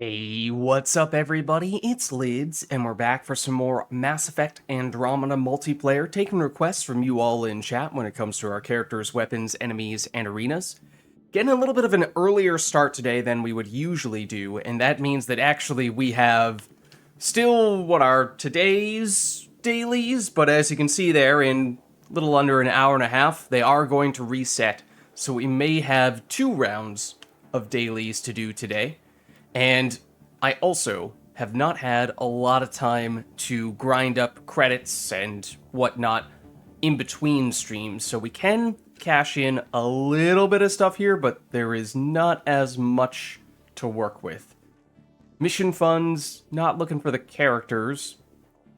Hey, what's up everybody? It's Lids, and we're back for some more Mass Effect Andromeda multiplayer, taking requests from you all in chat when it comes to our characters, weapons, enemies, and arenas. Getting a little bit of an earlier start today than we would usually do, and that means that actually we have still what are today's dailies, but as you can see there, in a little under an hour and a half, they are going to reset, so we may have 2 rounds of dailies to do today. And I also have not had a lot of time to grind up credits and whatnot in between streams, so we can cash in a little bit of stuff here, but there is not as much to work with. Mission funds, not looking for the characters,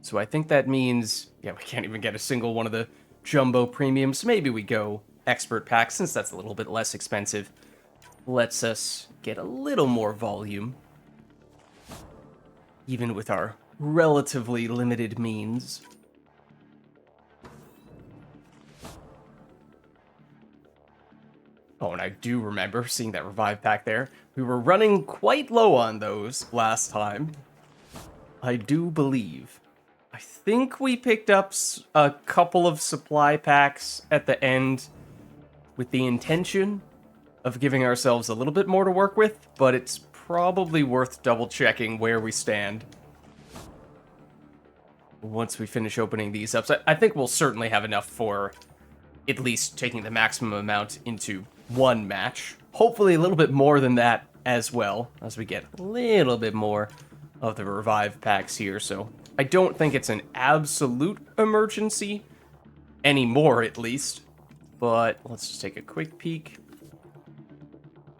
so I think that means, yeah, we can't even get a single one of the jumbo premiums. Maybe we go expert pack, since that's a little bit less expensive. Lets us get a little more volume, even with our relatively limited means. Oh, and I do remember seeing that revive pack there. We were running quite low on those last time. I do believe. I think we picked up a couple of supply packs at the end with the intention of giving ourselves a little bit more to work with, but it's probably worth double-checking where we stand once we finish opening these up. So I think we'll certainly have enough for at least taking the maximum amount into one match. Hopefully a little bit more than that as well, as we get a little bit more of the revive packs here. So I don't think it's an absolute emergency anymore, at least. But let's just take a quick peek.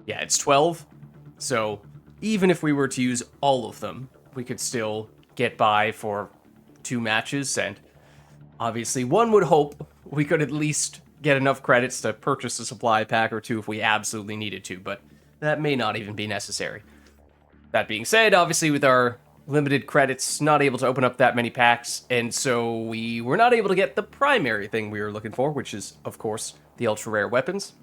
Yeah, it's 12, so even if we were to use all of them, we could still get by for 2 matches, and obviously one would hope we could at least get enough credits to purchase a supply pack or 2 if we absolutely needed to, but that may not even be necessary. That being said, obviously with our limited credits, not able to open up that many packs, and so we were not able to get the primary thing we were looking for, which is, of course, the ultra-rare weapons,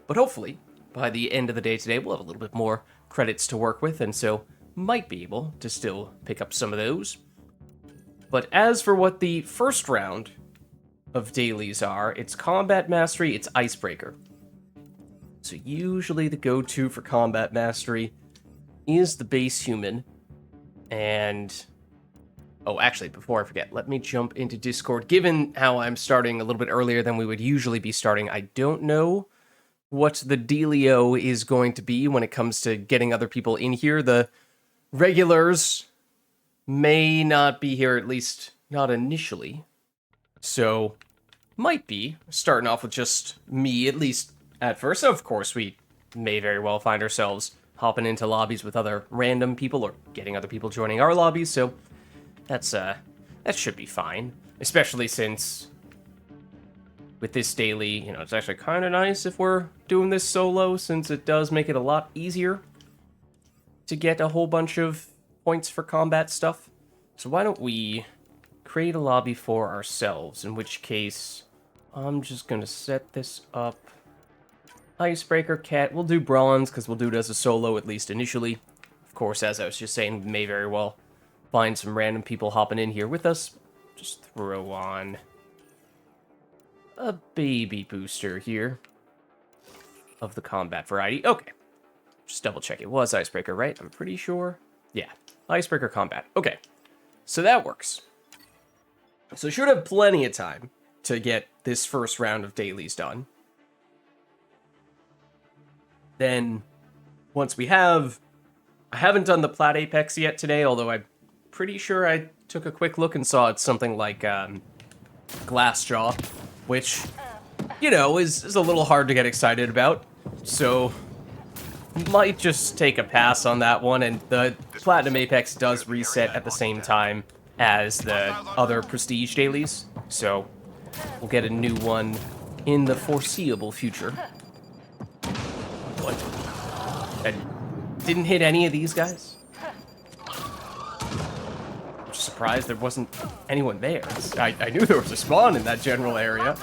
but hopefully by the end of the day today, we'll have a little bit more credits to work with, and so might be able to still pick up some of those. But as for what the first round of dailies are, it's Combat Mastery, it's Icebreaker. So usually the go-to for Combat Mastery is the base human, and... oh, actually, before I forget, let me jump into Discord. Given how I'm starting a little bit earlier than we would usually be starting, I don't know what the dealio is going to be when it comes to getting other people in here. The regulars may not be here, at least not initially. So, might be starting off with just me, at least at first. Of course, we may very well find ourselves hopping into lobbies with other random people or getting other people joining our lobbies, so that should be fine. Especially since with this daily, it's actually kind of nice if we're doing this solo, since it does make it a lot easier to get a whole bunch of points for combat stuff. So why don't we create a lobby for ourselves, in which case I'm just going to set this up. Icebreaker, Cat, we'll do bronze, because we'll do it as a solo, at least initially. Of course, as I was just saying, we may very well find some random people hopping in here with us. Just throw on a baby booster here of the combat variety. Okay. Just double check. It was Icebreaker, right? I'm pretty sure. Yeah. Icebreaker combat. Okay. So that works. So should have plenty of time to get this first round of dailies done. Then, once we have... I haven't done the Plat Apex yet today, although I'm pretty sure I took a quick look and saw it's something like Glassjaw, which, is a little hard to get excited about. So, might just take a pass on that one, and the Platinum Apex does reset at the same time as the other Prestige dailies, so we'll get a new one in the foreseeable future. What? I didn't hit any of these guys? I'm just surprised there wasn't anyone there. I knew there was a spawn in that general area.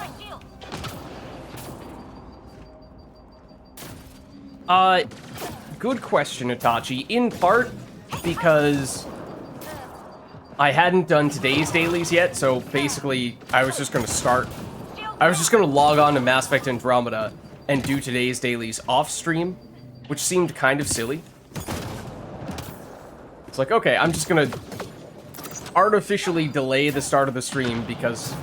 Good question, Itachi. In part, because I hadn't done today's dailies yet, so basically I was just going to log on to Mass Effect Andromeda and do today's dailies off stream, which seemed kind of silly. It's like, okay, I'm just going to artificially delay the start of the stream because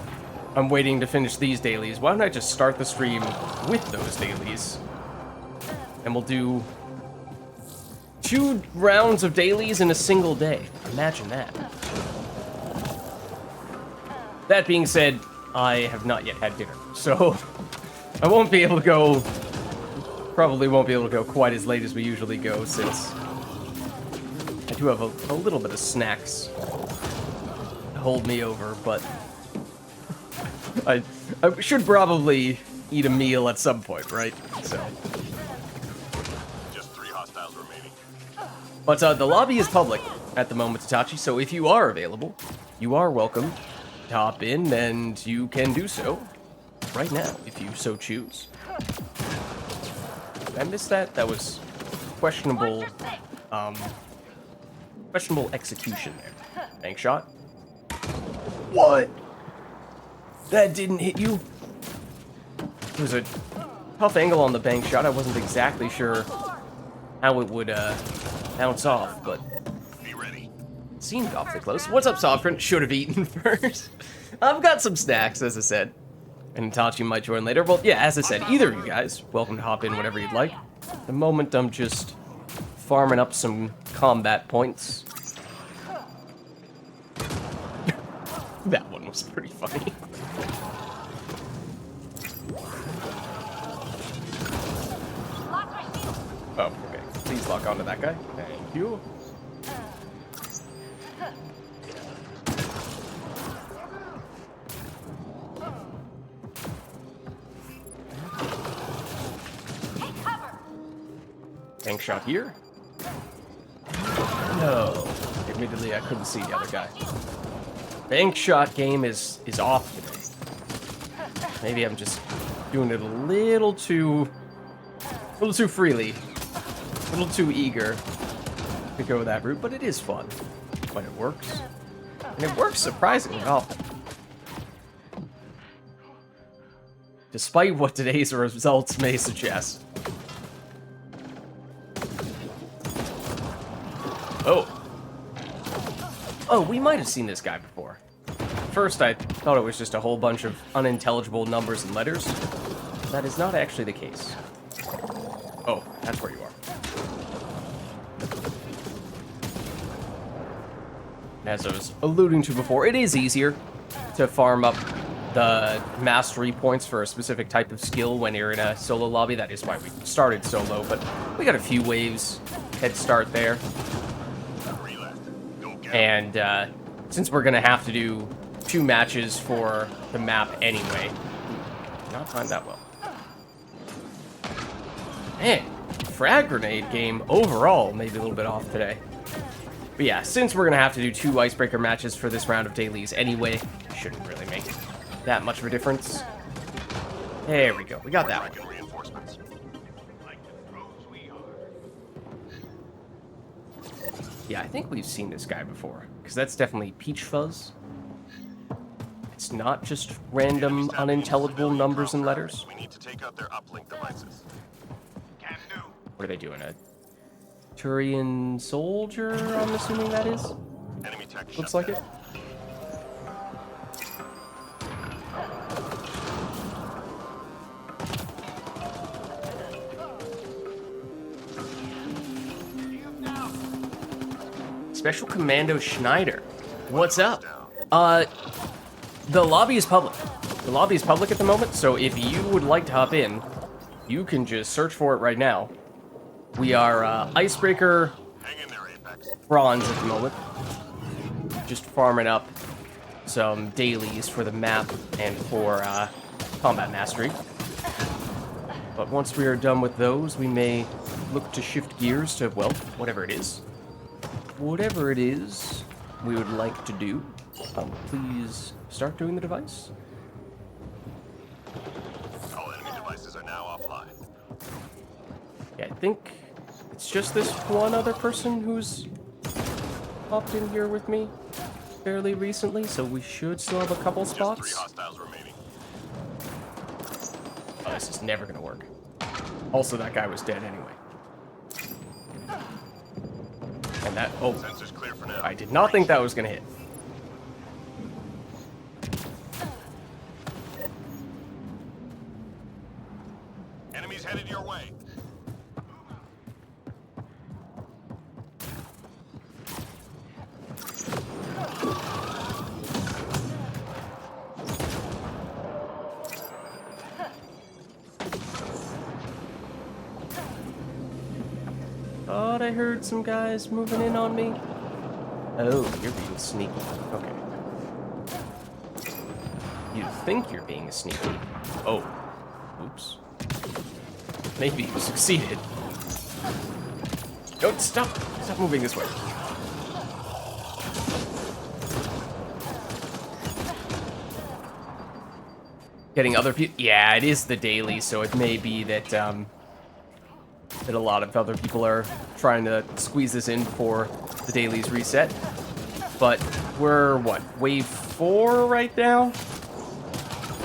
I'm waiting to finish these dailies. Why don't I just start the stream with those dailies? And we'll do 2 rounds of dailies in a single day. Imagine that. That being said, I have not yet had dinner, so I won't be able to go, probably won't be able to go quite as late as we usually go, since I do have a little bit of snacks to hold me over, but I should probably eat a meal at some point, right? So. Just 3 hostiles remaining. But the lobby is public at the moment, Tachi, so if you are available, you are welcome to hop in, and you can do so right now, if you so choose. Did I miss that? That was questionable, questionable execution there. Bank shot. What? That didn't hit you? It was a tough angle on the bank shot. I wasn't exactly sure how it would bounce off, but Be ready. it seemed awfully close. What's up, Sovereign? Should have eaten first. I've got some snacks, as I said. And Itachi might join later. Well, yeah, as I said, either of you guys, welcome to hop in whenever you'd like. At the moment, I'm just farming up some combat points. That one was pretty funny. Oh, okay. Please lock onto that guy. Thank you. Tank shot here. No. Admittedly, I couldn't see the other guy. Bank shot game is off today. Maybe I'm just doing it a little too freely, a little too eager to go that route, but it is fun when it works, and it works surprisingly often. Despite what today's results may suggest. Oh, we might have seen this guy before. First, I thought it was just a whole bunch of unintelligible numbers and letters. That is not actually the case. Oh, that's where you are. As I was alluding to before, it is easier to farm up the mastery points for a specific type of skill when you're in a solo lobby. That is why we started solo, but we got a few waves head start there. And since we're gonna have to do 2 matches for the map anyway, not timed that well. Man, frag grenade game overall maybe a little bit off today. But yeah, since we're gonna have to do 2 icebreaker matches for this round of dailies anyway, shouldn't really make that much of a difference. There we go, we got that one. Yeah, I think we've seen this guy before, because that's definitely Peach Fuzz. It's not just random, unintelligible numbers and letters. We need to take out their uplink devices. Can do. What are they doing? A Turian soldier, I'm assuming that is? Enemy tech Looks like it. Special Commando Schneider. What's up? The lobby is public. The lobby is public at the moment, so if you would like to hop in, you can just search for it right now. We are Icebreaker Bronze at the moment. Just farming up some dailies for the map and for Combat Mastery. But once we are done with those, we may look to shift gears to, well, whatever it is. Whatever it is we would like to do, please start doing the device. All enemy devices are now offline. Yeah, I think it's just this one other person who's popped in here with me fairly recently, so we should still have a couple Just 3 spots. hostiles remaining. Oh, this is never gonna work. Also, that guy was dead anyway. And that... Oh, Sensors clear for now. I did not think that was gonna hit. Enemies headed your way. Thought I heard some guys moving in on me. Oh, you're being sneaky. Okay. You think you're being sneaky. Oh. Oops. Maybe you succeeded. Don't stop. Stop moving this way. Getting other people. Yeah, it is the daily, so it may be that that a lot of other people are trying to squeeze this in for the daily's reset. But we're what, wave 4 right now?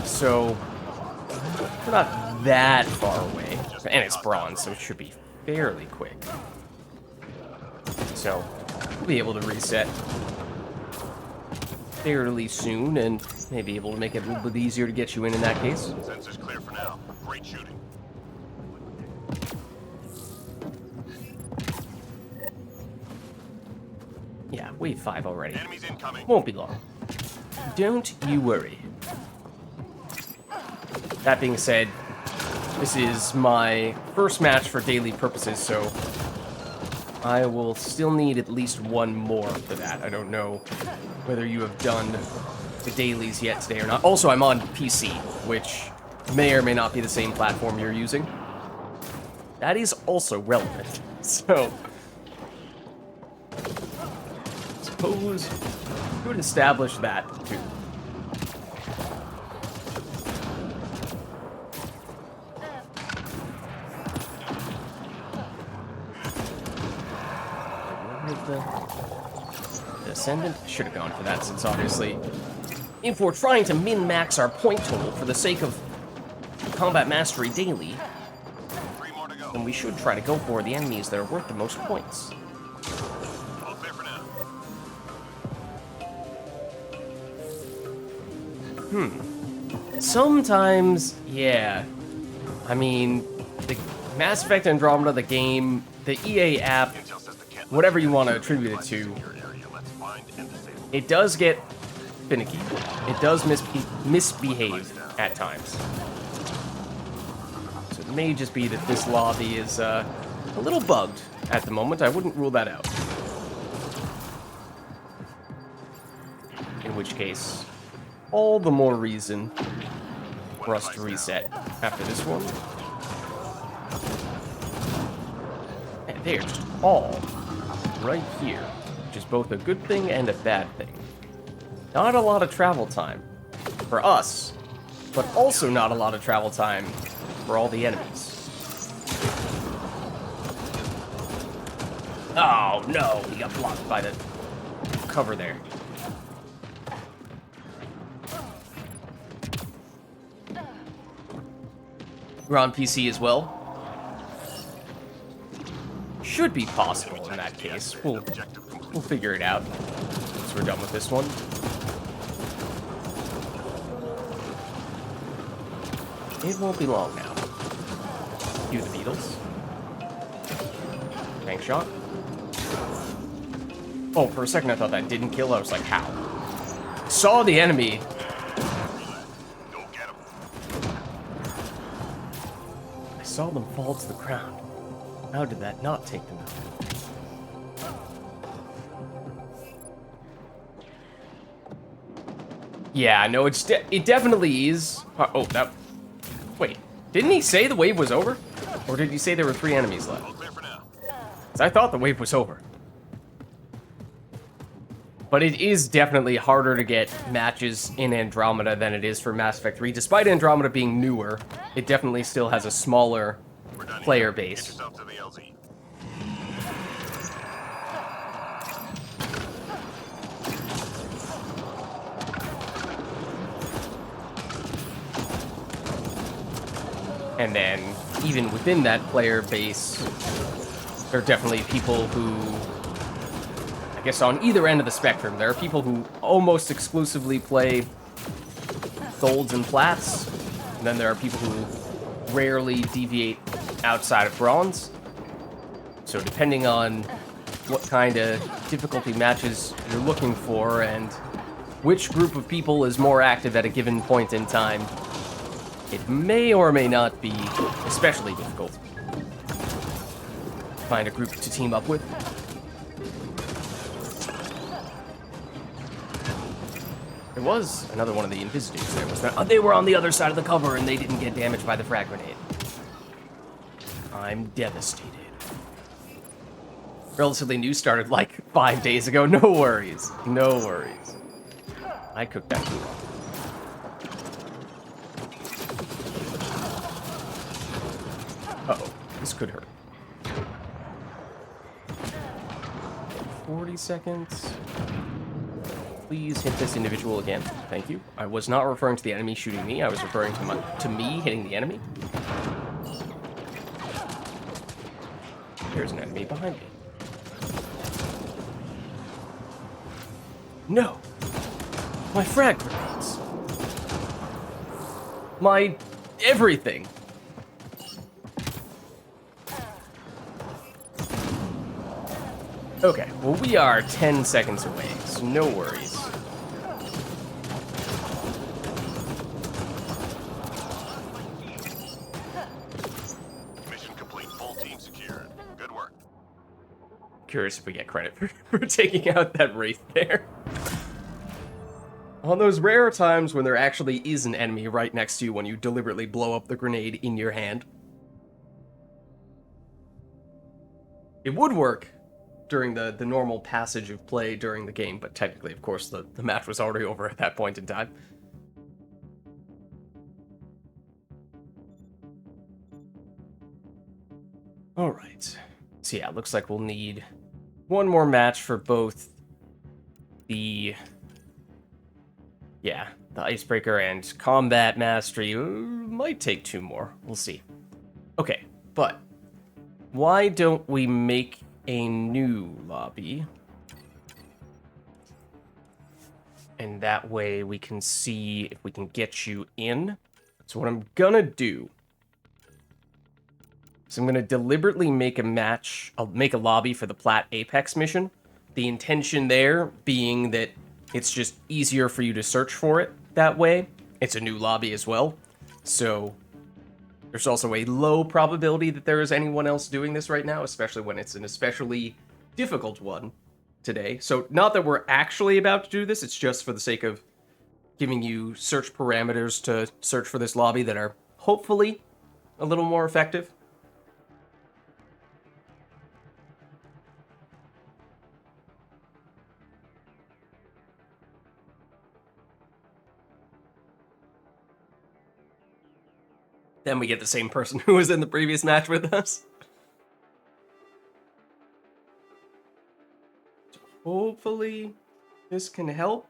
So we're not that far away. And it's bronze, so it should be fairly quick. So we'll be able to reset fairly soon and maybe able to make it a little bit easier to get you in that case. Sensors clear for now. Great shooting. Yeah, wave 5 already. Enemies incoming. Won't be long. Don't you worry. That being said, this is my first match for daily purposes, so I will still need at least one more for that. I don't know whether you have done the dailies yet today or not. Also, I'm on PC, which may or may not be the same platform you're using. That is also relevant. So, suppose we would establish that too. The Ascendant? Should have gone for that, since obviously, if we're trying to min-max our point total for the sake of Combat Mastery Daily, 3 more to go. then we should try to go for the enemies that are worth the most points. All clear for now. Sometimes, yeah. I mean, the Mass Effect Andromeda, the game, the EA app, Intel says the cat whatever you want to attribute it to, in your area. Let's find and disable. it does get finicky. It does misbehave at times. So it may just be that this lobby is a little bugged at the moment. I wouldn't rule that out. In which case, all the more reason for us to reset after this one. And they're just all right here, which is both a good thing and a bad thing. Not a lot of travel time for us, but also not a lot of travel time for all the enemies. Oh no, we got blocked by the cover there. We're on PC as well. Should be possible in that case. We'll figure it out once we're done with this one. It won't be long now. Cue the Beatles. Tank shot. Oh, for a second I thought that didn't kill. I was like, how? Saw the enemy. Go get him. I saw them fall to the ground. How did that not take them out? Yeah, no, it definitely is. Oh, that... Wait, didn't he say the wave was over? Or did he say there were 3 enemies left? All clear for now. 'Cause I thought the wave was over. But it is definitely harder to get matches in Andromeda than it is for Mass Effect 3. Despite Andromeda being newer, it definitely still has a smaller We're done player here. Get base. yourself to the LZ. And then, even within that player base, there are definitely people who, I guess on either end of the spectrum, there are people who almost exclusively play golds and plats, and then there are people who rarely deviate outside of bronze. So depending on what kind of difficulty matches you're looking for and which group of people is more active at a given point in time, it may or may not be especially difficult to find a group to team up with. There was another one of the Invis dudes there, was there? They were on the other side of the cover and they didn't get damaged by the frag grenade. I'm devastated. Relatively new, started like 5 days ago. No worries. No worries. I cooked that food. Uh-oh. This could hurt. 40 seconds. Please hit this individual again. Thank you. I was not referring to the enemy shooting me. I was referring to me hitting the enemy. There's an enemy behind me. No! My frag grenades! My everything! Okay, well we are 10 seconds away, so no worries. Mission complete. Full team secured. Good work. Curious if we get credit for taking out that wraith there. On those rare times when there actually is an enemy right next to you when you deliberately blow up the grenade in your hand. It would work during the normal passage of play during the game, but technically, of course, the match was already over at that point in time. Alright. So yeah, it looks like we'll need one more match for both the Icebreaker and Combat Mastery. Might take 2 more. We'll see. Okay, but why don't we make a new lobby? And that way we can see if we can get you in. So what I'm gonna do is I'm gonna deliberately make a match. I'll make a lobby for the Plat Apex mission. The intention there being that it's just easier for you to search for it that way. It's a new lobby as well. So there's also a low probability that there is anyone else doing this right now, especially when it's an especially difficult one today. So not that we're actually about to do this, it's just for the sake of giving you search parameters to search for this lobby that are hopefully a little more effective. Then we get the same person who was in the previous match with us. So hopefully this can help.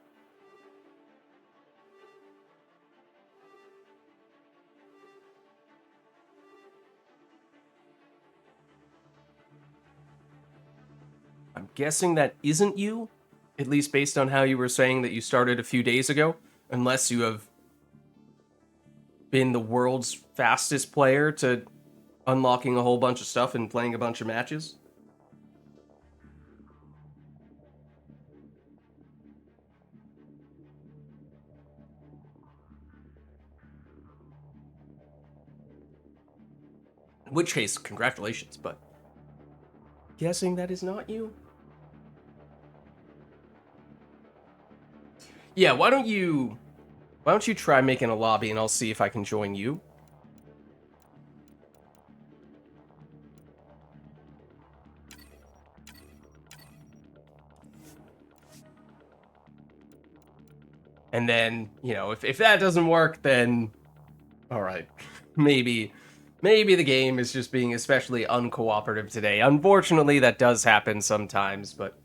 I'm guessing that isn't you, at least based on how you were saying that you started a few days ago, unless you have been the world's fastest player to unlocking a whole bunch of stuff and playing a bunch of matches. In which case, congratulations, but guessing that is not you? Yeah, why don't you try making a lobby and I'll see if I can join you? And then, if that doesn't work, then all right. Maybe the game is just being especially uncooperative today. Unfortunately, that does happen sometimes, but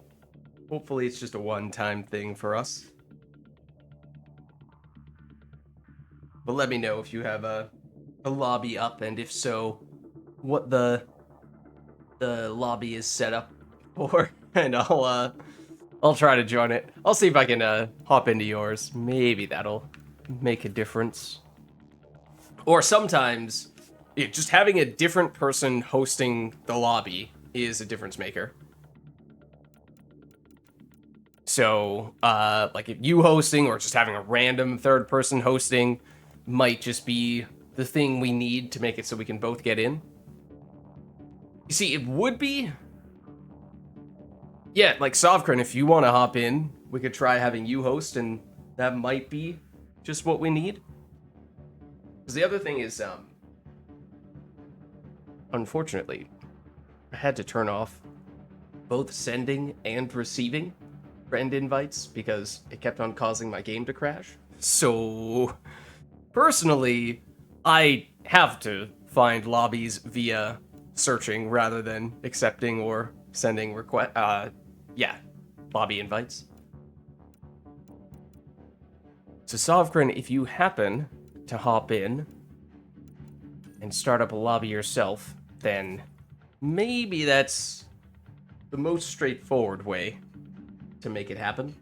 hopefully it's just a one-time thing for us. But let me know if you have a lobby up, and if so, what the lobby is set up for, and I'll try to join it. I'll see if I can hop into yours. Maybe that'll make a difference. Or sometimes, just having a different person hosting the lobby is a difference maker. So, like if you hosting or just having a random third person hosting might just be the thing we need to make it so we can both get in. You see, it would be... Yeah, like Sovkran, if you want to hop in, we could try having you host, and that might be just what we need. Because the other thing is, unfortunately, I had to turn off both sending and receiving friend invites because it kept on causing my game to crash. So, personally, I have to find lobbies via searching rather than accepting or sending lobby invites. So Sovkran, if you happen to hop in and start up a lobby yourself, then maybe that's the most straightforward way to make it happen.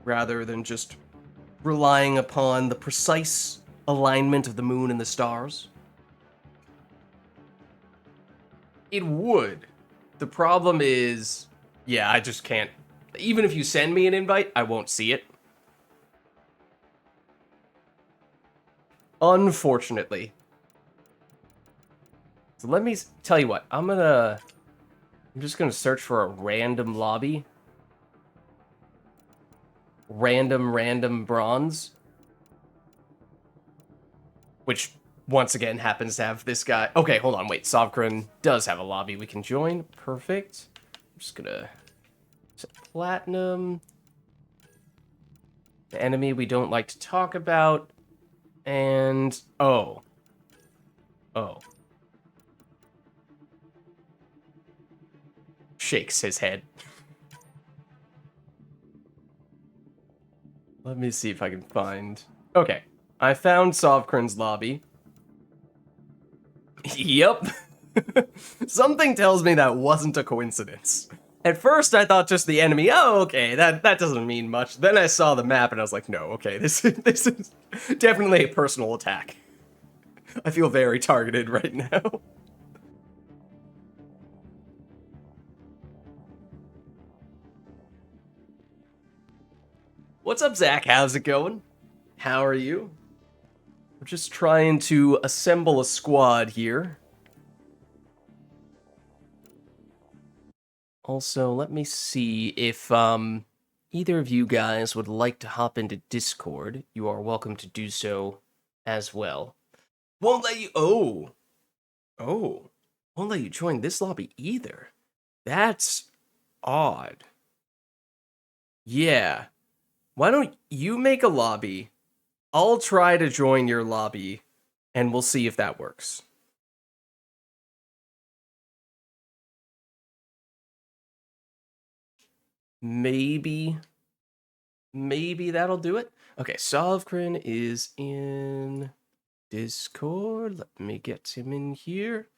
Rather than just relying upon the precise alignment of the moon and the stars. It would. The problem is, yeah, I just can't. Even if you send me an invite, I won't see it. Unfortunately. So let me tell you what, I'm just gonna search for a random lobby. Random bronze. Which, once again, happens to have this guy. Okay, hold on, wait. Sovkran does have a lobby we can join. Perfect. I'm just gonna set platinum. The enemy we don't like to talk about. And, oh. Shakes his head. Let me see if I can find... Okay, I found Sovkran's lobby. Yep. Something tells me that wasn't a coincidence. At first, I thought just the enemy. Oh, okay, that doesn't mean much. Then I saw the map and I was like, no, okay, this is definitely a personal attack. I feel very targeted right now. What's up, Zach? How's it going? How are you? We're just trying to assemble a squad here. Also, let me see if either of you guys would like to hop into Discord. You are welcome to do so as well. Won't let you... Oh. Won't let you join this lobby either. That's odd. Yeah. Why don't you make a lobby? I'll try to join your lobby, and we'll see if that works. Maybe that'll do it. Okay, Sovkran is in Discord. Let me get him in here.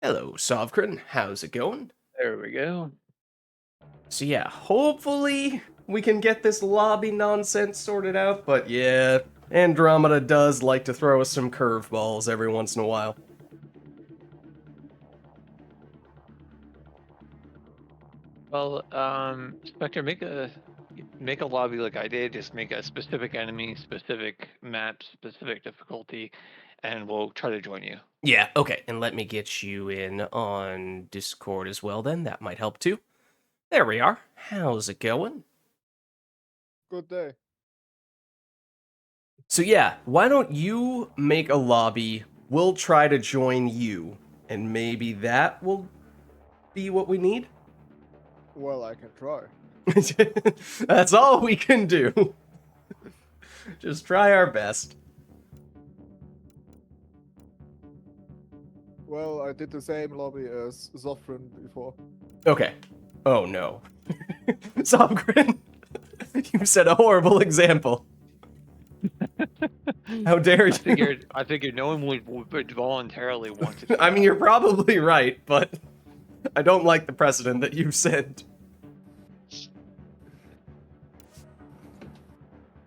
Hello, Sovkran. How's it going? There we go. So yeah, hopefully we can get this lobby nonsense sorted out, but yeah, Andromeda does like to throw us some curveballs every once in a while. Well, Spectre, make a lobby like I did. Just make a specific enemy, specific map, specific difficulty, and we'll try to join you. Yeah, okay, and let me get you in on Discord as well then. That might help too. There we are. How's it going? Good day. So yeah, why don't you make a lobby? We'll try to join you, and maybe that will be what we need? Well, I can try. That's all we can do. Just try our best. Well, I did the same lobby as Zofran before. Okay. Oh no. Sovkran, you set a horrible example. How dare you? I figured no one would voluntarily want to do I mean, that. you're probably right, but I don't like the precedent that you've set.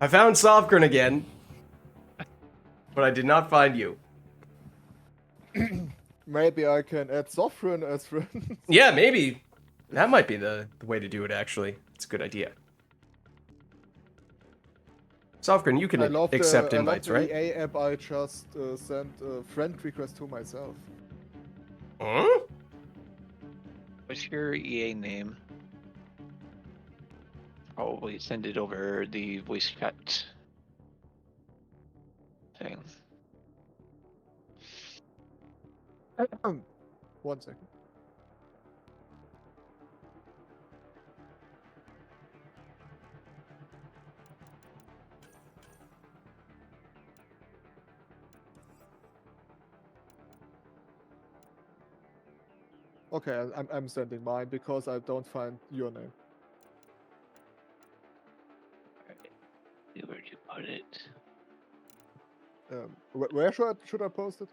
I found Sovgren again, but I did not find you. Maybe I can add Sovereign as friend. Yeah, maybe. That might be the way to do it, actually. It's a good idea. Sovgren, you can accept I love invites, the right? EA app. I just sent a friend request to myself. Huh? What's your EA name? Probably send it over the voice chat thing. 1 second. Okay, I'm sending mine because I don't find your name. Where'd you put it? Where should I post it?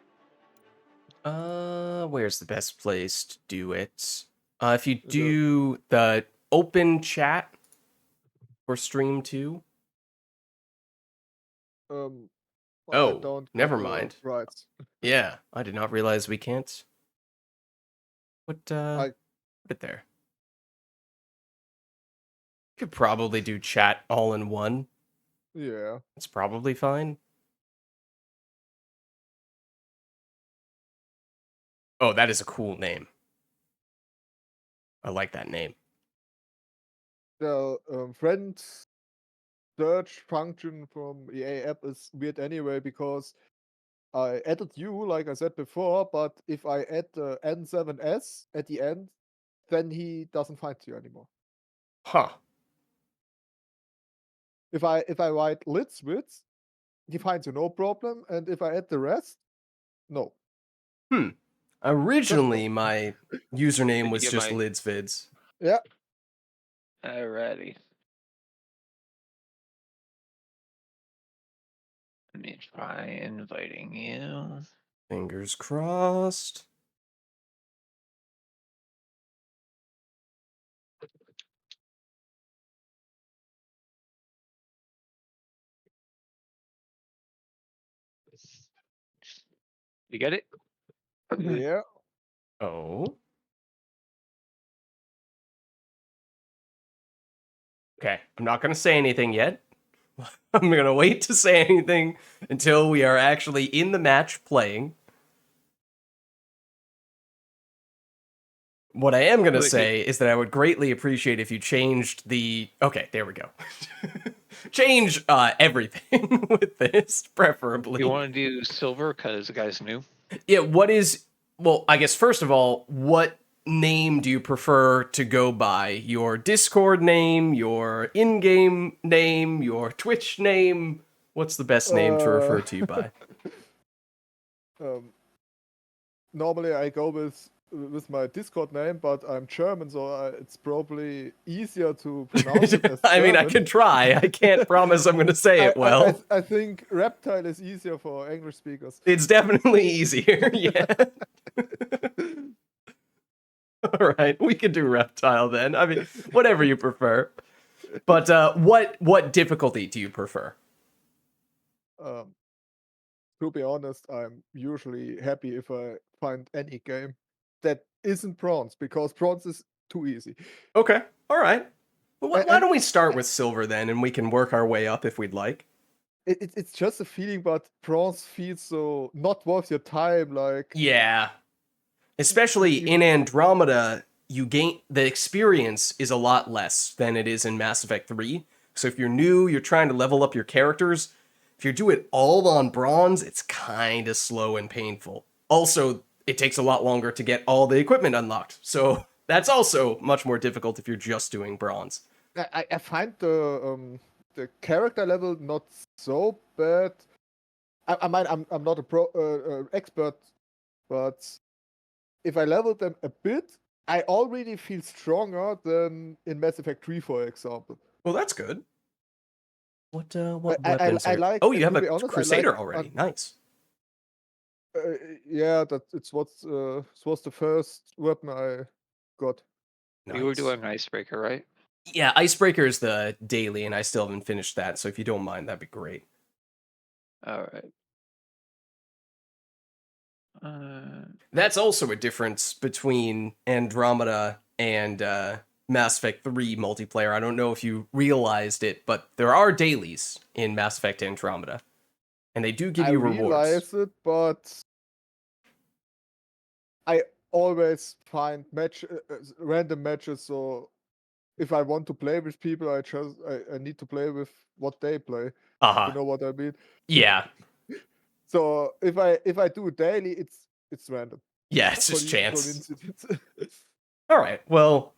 Where's the best place to do it? If you The- do the open chat for stream 2. Um, I Oh, don't got never the mind. rights. Yeah, I did not realize we can't. Put I it there. Could probably do chat all in one. yeah. It's probably fine. Oh, that is a cool name. I like that name. The friend search function from EA app is weird anyway because I added you, like I said before, but if I add the N7S at the end, then he doesn't find you anymore. Huh. If I write Lidswitz, he finds you no problem, and if I add the rest, no. Originally, my username Did you was get just my- lidsvids. Yeah. Alrighty. Let me try inviting you. Fingers crossed. You get it? Yeah. Oh. Okay, I'm not gonna say anything yet. I'm gonna wait to say anything until we are actually in the match playing. What I am gonna Okay. say is that I would greatly appreciate if you changed the. Okay, there we go. Change everything with this, preferably. You want to do silver because the guy's new? Yeah, what is. Well, I guess first of all, what name do you prefer to go by? Your Discord name, your in game name, your Twitch name? What's the best name to refer to you by? Um, normally I go with my Discord name, but I'm German, so it's probably easier to pronounce it as I mean, I German. can try. I can't promise I'm going to say it well. I think Reptile is easier for English speakers. It's definitely easier. Yeah. All right, we could do reptile then. I mean, whatever you prefer. But what difficulty do you prefer? To be honest, I'm usually happy if I find any game that isn't bronze because bronze is too easy. Okay. All right. Well, why And don't we start with silver then, and we can work our way up if we'd like. it's just a feeling, but bronze feels so not worth your time. Like Yeah. Especially in Andromeda, you gain the experience is a lot less than it is in Mass Effect 3. So if you're new, you're trying to level up your characters. If you do it all on bronze, it's kind of slow and painful. Also, it takes a lot longer to get all the equipment unlocked. So that's also much more difficult if you're just doing bronze. I find the character level not so bad. I might I'm not a pro expert, but if I level them a bit, I already feel stronger than in Mass Effect 3, for example. Well, that's good. What I weapons are? like, Oh, you have to a be honest, I Crusader like, already. Nice. yeah, that it was the first weapon I got. You were Nice. doing icebreaker, right? Yeah, Icebreaker is the daily, and I still haven't finished that. So if you don't mind, that'd be great. All right. That's also a difference between Andromeda and Mass Effect 3 multiplayer. I don't know if you realized it, but there are dailies in Mass Effect Andromeda, and they do give I you rewards. realize it, but I always find random matches. So if I want to play with people, I need to play with what they play. Uh-huh. You know what I mean? Yeah. So if I do daily, it's random. Yeah, it's just chance. Coincidence. All right. Well,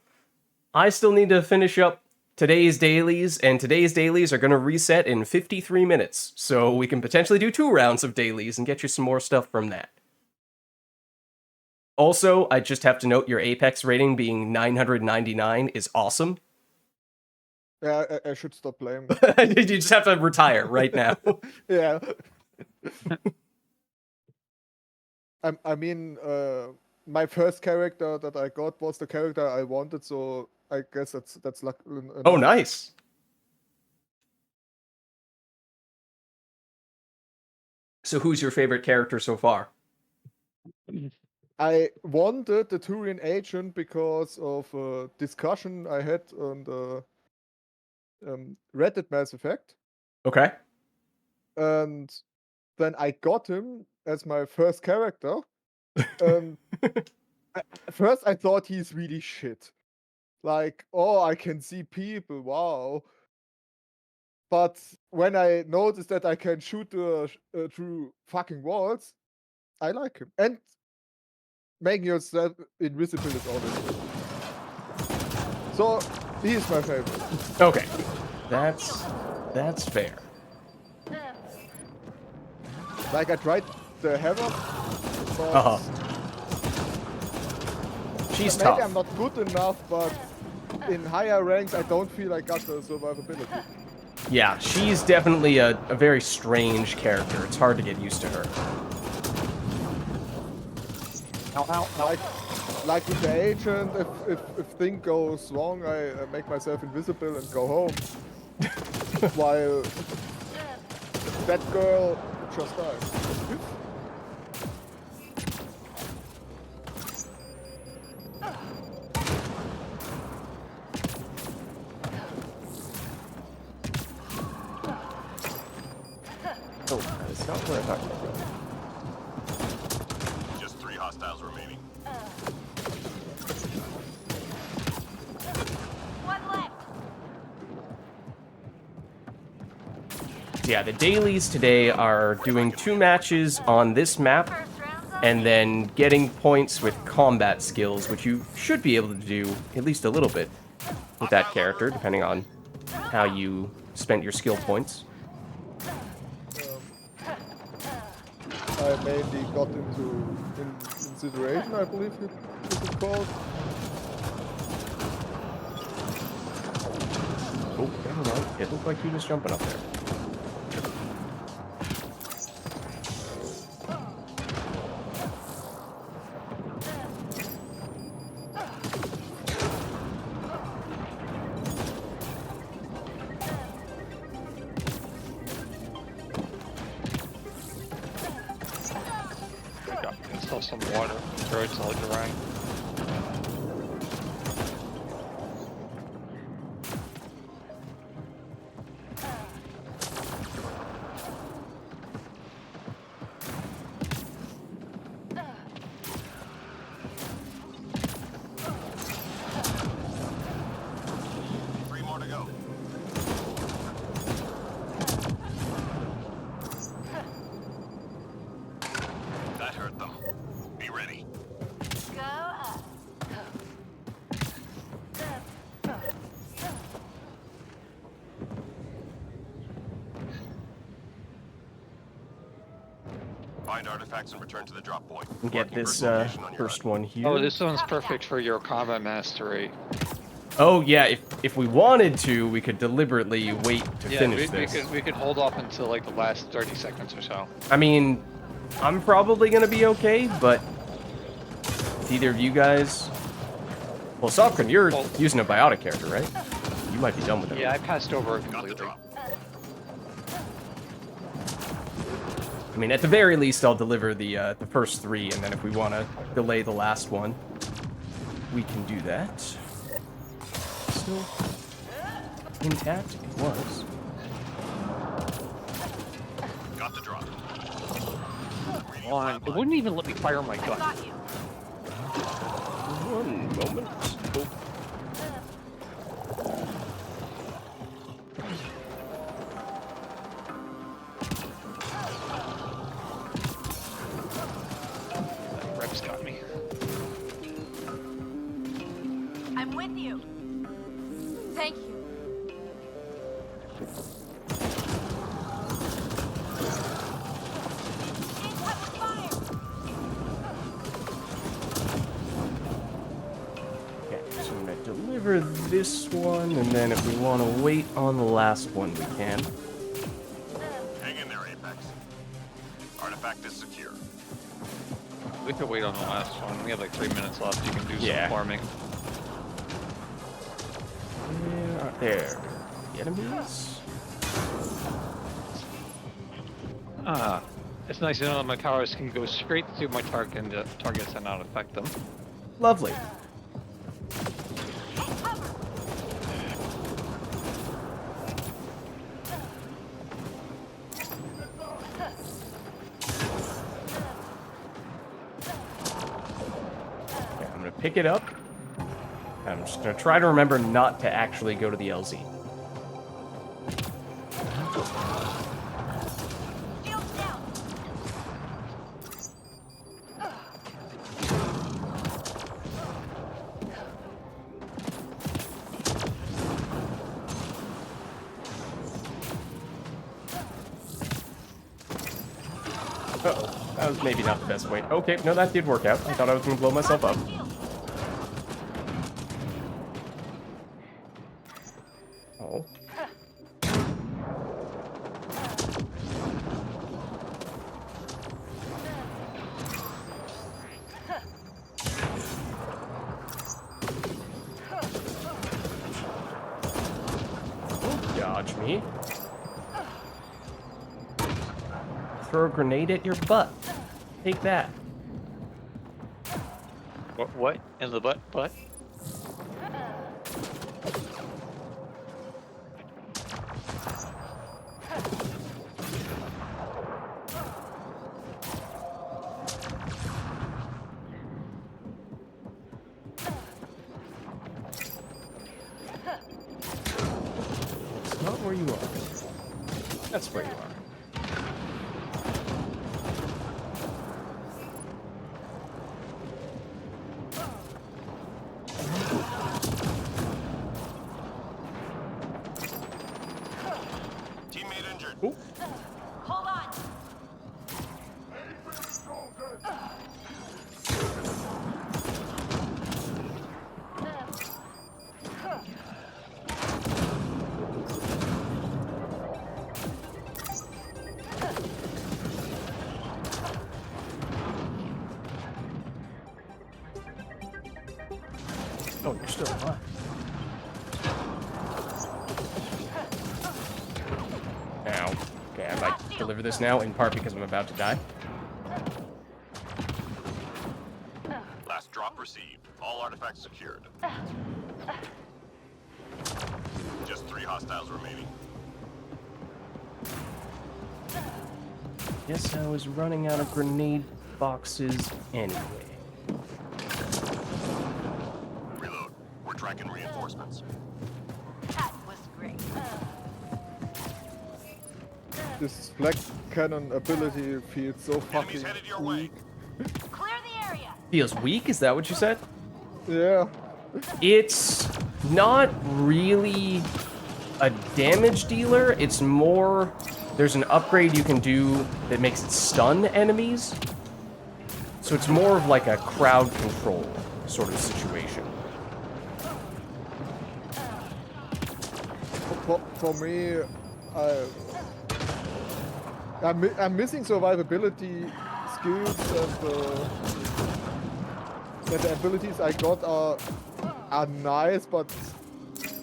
I still need to finish up today's dailies, and today's dailies are going to reset in 53 minutes. So we can potentially do 2 rounds of dailies and get you some more stuff from that. Also, I just have to note your Apex rating being 999 is awesome. Yeah, I should stop playing. You just have to retire right now. Yeah. I mean, my first character that I got was the character I wanted, so I guess that's luck enough. Oh, nice. So who's your favorite character so far? I wanted the Turian agent because of a discussion I had on the Reddit Mass Effect, Okay. and then I got him as my first character. And first I thought he's really shit. Like, oh, I can see people, wow. But when I noticed that I can shoot through fucking walls, I like him. And making yourself invisible is always good. So he is my favorite. Okay. That's fair. Like I tried the hammer, but Uh-huh. She's maybe tough. I'm not good enough, but in higher ranks I don't feel I got the survivability. Yeah, she's definitely a very strange character. It's hard to get used to her. Like with the agent, if thing goes wrong, I make myself invisible and go home. While that girl just died. Oh, that's not where I thought you were going. Just 3 hostiles remaining. One left. Yeah, the dailies today are doing 2 matches on this map, First round's up. and then getting points with combat skills, which you should be able to do at least a little bit with that character, depending on how you spent your skill points. I mainly got into incineration, I believe it is called. Oh, never mind. It looked like he was jumping up there. I got myself some water. Throw it till it dry. Three more to go. That hurt them. Be ready. Go up. Find artifacts and return to the drop point. And get Marking this first location on your first HUD. one here. Oh, this one's perfect for your combat mastery. Oh yeah, if we wanted to, we could deliberately wait to Yeah, finish we this. could hold off until like the last 30 seconds or so. I mean, I'm probably gonna be okay, but if either of you guys... Well, Sopkin, you're Well- using a biotic character, right? You might be done with it. Yeah, I passed over it Got the completely. drop. I mean, at the very least, I'll deliver the first 3, and then if we want to delay the last one, we can do that. Still intact? It was. Got the drop. Come on, it wouldn't even let me fire my I gun. got you. One moment. Oh. That rep's got me. I'm with you. Thank you. Incoming fire. Okay, so I'm going to deliver this one, and then if we want to wait on the last one, we can. Hang in there, Apex. Artifact is secure. We could wait on the last one. We have like 3 minutes left. You can do Yeah. some farming. Where are there? The enemies? Ah, it's nice to know that my powers can go straight to my targets and not affect them. Lovely. Take cover. Okay, I'm going to pick it up. I'm just going to try to remember not to actually go to the LZ. Shields down. Uh-oh, that was maybe not the best way. Okay, no, that did work out. I thought I was going to blow myself up. Shield. Oh. Dodge me. Throw a grenade at your butt. Take that. What? In the butt? Butt? It's not where you are. That's where you are. Teammate injured. Ooh. Hold on. Oh, you're still alive. Now, okay, I might deliver this now, in part because I'm about to die. Last drop received. All artifacts secured. Just 3 hostiles remaining. Guess I was running out of grenade boxes anyway. Reload. We're tracking reinforcements. That was great. This flag cannon ability feels so Enemies fucking headed your way. weak. Clear the area. Feels weak, is that what you said? Yeah. It's not really a damage dealer, it's more... There's an upgrade you can do that makes it stun enemies. So it's more of like a crowd control sort of situation. for me, I'm missing survivability skills, and the abilities I got are nice, but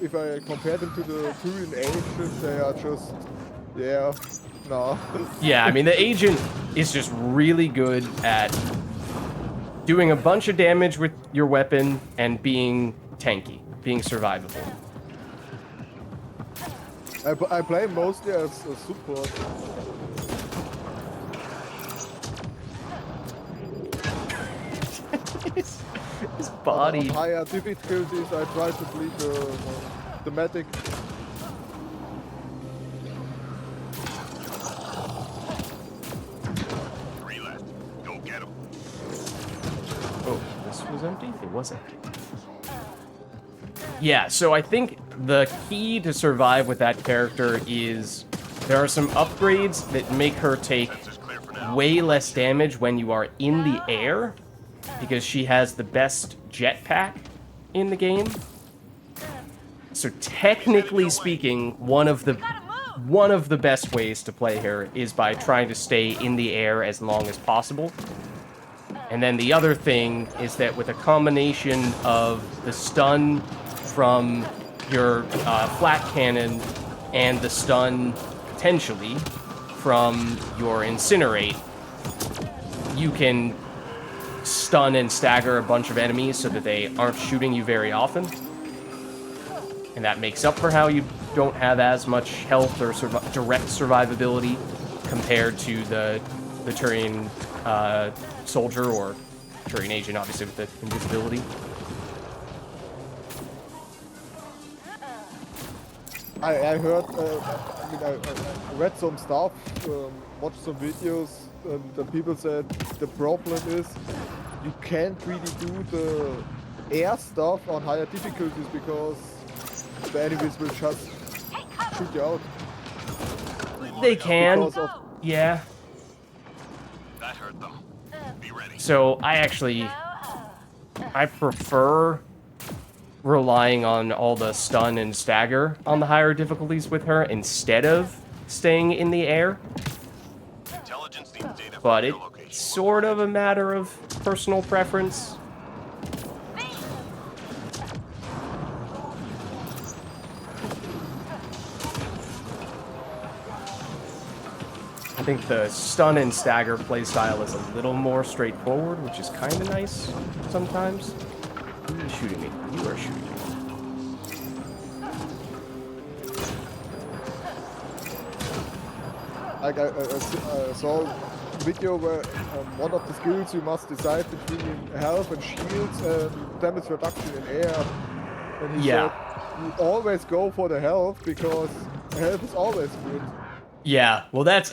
if I compare them to the Turian agents, they are just, yeah, no. Yeah, I mean, the agent is just really good at doing a bunch of damage with your weapon and being tanky, being survivable. I play mostly as a support. His body. On higher difficulties, I try to bleed the medic. 3 left. Go get him. Oh, this was empty? It was empty. Yeah, so I think the key to survive with that character is there are some upgrades that make her take Sensors clear for now. way less damage when you are in the air, because she has the best jetpack in the game. So technically speaking, one of the best ways to play her is by trying to stay in the air as long as possible. And then the other thing is that with a combination of the stun from your flat cannon and the stun potentially from your incinerate, you can stun and stagger a bunch of enemies so that they aren't shooting you very often. And that makes up for how you don't have as much health or direct survivability compared to the Turian soldier or Turian agent, obviously, with the invisibility. I heard, I read some stuff, watched some videos, and the people said the problem is you can't really do the air stuff on higher difficulties because the enemies will just shoot you out. They can, Because of, yeah. That hurt though. Be ready. So I prefer relying on all the stun and stagger on the higher difficulties with her instead of staying in the air. Intelligence needs data But from your it's location. sort of a matter of personal preference. I think the stun and stagger playstyle is a little more straightforward, which is kind of nice sometimes. Who is shooting me? You are shooting me. like I saw a video where one of the skills you must decide between health and shields and damage reduction in air. And he Yeah. said you always go for the health because health is always good. Yeah, well that's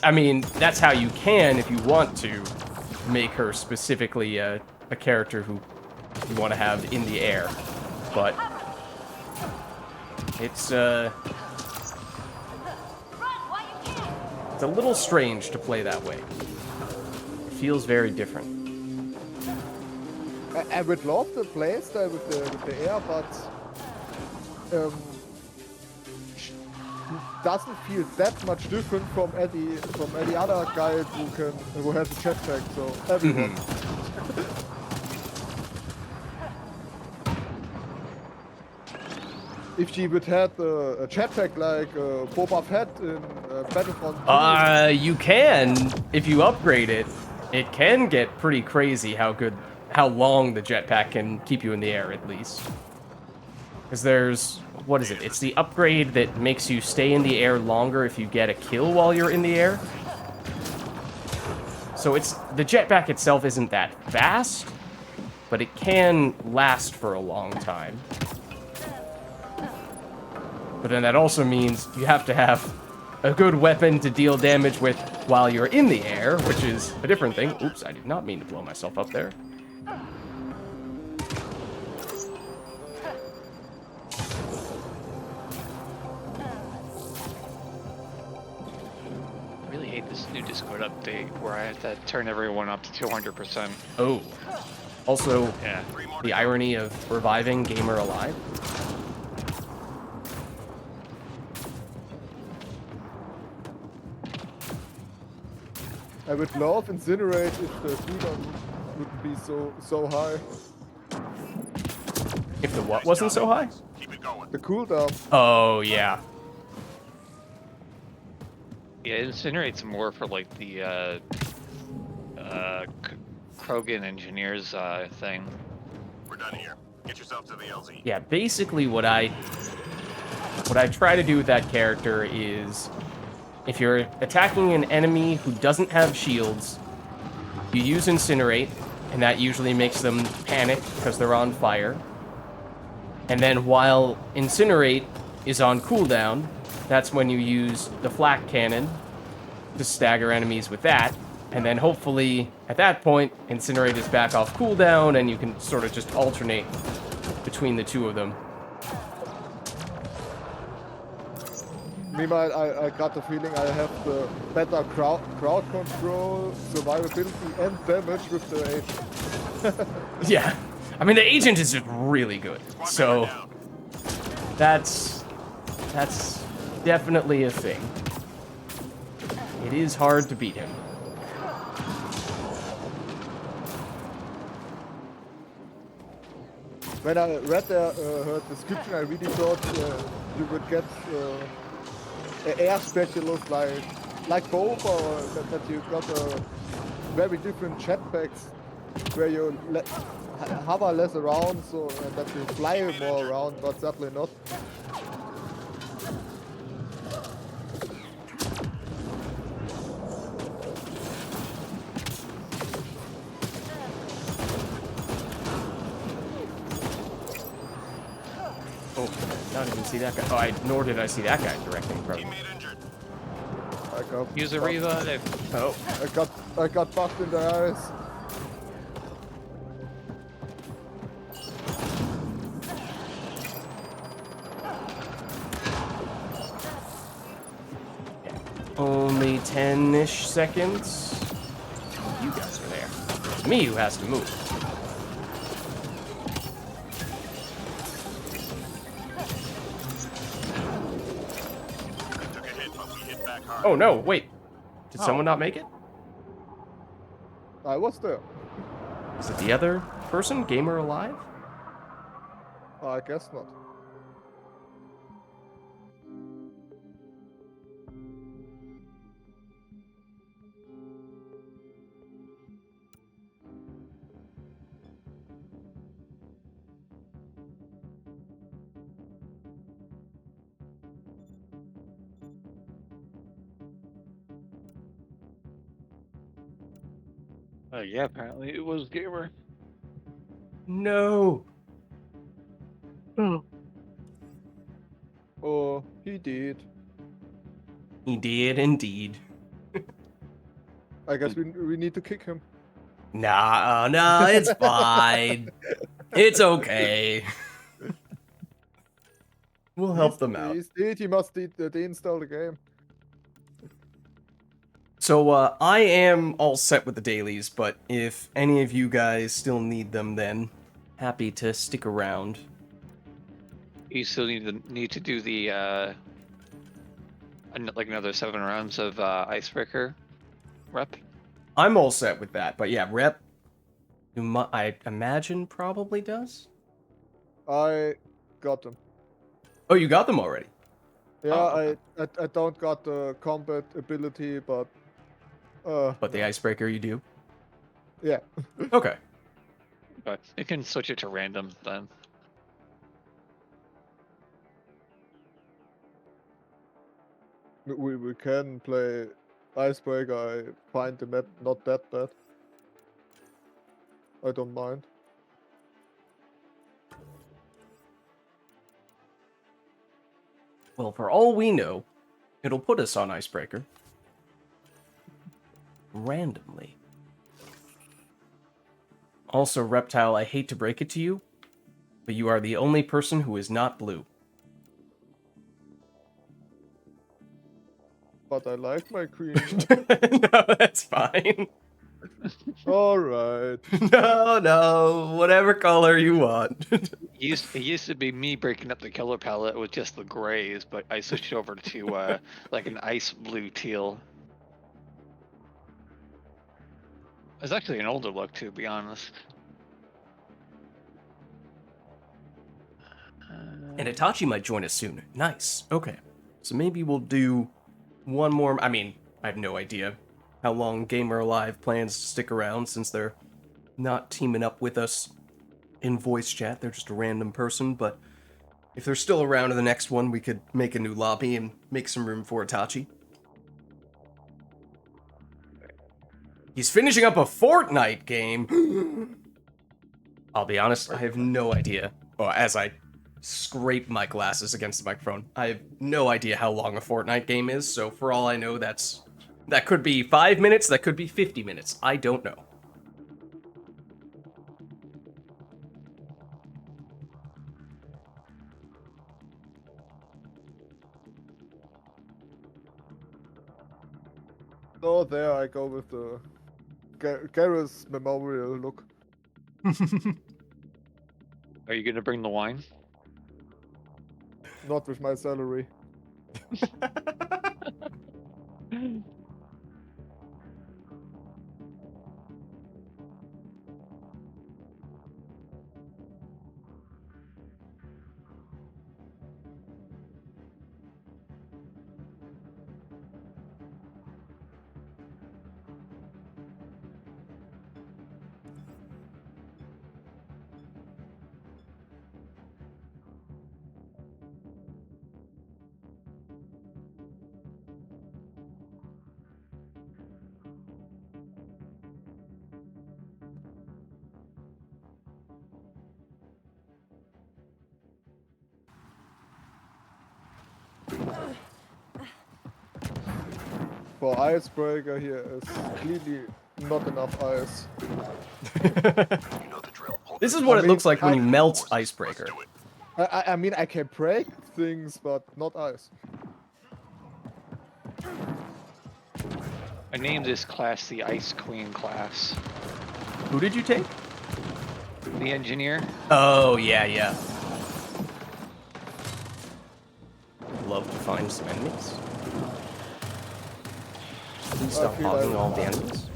how you can, if you want to, make her specifically a character who you want to have in the air. But it's Run while you can. it's a little strange to play that way. It feels very different. I would love the playstyle with the air, but doesn't feel that much different from any other guy who has a jetpack. So everyone. If she would have a jetpack like Boba Fett in Battlefront 2, You can, if you upgrade it, it can get pretty crazy how long the jetpack can keep you in the air, at least. Because there's, what is it? It's the upgrade that makes you stay in the air longer if you get a kill while you're in the air. So the jetpack itself isn't that fast, but it can last for a long time. But then that also means you have to have a good weapon to deal damage with while you're in the air, which is a different thing. Oops, I did not mean to blow myself up there. I really hate this new Discord update where I have to turn everyone up to 200%. Oh. Also, Yeah. the irony of reviving Gamer Alive. I would love incinerate if the cooldown wouldn't be so high. If the what wasn't so high? Keep it going. The cooldown. Oh, yeah. Yeah, it incinerates more for like the Krogan engineers thing. We're done here. Get yourself to the LZ. Yeah, basically what I try to do with that character is if you're attacking an enemy who doesn't have shields, you use Incinerate, and that usually makes them panic because they're on fire. And then while Incinerate is on cooldown, that's when you use the Flak Cannon to stagger enemies with that. And then hopefully, at that point, Incinerate is back off cooldown, and you can sort of just alternate between the two of them. Meanwhile, I got the feeling I have the better crowd control, survivability, and damage with the agent. Yeah. I mean, the agent is just really good. So that's definitely a thing. It is hard to beat him. When I read her description, I really thought you would get an air specialist like both, or that you got very different jetpacks where you hover less around, so that you fly more around, but sadly not. Oh, I don't even see that guy. Oh, nor did I see that guy directly in front of me. Teammate injured. I got Use a buffed- revive. Oh, I got buffed in the eyes. only 10-ish seconds. You guys are there. It's me who has to move. Took a hit, but we hit back hard. Oh no, wait. Did someone not make it? I was there. Is it the other person? Gamer alive? I guess not. Yeah, apparently it was Gamer. No. Oh, he did. He did indeed. I guess we need to kick him. Nah, no, it's fine. It's okay. We'll help them out. He must deinstall the game. So, I am all set with the dailies, but if any of you guys still need them, then happy to stick around. You still need to do the like another 7 rounds of icebreaker rep. I'm all set with that, but yeah, Rep, I imagine probably does? I got them. Oh, you got them already? Yeah, Oh, I don't got the combat ability, but But the icebreaker you do? yeah. Okay. But you can switch it to random then. We can play icebreaker. I find the map not that bad. I don't mind. Well, for all we know, it'll put us on icebreaker. Randomly. Also, Reptile, I hate to break it to you, but you are the only person who is not blue. But I like my queen. No, that's fine. Alright. No, whatever color you want. It used to be me breaking up the color palette with just the grays, but I switched over to like an ice blue teal. It's actually an older look, to be honest. And Itachi might join us soon. Nice. Okay. So maybe we'll do one more. I mean, I have no idea how long Gamer Alive plans to stick around since they're not teaming up with us in voice chat. They're just a random person, but if they're still around in the next one, we could make a new lobby and make some room for Itachi. He's finishing up a Fortnite game. I'll be honest, I have no idea. Well, as I scrape my glasses against the microphone, I have no idea how long a Fortnite game is, so for all I know, that could be 5 minutes, that could be 50 minutes. I don't know. So there I go with the Garrus Memorial look. Are you gonna bring the wine? Not with my salary. For icebreaker here is clearly not enough ice. This is what it mean, looks like when you melt Icebreaker. I mean, I can break things, but not ice. I named this class the Ice Queen class. Who did you take? The engineer. Oh, yeah, yeah. Love to find some enemies. Please stop feel hogging like- all the enemies.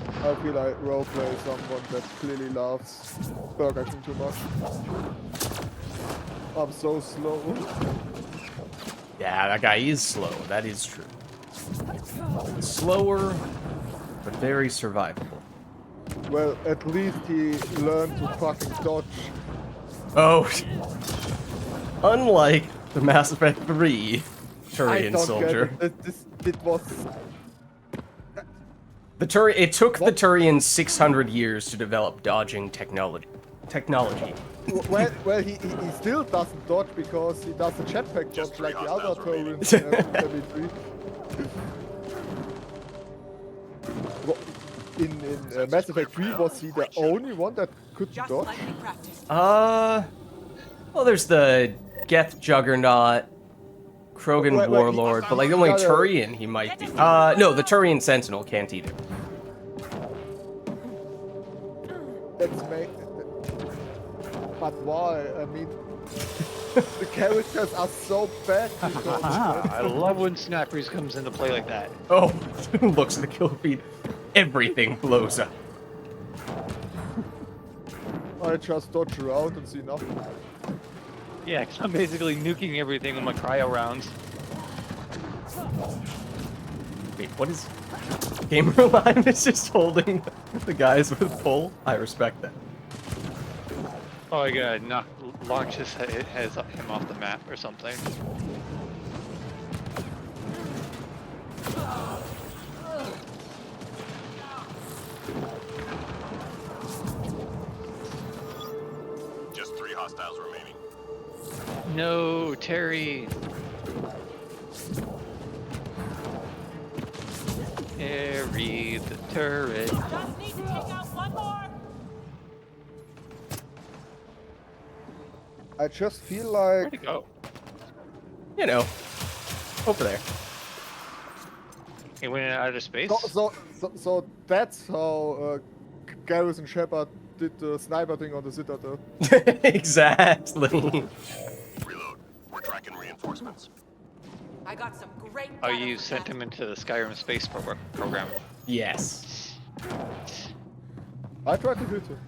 I feel like roleplay someone that clearly loves Burger King too much. I'm so slow. Yeah, that guy is slow. That is true. Slower, but very survivable. Well, at least he learned to fucking dodge. Oh, unlike the Mass Effect 3 I Turian don't soldier. get it. It was. It took the What? Turians 600 years to develop dodging technology. Well, he still doesn't dodge because he does the jetpack dodge like the other Taurens in ME3. In Mass Effect 3, was he the only one that could Just dodge? like we practiced. Well, there's the Geth Juggernaut, Krogan Wait, Warlord, but like the only gotta- Turian he might be. No, the Turian Sentinel can't either. That's but why? I mean, the characters are so bad. I love when Snappers comes into play like that. Oh, looks at the kill feed. Everything blows up. I just dodge around and see nothing. Yeah, 'cause I'm basically nuking everything with my cryo rounds. Wait, what is... Gamer Alive is just holding the guys with pull? I respect that. Oh, I gotta launch his him off the map or something. Just 3 hostiles remaining. No, Terry. Terry the turret. Just need to take out one more. I just feel Where'd like it go? You know, over there. He went out of space? so that's how Garrus and Shepard did the sniper thing on the Citadel. Exactly. Reload. We're tracking reinforcements. I got some great Oh, data you from sent that. him into the Skyrim space program. Yes. I tried to hit him.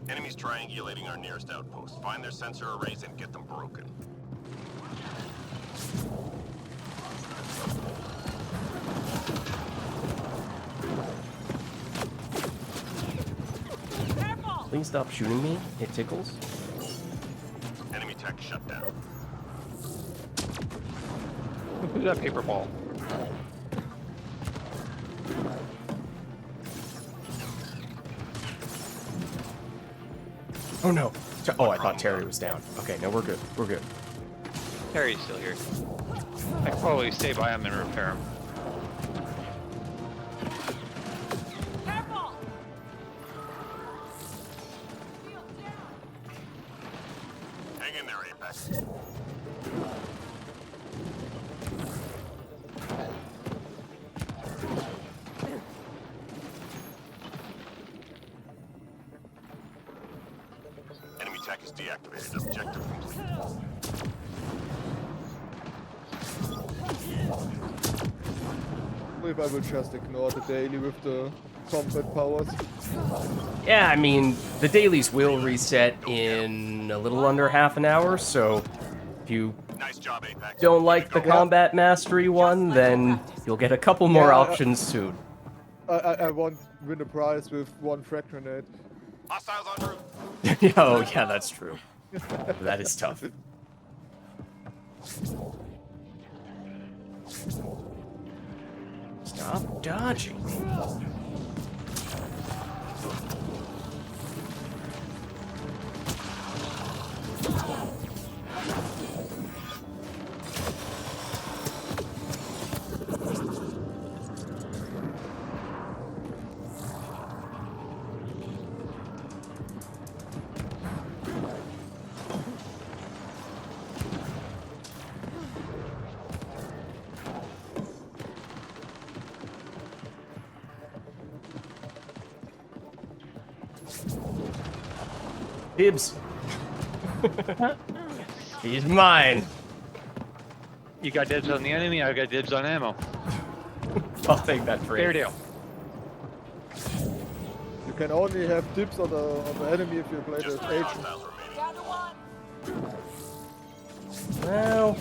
Enemies triangulating our nearest outpost. Find their sensor arrays and get them broken. Careful! Please stop shooting me. It tickles. Enemy tech shut down. Who's that paper ball? Oh no. Oh, I thought Terry was down. Okay, no, we're good. We're good. Terry's still here. I could probably stay by him and repair him. Careful! Shield down! Hang in there, Apex. Enemy tech is deactivated. Objective complete. I believe I will just ignore the daily with the combat powers. Yeah, I mean, the dailies will reset in a little under half an hour, so if you Nice job, Apex. don't like the Keep it going. combat mastery one, then you'll get a couple more Yeah, options soon. I won't win a prize with one frag grenade. Hostiles en route. Oh, yeah, that's true. That is tough. Stop dodging. Dibs. He's mine. You got dibs on the enemy, I got dibs on ammo. I'll take that Fair trade. deal. You can only have dips on the enemy if you play Just the 3 agent. hostiles remaining. Down to one! Well,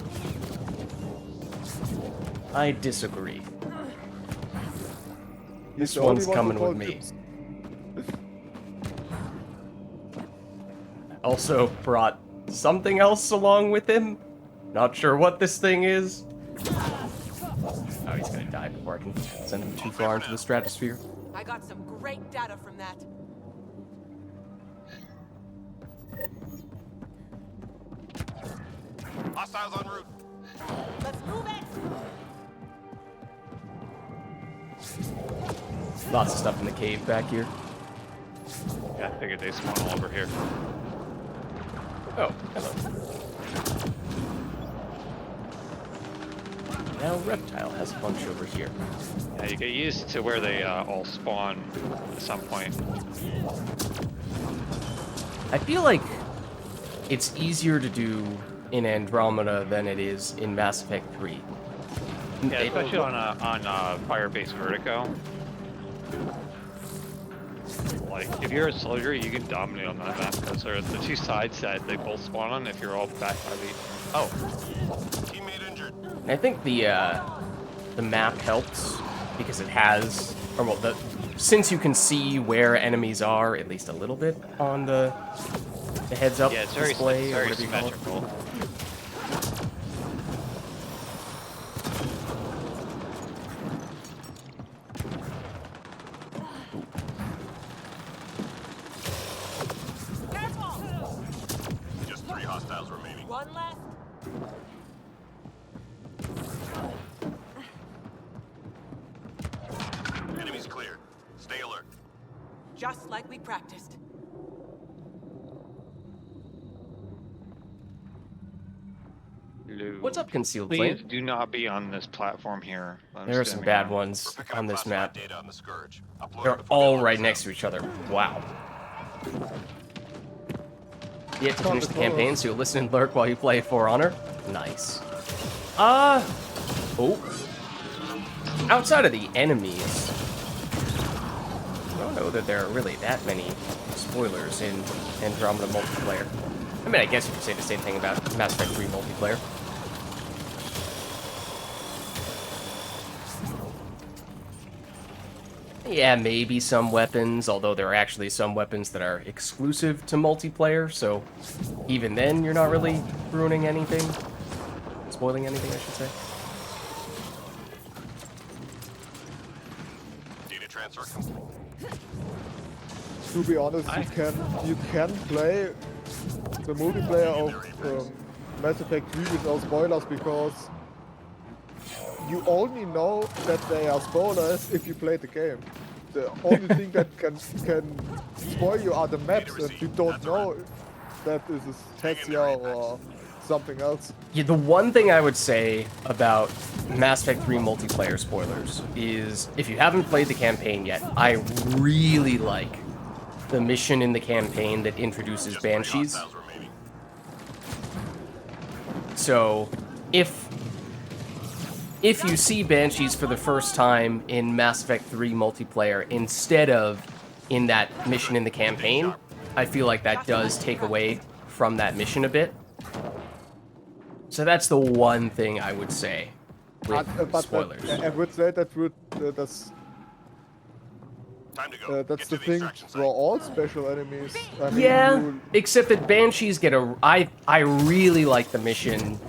I disagree. He's This the only one's one who coming with called me. dips. Also brought something else along with him. Not sure what this thing is. Oh, he's gonna die before I can send him too far into the stratosphere. I got some great data from that. Hostiles en route. Let's move it! Lots of stuff in the cave back here. Yeah, I figured they spawn all over here. Oh, hello. Now Reptile has a bunch over here. Yeah, you get used to where they all spawn at some point. I feel like it's easier to do in Andromeda than it is in Mass Effect 3. Yeah, especially on Fire-based Vertigo. Like, if you're a soldier, you can dominate on that map because there are the two sides that they both spawn on if you're all back by the... Oh, Teammate injured. And I think the map helps because it has, or well, since you can see where enemies are at least a little bit on the heads-up yeah, it's very, display or very whatever you call it. symmetrical. Careful! Just 3 hostiles remaining. One left. Enemies cleared. Stay alert. Just like we practiced. Lou. What's up, Concealed Please Flame? do not be on this platform here. I'm There are just some gonna bad be ones We're picking on up this classified map. data on the Scourge. Upload it They're before they all let right us next out. to each other. Wow. Yet to Not finish at the all. campaign, so you'll listen and lurk while you play For Honor. Nice. Oh. Outside of the enemies, I don't know that there are really that many spoilers in Andromeda multiplayer. I mean, I guess you could say the same thing about Mass Effect 3 multiplayer. Yeah, maybe some weapons, although there are actually some weapons that are exclusive to multiplayer, so even then you're not really ruining anything. Spoiling anything, I should say. Data transfer complete. To be honest, you can play the multiplayer of Mass Effect 3 without spoilers because you only know that they are spoilers if you play the game. The only thing that can spoil you are the maps, and you don't know that this is Tessia or something else. Yeah, the one thing I would say about Mass Effect 3 multiplayer spoilers is if you haven't played the campaign yet, I really like the mission in the campaign that introduces Just 3 Banshees. hostiles remaining. So, if you see Banshees for the first time in Mass Effect 3 multiplayer instead of in that mission in the campaign, I feel like that does take away from that mission a bit. So that's the one thing I would say with But spoilers. I would say that that's Time to go. that's Get the to the thing extraction for site. all special enemies. I mean, Yeah, except that Banshees get a... I really like the mission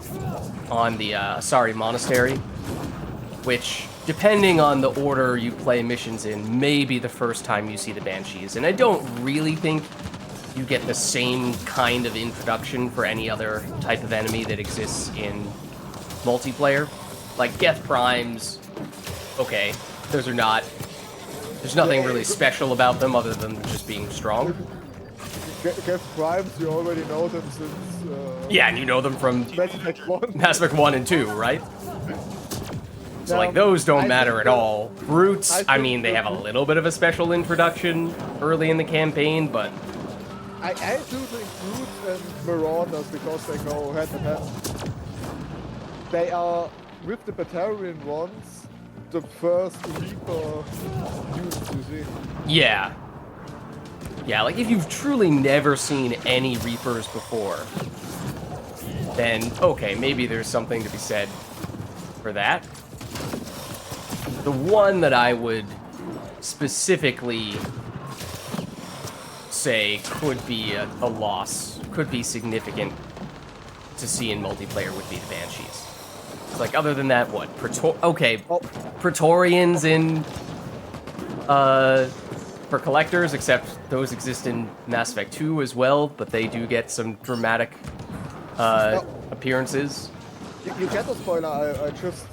on the Asari Monastery, which, depending on the order you play missions in, may be the first time you see the Banshees. And I don't really think you get the same kind of introduction for any other type of enemy that exists in multiplayer. Like, Geth Primes, okay, those are not... There's nothing really special about them other than just being strong. Geth Primes, you already know them since Yeah, and you know them from Mass Effect 1. Mass Effect 1 and 2, right? So, like, Um, those don't I matter think at the- all. Brutes, I I think mean, they the- have a little bit of a special introduction early in the campaign, but I do think Brutes and Marauders, because they go hand in hand, they are, with the Batarian ones, the first Reaper units you see. yeah. Yeah, like, if you've truly never seen any Reapers before, then, okay, maybe there's something to be said for that. The one that I would specifically say could be a loss, could be significant to see in multiplayer would be the Banshees. It's like, other than that, what? Praetorians in, for collectors, except those exist in Mass Effect 2 as well, but they do get some dramatic, appearances. You get a spoiler, I just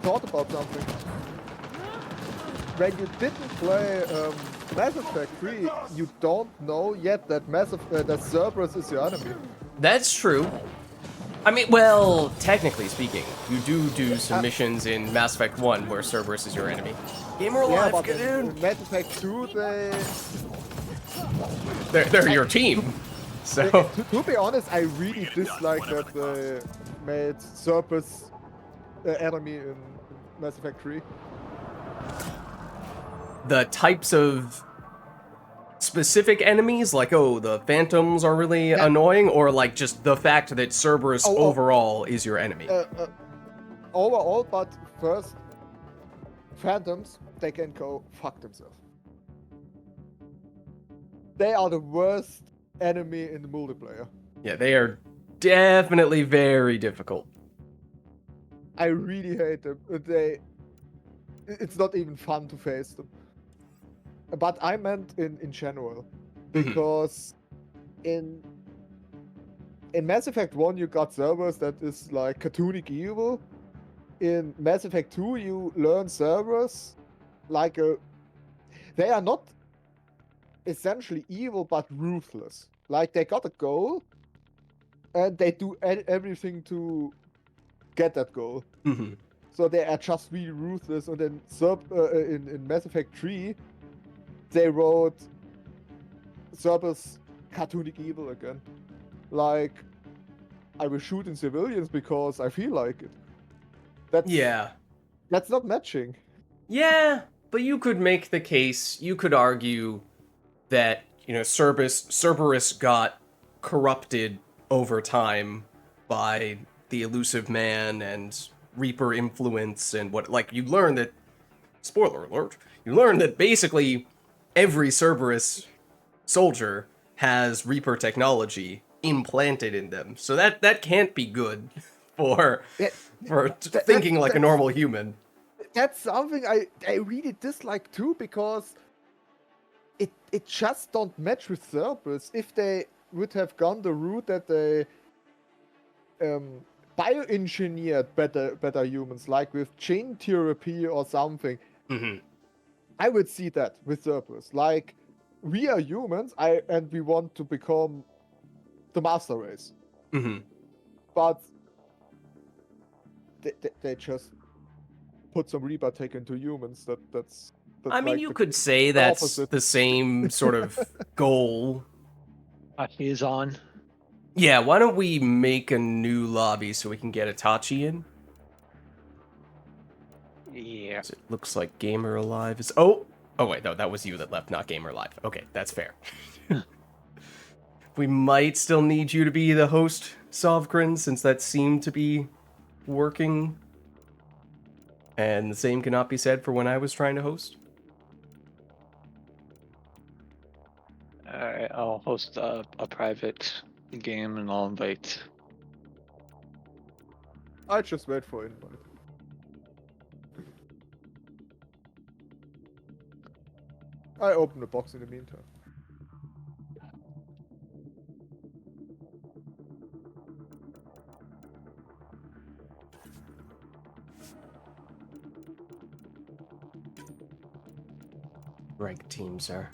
thought about something. When you didn't play Mass Effect 3, you don't know yet that that Cerberus is your enemy. That's true. I mean, well, technically speaking, you do some missions in Mass Effect 1 where Cerberus is your enemy. Gamer Yeah, alive, but get in! in Mass Effect 2, They're your team. So, to be honest, I really dislike that they made Cerberus enemy in Mass Effect 3. the types of specific enemies, like, oh, the Phantoms are really annoying, or like just the fact that Cerberus overall is your enemy? Overall, but first, Phantoms, they can go fuck themselves. They are the worst enemy in the multiplayer. Yeah, they are definitely very difficult. I really hate them. It's not even fun to face them. But I meant in general, because in Mass Effect 1 you got Cerberus that is like cartoonic evil. In Mass Effect 2 you learn Cerberus like they are not essentially evil but ruthless. Like they got a goal and they do everything to get that goal. So they are just really ruthless. And then in Mass Effect 3 they wrote Cerberus cartoonic evil again. like I will shoot in civilians because I feel like it. That's not matching. Yeah, but you could make the case, you could argue that, Cerberus got corrupted over time by the elusive man and Reaper influence and you learn that, spoiler alert, you learn that basically every Cerberus soldier has Reaper technology implanted in them. So that can't be good for thinking like a normal human. That's something I really dislike too, because it just don't match with Cerberus. If they would have gone the route that they bioengineered better humans, like with gene therapy or something, I would see that with Cerberus. Like, we are humans, and we want to become the master race. But they just put some Reaper tech into humans. That's I mean, like you could say that's opposite. the same sort of goal. He's on. Yeah, why don't we make a new lobby so we can get Itachi in? Yeah. It looks like Gamer Alive is... Oh wait, no, that was you that left, not Gamer Alive. Okay, that's fair. We might still need you to be the host, Sovkrin, since that seemed to be working. And the same cannot be said for when I was trying to host. Alright, I'll host a private game and I'll invite. I just wait for invite. I open the box in the meantime. Rank teams are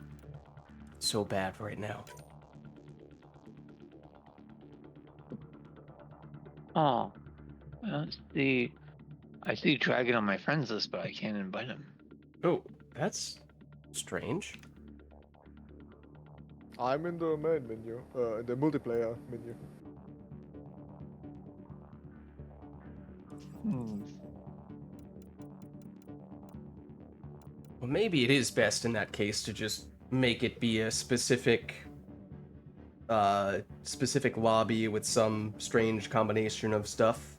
so bad right now. Oh, I see Dragon on my friends list, but I can't invite him. Oh, that's strange. I'm in the main menu, in the multiplayer menu. Well, maybe it is best in that case to just make it be a specific lobby with some strange combination of stuff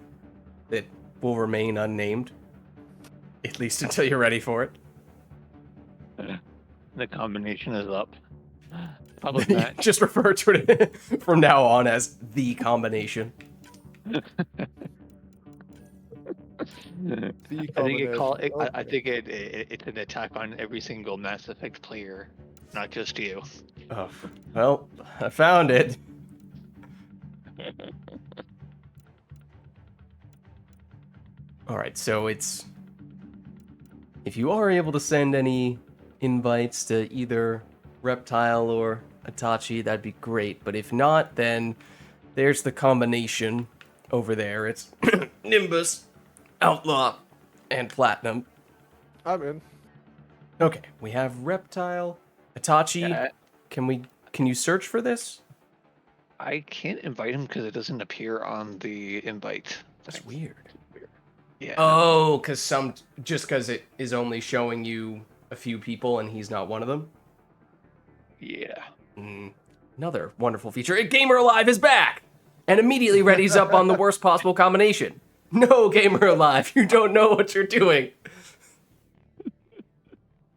that will remain unnamed. At least until you're ready for it. The combination is up. Public match. Just refer to it from now on as the combination. I think it's an attack on every single Mass Effect player, not just you. Oh, well, I found it. Alright, so it's... If you are able to send any invites to either Reptile or Itachi, that'd be great. But if not, then there's the combination over there. It's Nimbus, Outlaw, and Platinum. I'm in. Okay, we have Reptile, Itachi. Can you search for this? I can't invite him because it doesn't appear on the invite. That's weird. Yeah. Oh, because it is only showing you a few people and he's not one of them? Yeah. Another wonderful feature. Gamer Alive is back! And immediately readies up on the worst possible combination. No, Gamer Alive, you don't know what you're doing.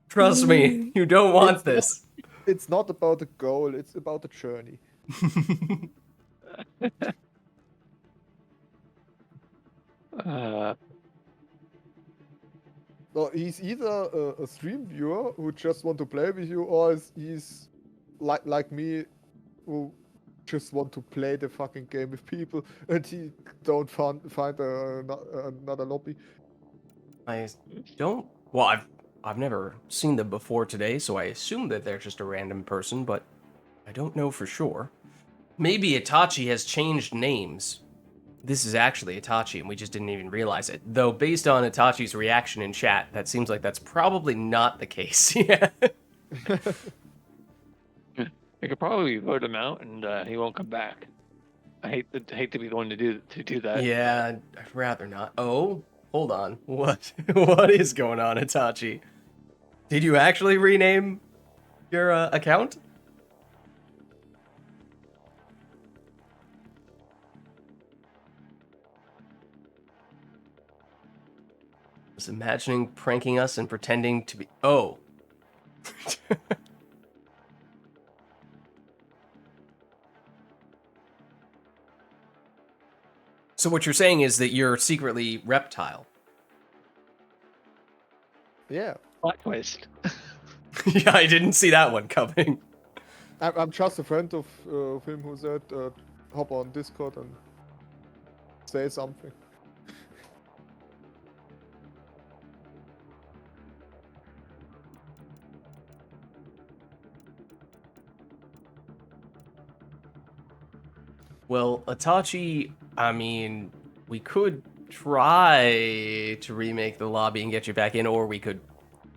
Trust me, you don't want this. It's not about the goal, it's about the journey. So he's either a stream viewer who just want to play with you, or he's like me, who just want to play the fucking game with people, and he don't find another lobby. I don't... Well, I've never seen them before today, so I assume that they're just a random person, but I don't know for sure. Maybe Itachi has changed names. This is actually Itachi, and we just didn't even realize it. Though, based on Itachi's reaction in chat, that seems like that's probably not the case. Yeah. I could probably vote him out, and he won't come back. I hate to be the one to do that. Yeah, I'd rather not. Oh, hold on. What? What is going on, Itachi? Did you actually rename your account? I was imagining pranking us and pretending to be. Oh. So what you're saying is that you're secretly reptile. Yeah. Plot twist. Yeah, I didn't see that one coming. I'm just a friend of him who said, hop on Discord and say something. Well, Itachi, I mean, we could try to remake the lobby and get you back in, or we could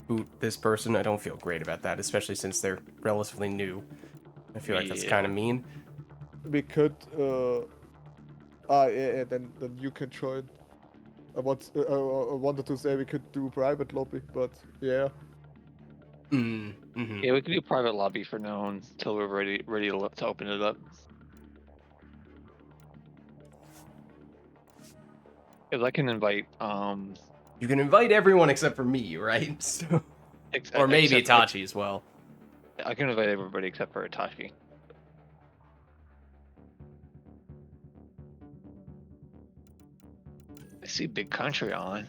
boot this person. I don't feel great about that, especially since they're relatively new. I feel like that's kind of mean. We could, yeah, then you can join. I wanted to say we could do private lobby, but yeah. Mm-hmm. Yeah, we can do private lobby for now until we're ready to open it up. Because I can invite You can invite everyone except for me, right? So, or maybe Itachi as well. I can invite everybody except for Itachi. I see Big Country on.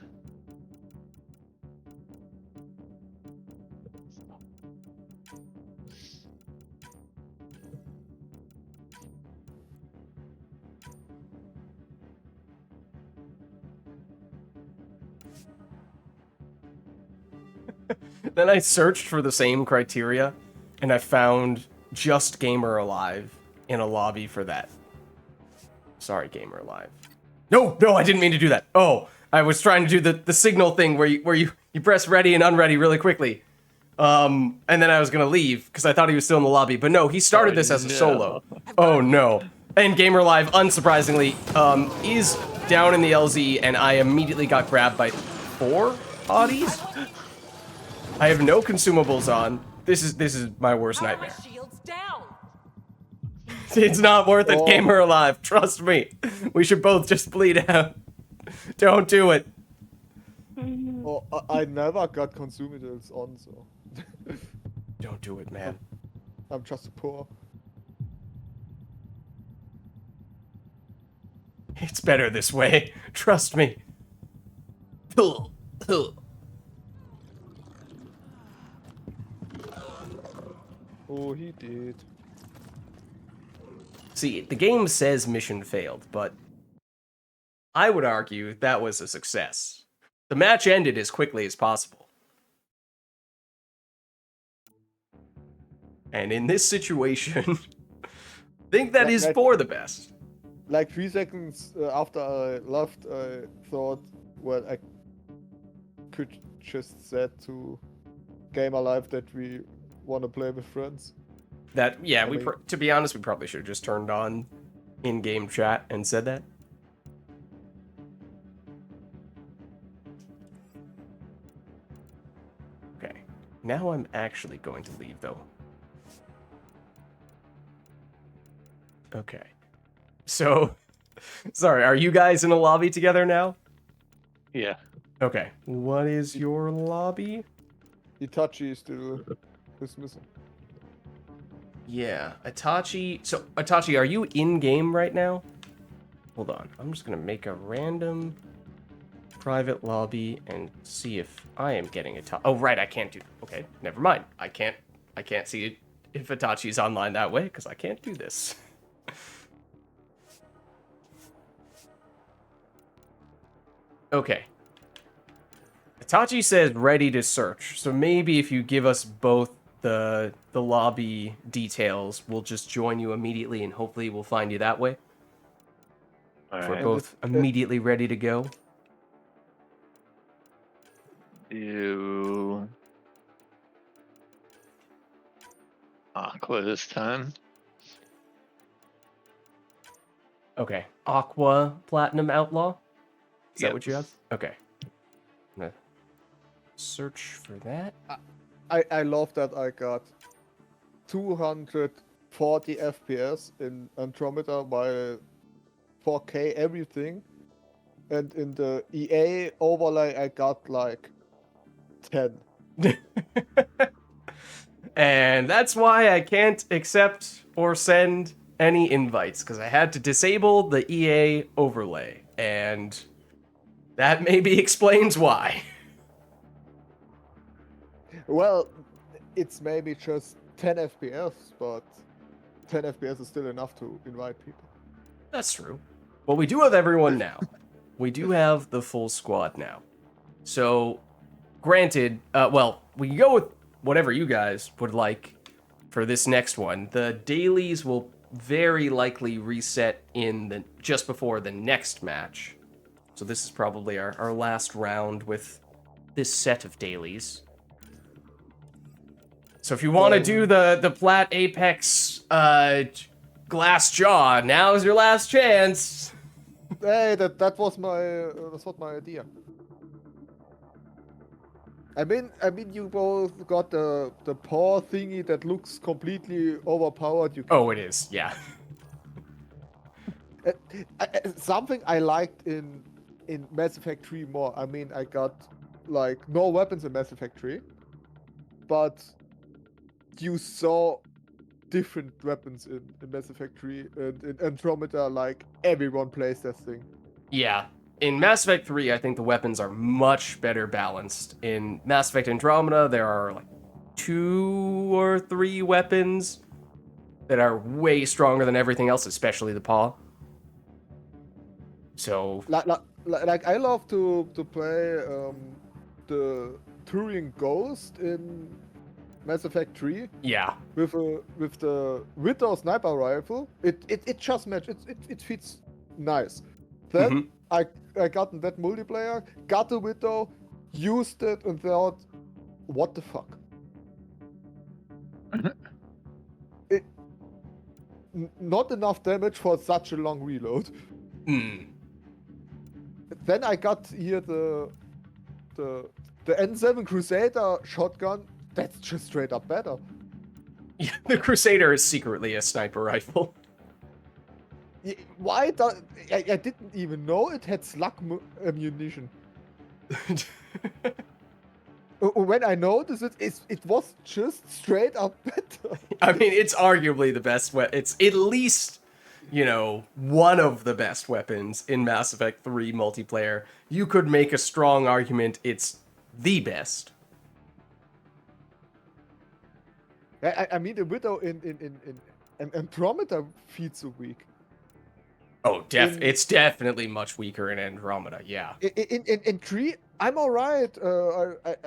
Then I searched for the same criteria, and I found just Gamer Alive in a lobby for that. Sorry, Gamer Alive. No, I didn't mean to do that. Oh, I was trying to do the signal thing where you press ready and unready really quickly. And then I was gonna leave because I thought he was still in the lobby, but no, he started this as a solo. Oh no. And Gamer Live, unsurprisingly, is down in the LZ, and I immediately got grabbed by 4 bodies. I have no consumables on. This is my worst How are my nightmare. shields down? It's not worth it, Oh. Gamer Alive. Trust me. We should both just bleed out. Don't do it. Oh, I never got consumables on, so Don't do it, man. I'm just poor. It's better this way. Trust me. Oh, he did. See, the game says mission failed, but I would argue that was a success. The match ended as quickly as possible. And in this situation, I think that is for the best. Like 3 seconds after I left, I thought, well, I could just said to Gamer Live that we want to play with friends. That, yeah, I mean- to be honest, we probably should have just turned on in-game chat and said that. Okay, now I'm actually going to leave, though. Okay. So, sorry, are you guys in a lobby together now? Yeah. Okay. What is your lobby? Itachi is still missing. Yeah, Itachi. So, Itachi, are you in-game right now? Hold on. I'm just going to make a random private lobby and see if I am getting Itachi. Oh, right, I can't do... Okay, never mind. I can't see if Itachi's online that way, because I can't do this. Okay. Itachi says ready to search, so maybe if you give us both the lobby details, we'll just join you immediately and hopefully we'll find you that way. If we're Alright. both immediately ready to go. Do Aqua this time. Okay. Aqua Platinum Outlaw? Is that Yep. what you have? Okay. I'm gonna search for that. I love that I got 240 FPS in Andromeda by 4K everything, and in the EA overlay I got like 10. And that's why I can't accept or send any invites, because I had to disable the EA overlay. And that maybe explains why. Well, it's maybe just 10 FPS, but 10 FPS is still enough to invite people. That's true. Well, we do have everyone now. We do have the full squad now. So, granted, well, we can go with whatever you guys would like for this next one. The dailies will very likely reset in the just before the next match. So this is probably our last round with this set of dailies. So if you want to do the Plat Apex glass jaw, now's your last chance. Hey, that was my idea. I mean, you both got the paw thingy that looks completely overpowered. Oh, it is, yeah. Something I liked in Mass Effect 3 more. I mean, I got like no weapons in Mass Effect 3, but you saw different weapons in Mass Effect 3, and in Andromeda, like everyone plays that thing. Yeah. In Mass Effect 3, I think the weapons are much better balanced. In Mass Effect Andromeda, there are like 2 or 3 weapons that are way stronger than everything else, especially the paw. So, Like I love to play the Turing Ghost in Mass Effect 3 yeah. with the Widow sniper rifle. It just matches. It fits nice. Then I got in that multiplayer, got the Widow, used it, and thought, what the fuck? Not enough damage for such a long reload. Then I got here the N7 Crusader shotgun. That's just straight up better. Yeah, the Crusader is secretly a sniper rifle. Why? I didn't even know it had slug ammunition. When I noticed it was just straight up better. I mean, it's arguably the best weapon. It's at least, one of the best weapons in Mass Effect 3 multiplayer. You could make a strong argument it's the best. I mean, the Widow in Andromeda feels so weak. Oh, it's definitely much weaker in Andromeda, yeah. In 3, I'm alright. I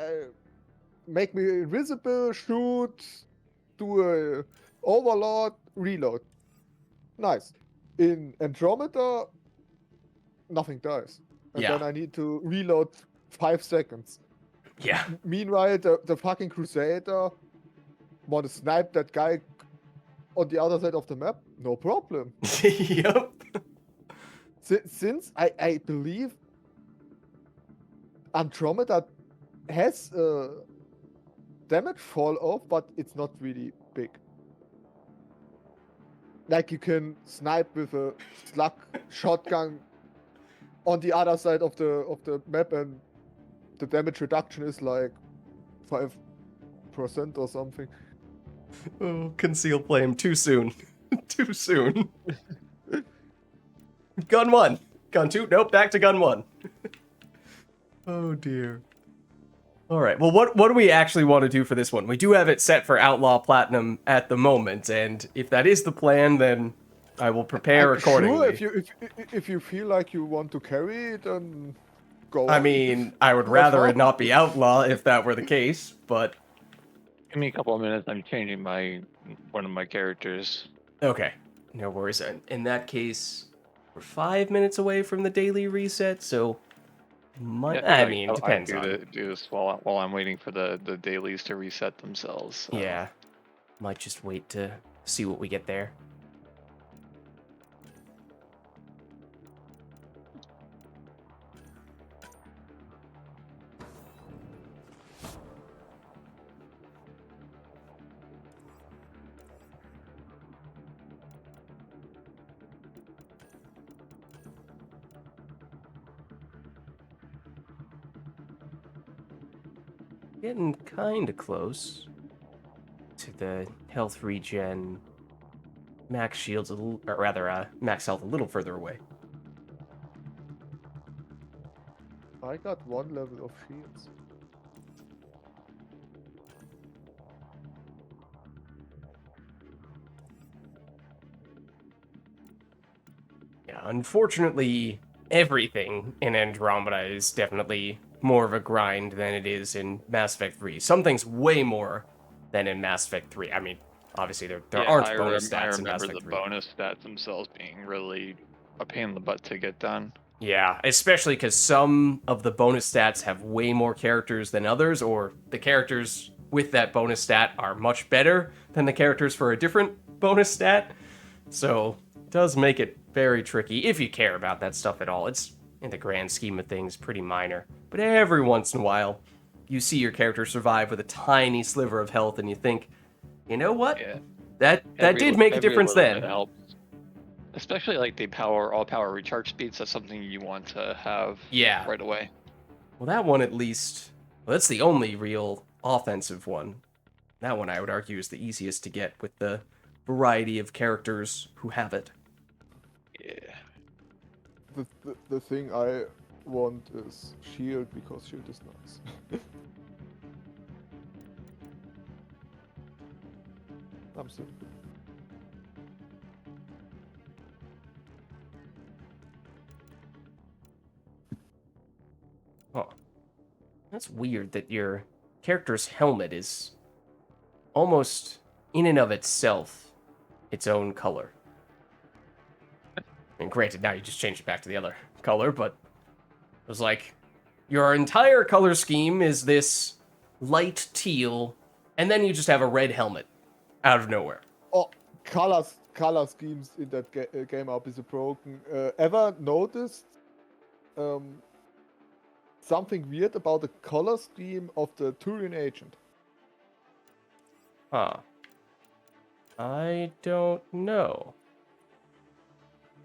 make me invisible, shoot, do a overload, reload. Nice. In Andromeda, nothing dies. And Yeah. then I need to reload 5 seconds. Yeah. Meanwhile, the fucking Crusader want to snipe that guy on the other side of the map? No problem. Yep. Since I believe Andromeda has damage fall off, but it's not really big. Like you can snipe with a slug shotgun on the other side of the map, and the damage reduction is like 5% or something. Oh, conceal flame too soon. Too soon. Gun 1. Gun 2. Nope, back to gun 1. Oh dear. All right. Well, what do we actually want to do for this one? We do have it set for Outlaw Platinum at the moment, and if that is the plan, then I will prepare accordingly. Sure, if you feel like you want to carry it, then go. I on. mean, I would rather it not be Outlaw if that were the case, but Give me a couple of minutes. I'm changing one of my characters. okay. No worries. In that case, we're 5 minutes away from the daily reset, so I mean, depends on. Do this while I'm waiting for the dailies to reset themselves. So. Yeah. Might just wait to see what we get there. getting kind of close to the health regen. Max shields, or rather, max health a little further away. I got 1 level of shields. Yeah, unfortunately, everything in Andromeda is definitely more of a grind than it is in Mass Effect 3. Some things way more than in Mass Effect 3. I mean, obviously there aren't bonus I stats in Mass remember Effect the 3. bonus stats themselves being really a pain in the butt to get done. Yeah, especially because some of the bonus stats have way more characters than others, or the characters with that bonus stat are much better than the characters for a different bonus stat. So it does make it very tricky if you care about that stuff at all. It's, in the grand scheme of things, pretty minor. But every once in a while, you see your character survive with a tiny sliver of health, and you think, you know what? Yeah. That did make a difference little bit then. helps. Especially like the all power recharge speeds. That's something you want to have Yeah. right away. Well, that one at least, well, that's the only real offensive one. That one, I would argue, is the easiest to get with the variety of characters who have it. Yeah. The thing I want is shield, because shield is nice. I'm simple. Huh. That's weird that your character's helmet is almost in and of itself its own color. And granted, now you just changed it back to the other color, but it was like, your entire color scheme is this light teal, and then you just have a red helmet out of nowhere. Oh, color schemes in that game are busy broken. Ever noticed something weird about the color scheme of the Turian agent? Huh. I don't know.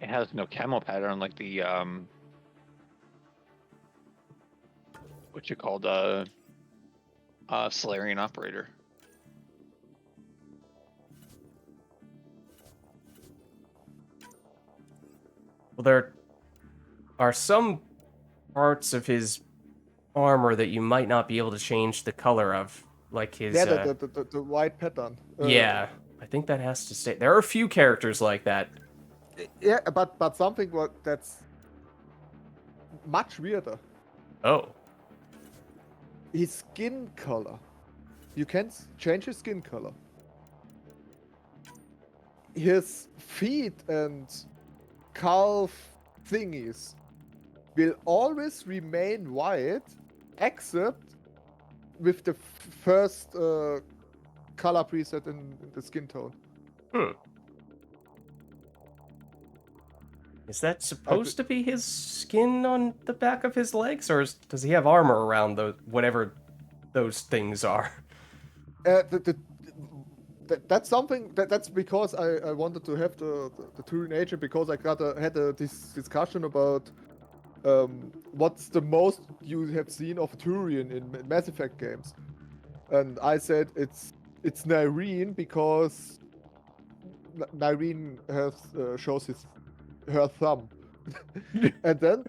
It has no camo pattern like the what you call the Solarian operator. Well, there are some parts of his armor that you might not be able to change the color of, like his. Yeah, the white pattern. Yeah, I think that has to stay. There are a few characters like that. Yeah, but something that's much weirder. Oh. His skin color. You can change his skin color. His feet and calf thingies will always remain white, except with the first color preset in the skin tone. Is that supposed to be his skin on the back of his legs, or does he have armor around whatever those things are? That's something that's because I wanted to have the Turian agent, because I had this discussion about what's the most you have seen of Turian in Mass Effect games, and I said it's Nyreen, because Nyreen shows her thumb, and then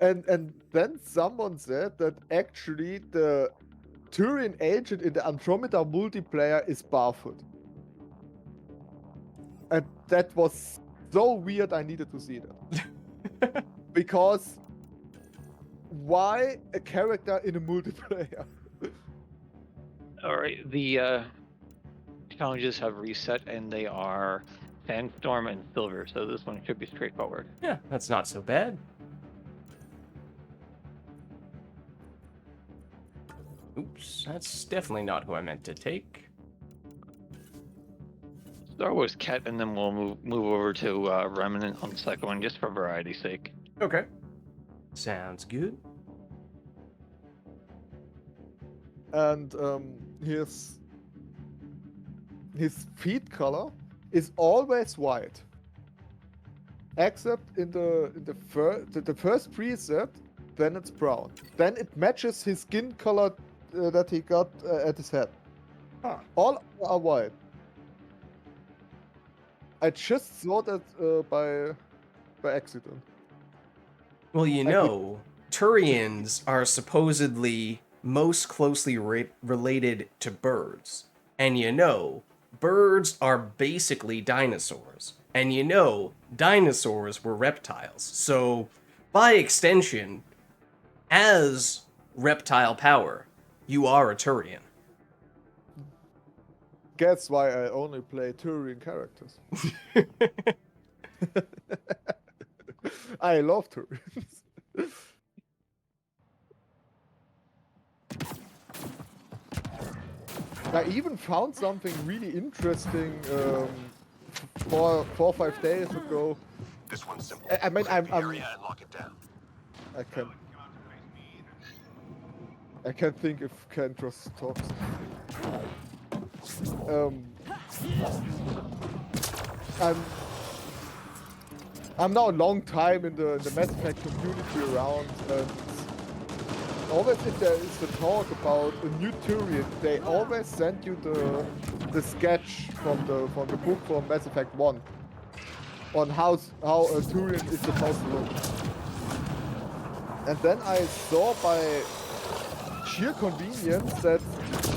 and then someone said that actually the Turian agent in the Andromeda multiplayer is barefoot. And that was so weird, I needed to see that. Because why a character in a multiplayer? Alright, the challenges have reset and they are Sandstorm and Silver, so this one should be straightforward. Yeah, that's not so bad. Oops, that's definitely not who I meant to take. Start with Ket, and then we'll move over to Remnant on the second one, just for variety's sake. Okay. Sounds good. And his feet color is always white, except in the first preset then it's brown. Then it matches his skin color that he got at his head. Huh. All are white. I just saw that by accident. Well, you I could- know, Turians are supposedly most closely related to birds. And you know, birds are basically dinosaurs. And you know, dinosaurs were reptiles. So, by extension, as reptile power, you are a Turian. Guess why I only play Turian characters. I love Turians. I even found something really interesting 4 or 5 days ago. This one's simple. I mean, Clear the I'm area and lock it down. I can't think if Ken just talks. I'm now a long time in the Mass Effect community around, and always if there is a talk about a new Turian, they always send you the sketch from the book from Mass Effect 1 on how a Turian is supposed to look. And then I saw by sheer convenience that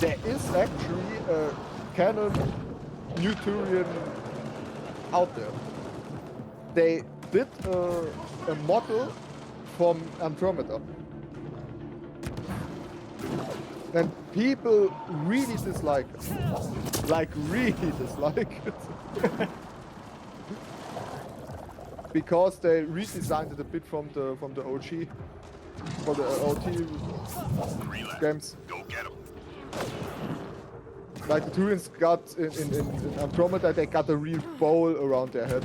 there is actually a canon new Turian out there. They did a model from Andromeda. And people really dislike it. Like, really dislike it. Because they redesigned it a bit from the OG. For the OT Relax. games. Go get him. Like the Turians got in Andromeda, they got a real bowl around their head.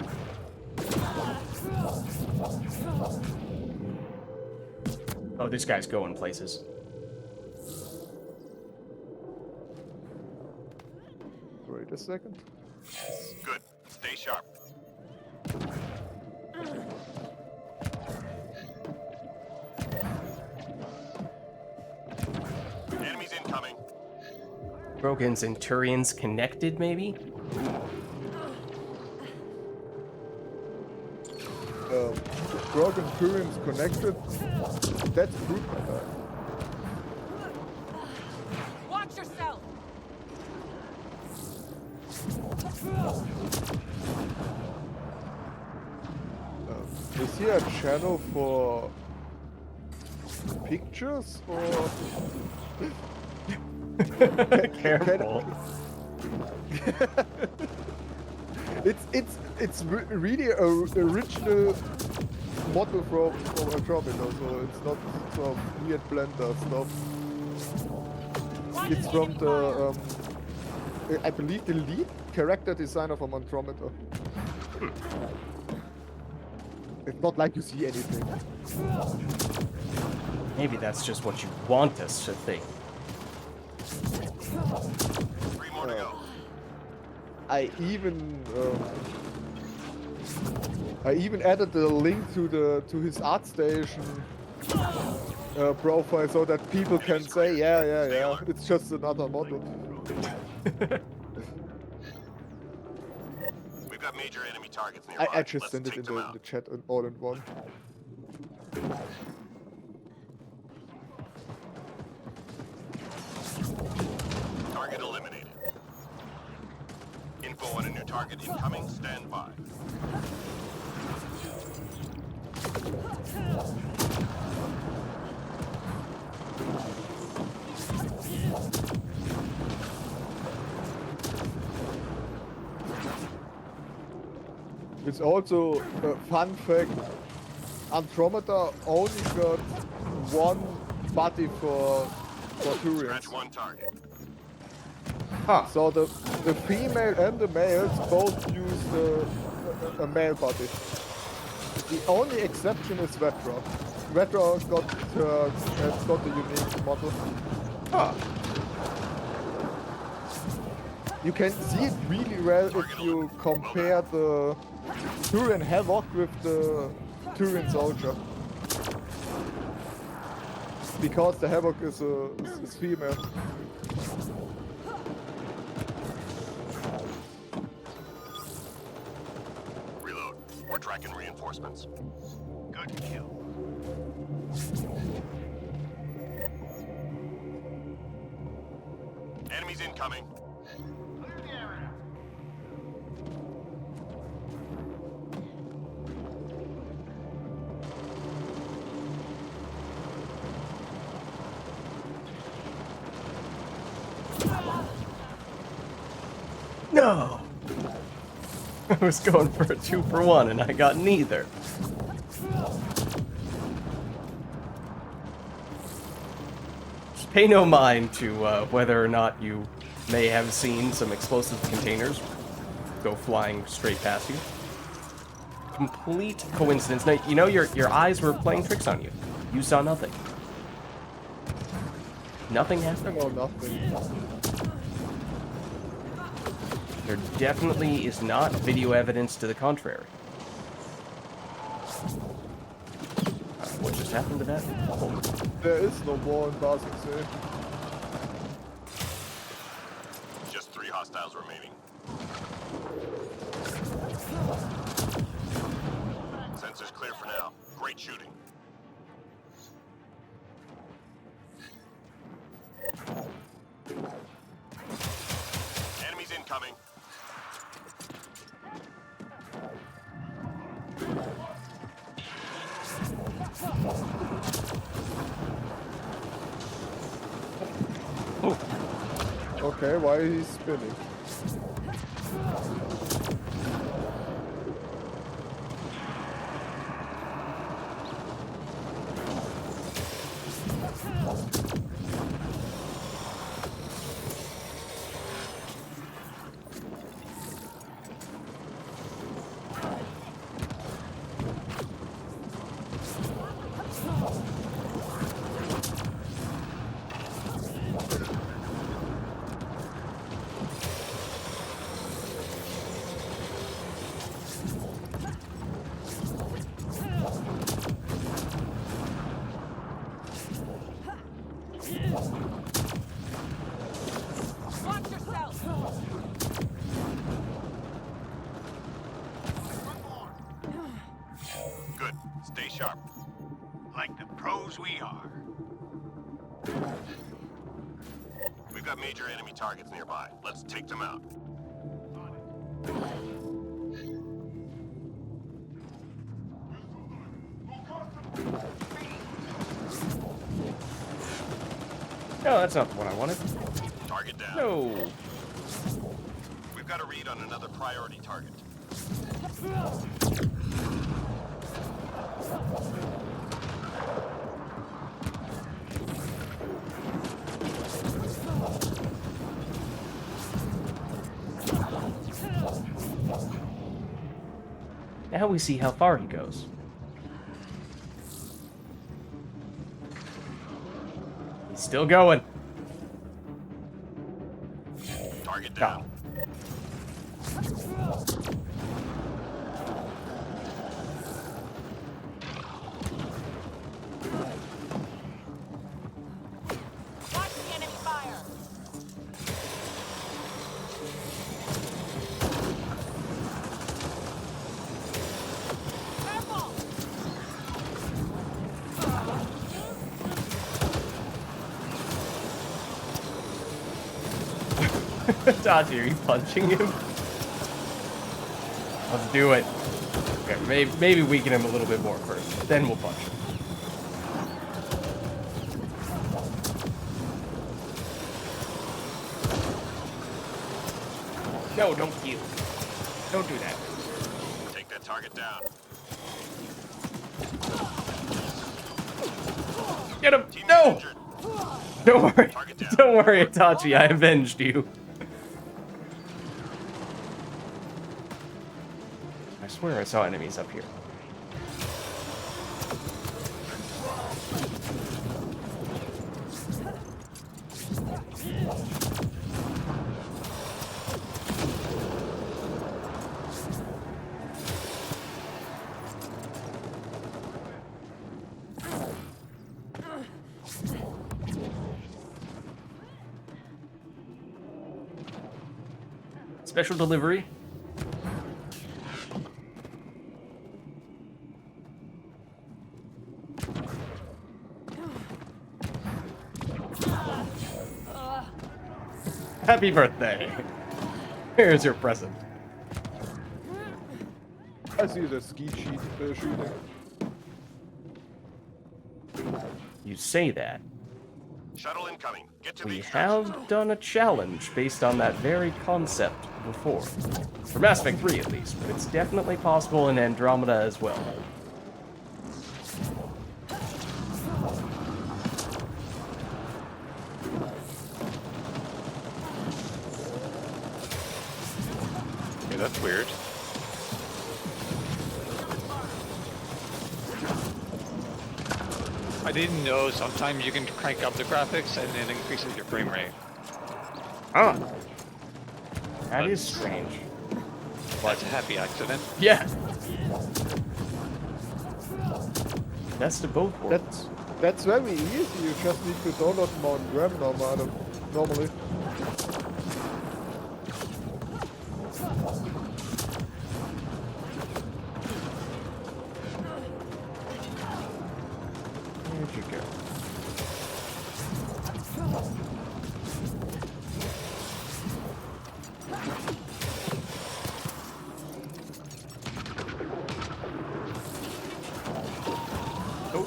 Oh, this guy's going places. Wait a second. Good. Stay sharp. Enemies incoming. Brogans and Turians connected, maybe? Broken Turians connected. That's true. Watch yourself! Is here a channel for pictures or? Careful. It's really a original model from Andromeda, so it's not some weird Blender stuff. It's from the I believe the lead character designer from Andromeda. It's not like you see anything. Maybe that's just what you want us to think. 3 more to go. I even added the link to his ArtStation profile so that people can say, yeah, it's just another model. We've got major enemy targets nearby. I just Let's sent it take in them the out. chat all in one. Target eliminated. Info on a new target incoming. Stand by. It's also a fun fact, Andromeda only got one body for Turians. Scratch one target. Huh. So the female and the males both use a male body. The only exception is Vetra. Vetra has got a unique model. Huh. You can see it really well if you compare the Turian Havoc with the Turian Soldier. because the Havoc is female. Reload. We're tracking reinforcements. Good kill. Enemies incoming. Clear the area. No! I was going for a 2-for-1 and I got neither. Just pay no mind to whether or not you may have seen some explosive containers go flying straight past you. Complete coincidence. Now, you know your eyes were playing tricks on you. You saw nothing. Nothing I happened. know nothing. There definitely is not video evidence to the contrary. What just happened to that? Oh. There is no war in Basing Sea. Just 3 hostiles remaining. Sensors clear for now. Great shooting. Enemies incoming. Okay, why is he spinning? Watch yourself. Good. Stay sharp. Like the pros we are. We've got major enemy targets nearby. Let's take them out. No, that's not what I wanted. Target down. No. We've got a read on another priority target. Now we see how far he goes. He's still going. Target down. Watch the enemy fire. Careful. Dodgy, are you punching him? Let's do it. Okay, maybe weaken him a little bit more first. Then we'll punch him. No, don't heal. Don't do that. Take that target down. Get him! Teammates No! injured. Don't worry. Target down. Don't worry, Itachi. I avenged you. I swear I saw enemies up here. Special delivery. Happy birthday. Here's your present. I see the ski sheet shooting. You say that. Shuttle incoming. Get to the We extraction have zone. done a challenge based on that very concept before. For Mass Effect 3 at least, but it's definitely possible in Andromeda as well. Yeah, that's weird. I didn't know sometimes you can crank up the graphics and it increases your frame rate. Ah, that But- is strange. That's a happy accident. Yeah. Best of both worlds. That's very easy. You just need to download them on RAM normally. Where'd you go? Oh.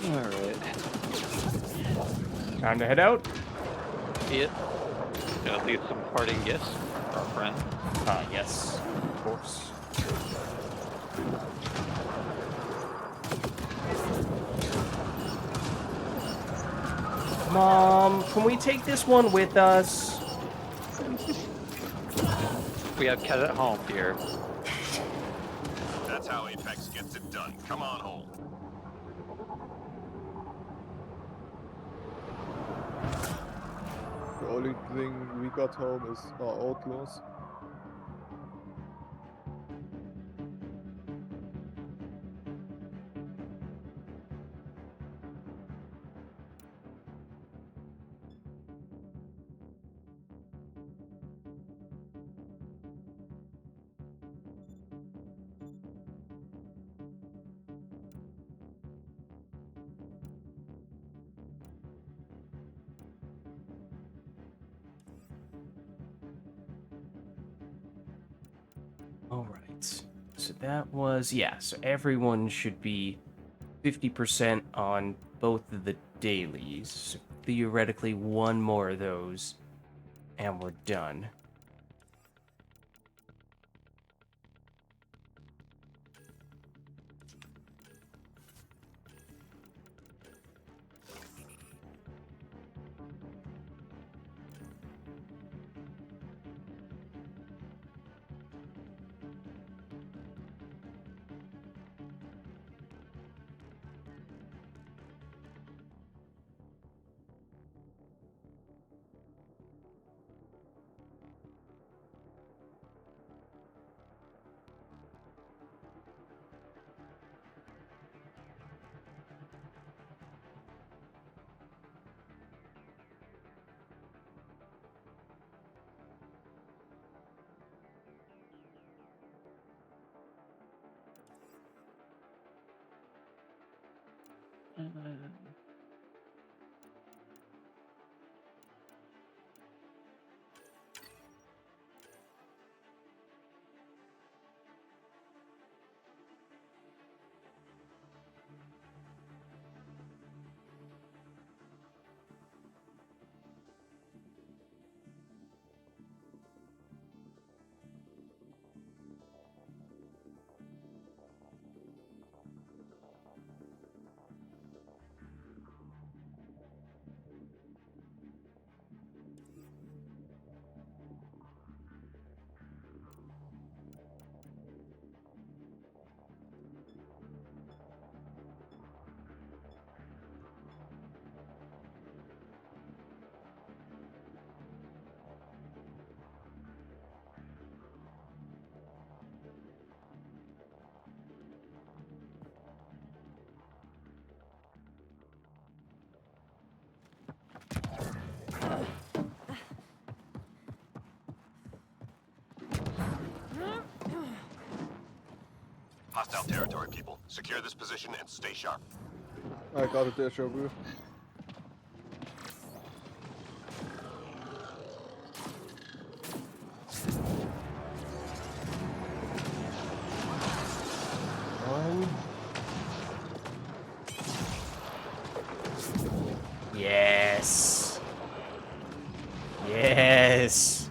Alright. Time to head out. See it? Gonna leave some parting gifts for our friend. Ah, yes. Of course. Mom, can we take this one with us? We have Cat at home, dear. That's how Apex gets it done. Come on home. The only thing we got home is our outlaws. All right. So that was, yeah, so everyone should be 50% on both of the dailies. So theoretically, one more of those, and we're done. Hostile territory, people. Secure this position and stay sharp. I got it there, vu. Yes. Yes.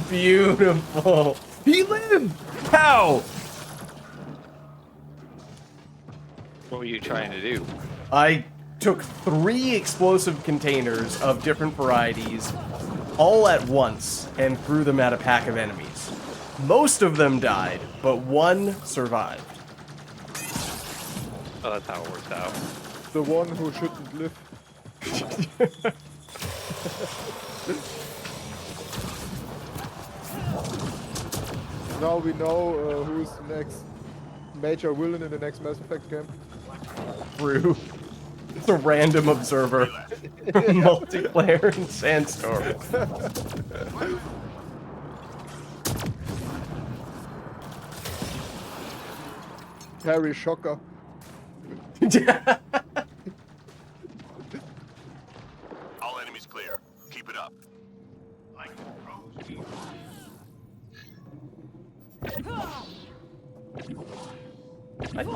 Beautiful. He lived. How? What were you trying to do? I took 3 explosive containers of different varieties all at once and threw them at a pack of enemies. Most of them died, but one survived. Oh, that's how it works out. The one who shouldn't live. Now we know who's the next major villain in the next Mass Effect game. Through the random observer multiplayer in Sandstorm. Harry Shocker. All enemies clear. Keep it up.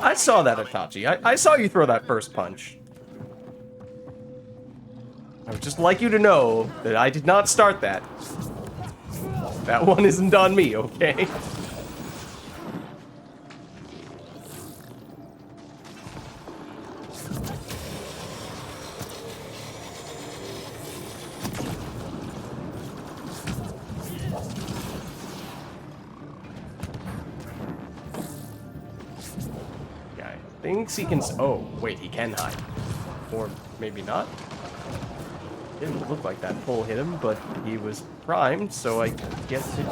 I saw that, Itachi. I saw you throw that first punch. I would just like you to know that I did not start that. That one isn't on me, okay? Guy thinks he can. Oh, wait, he can hide. Or maybe not. Didn't look like that pull hit him, but he was primed, so I guess it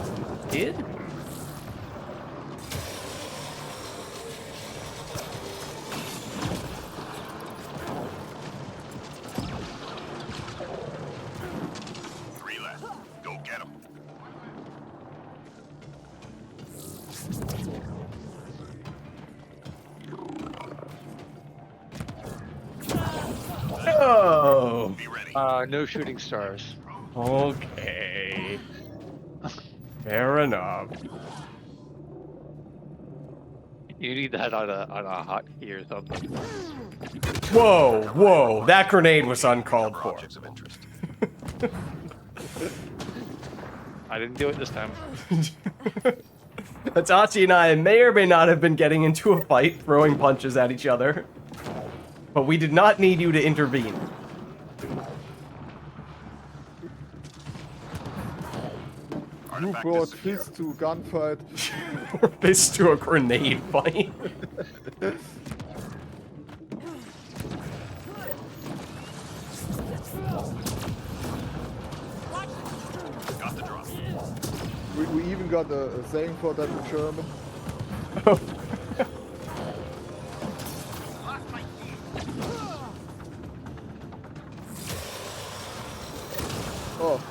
did? Three left. Go get them. Oh! Be ready. No shooting stars. Okay. Fair enough. You need that on a hotkey or something. Whoa, whoa, that grenade was uncalled Other for. objects of interest. I didn't do it this time. Itachi and I may or may not have been getting into a fight, throwing punches at each other. But we did not need you to intervene. You Artifact brought is secure. his to gunfight. This to a grenade fight. Got the drop. We even got a saying for that in German. Oh,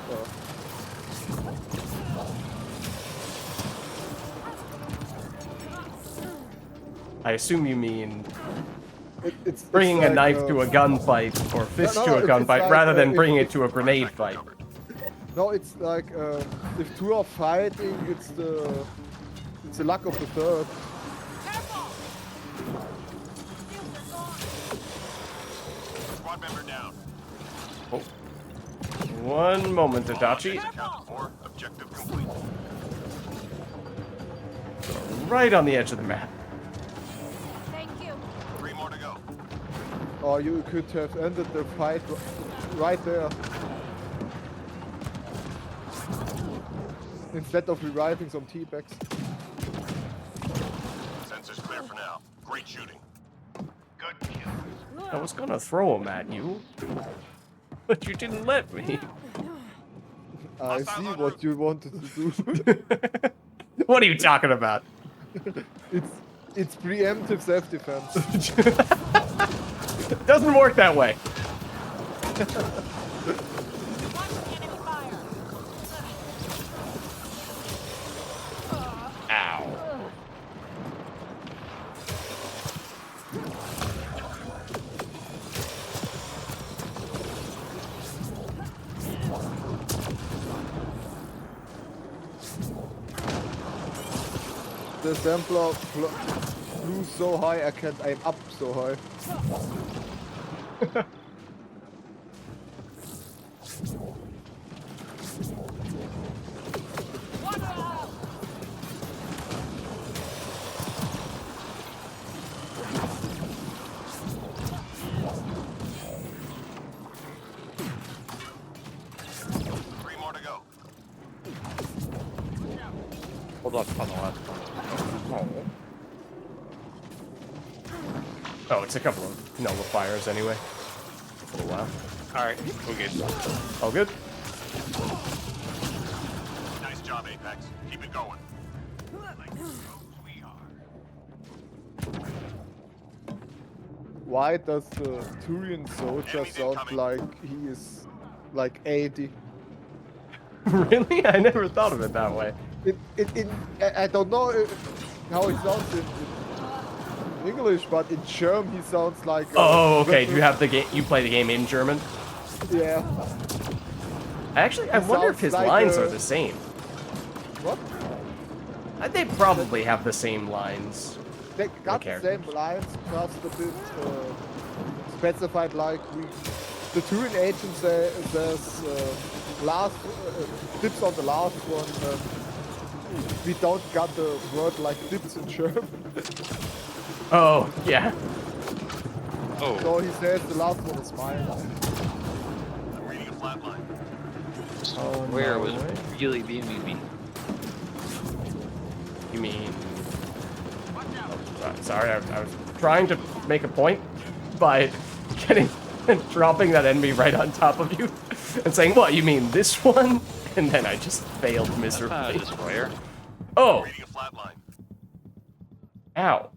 I assume you mean it's bringing a like, knife to a gunfight, or fist no, to a it's gunfight, like, rather than if- bringing it to a grenade fight. No, it's like if two are fighting, it's the luck of the third. Careful! Squad member down. Oh. One moment, Itachi. Objects accounted for. Objective complete. Right on the edge of the map. Thank you. 3 more to go. Or you could have ended the fight right there. Instead of reviving some teabags. Sensors clear for now. Great shooting. Good kill. I was gonna throw him at you, but you didn't let me. I see what you wanted to do. What are you talking about? It's preemptive self-defense. Doesn't work that way. Watch enemy fire. the assembler flew so high I can't aim up so high. Three more to go. Hold up on the last one. Oh, it's a couple of nullifiers anyway. For a while. Alright, okay. All good? Nice job, Apex. Keep it going. Why does the Turian soldier Enemies sound incoming. like he is like 80? Really? I never thought of it that way. I don't know how he sounds in English, but in German he sounds like. Oh, okay. Do you have the game? You play the game in German? Yeah. Actually, I He wonder if sounds his like lines a- are the same. What? They probably have the same lines. They got the characters. same lines, just a bit specified. Like the Turian agent says last dips on the last one. We don't got the word like dips in German, Oh, yeah. Oh, so he says the last one is mine. I'm reading a flat line. where was no way. really beaming me? You mean? Sorry, I was trying to make a point by getting dropping that enemy right on top of you and saying, "What? You mean this one?" And then I just failed Not a miserably. destroyer. Oh, Reading a flat line. ow!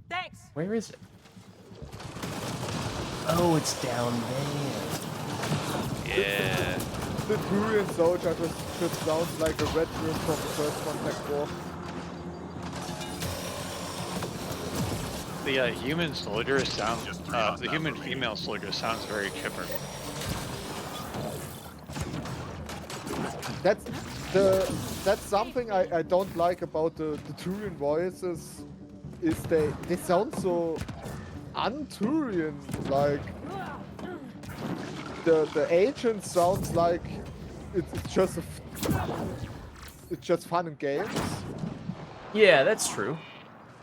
Thanks. Where is it? Oh, it's down there. Yeah. The Turian soldier just sounds like a veteran from the First Contact War. The human soldier sounds. Just three The hostiles human remaining. female soldier sounds very chipper. That's something I don't like about the Turian voices, is they sound so un-Turian. Like the agent sounds like it's just fun and games, Yeah, that's true.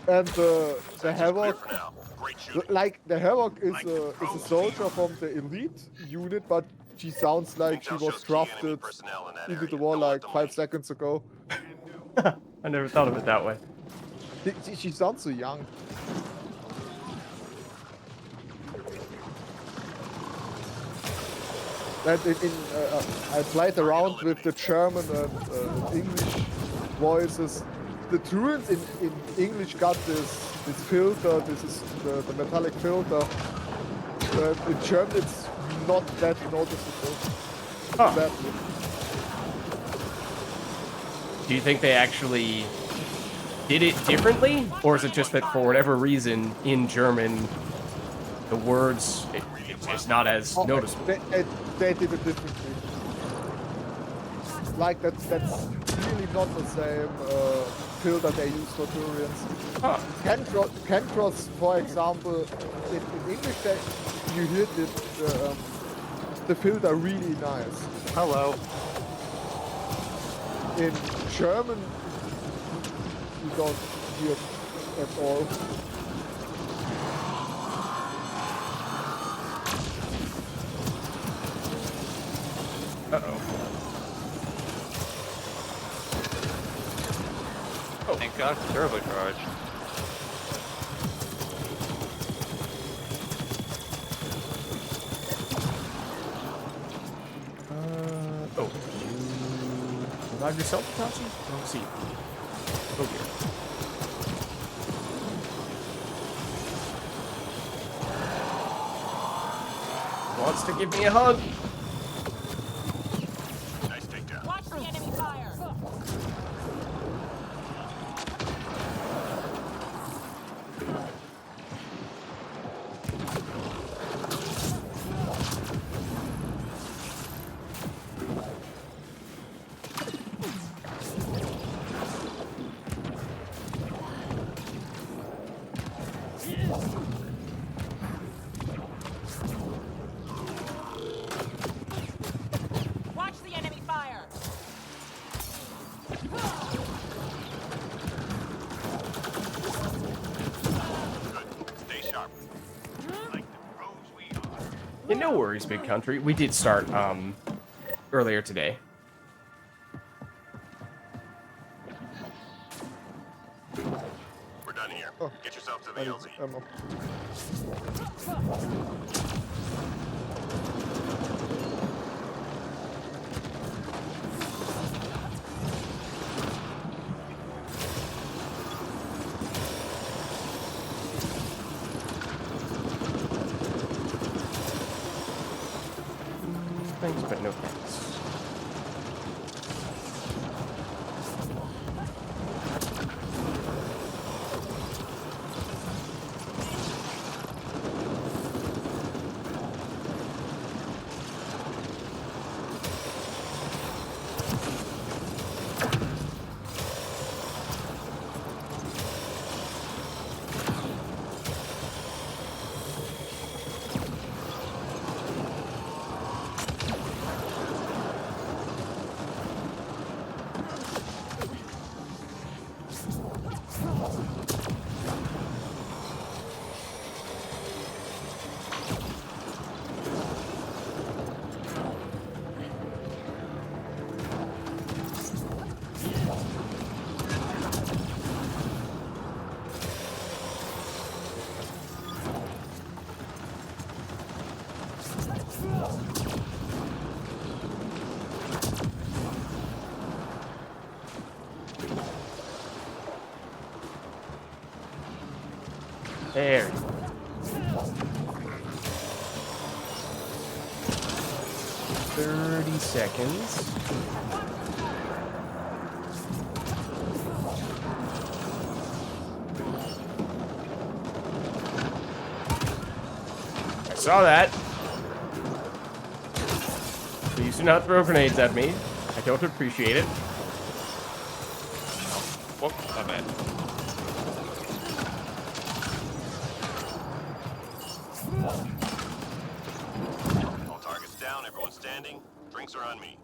and the Clear Havoc. for now. Great shooting. Like the Havoc is a soldier from the elite unit, but she sounds like she Intel was shows key enemy drafted personnel in that into the area. war Don't let like them 5 leave. seconds ago. I never thought of it that way. She sounds so young. And I played around with the German and English voices. The Turians in English got this filter. This is the metallic filter. In German, it's not that noticeable. Huh. Sadly. Do you think they actually did it differently, or is it just that for whatever reason in German, the words it's not as noticeable? They did it differently. Like that's really not the same filter they use for Turians. Huh. Cancross, for example, in English you hear the filter really nice. Hello. In German, you don't hear it at all. Uh-oh. Thank God for turbocharge. Oh, you revive yourself, Tachi? I don't see you. Oh dear. Wants to give me a hug. Nice takedown. Watch the enemy fire. And no worries, big country. We did start earlier today. We're done here. Oh, Get yourself to I the need LZ. ammo. Thanks, but no thanks. There. 30 seconds. I saw that. Please do not throw grenades at me. I don't appreciate it. Whoop, my bad. All targets down, everyone standing. Drinks are on me.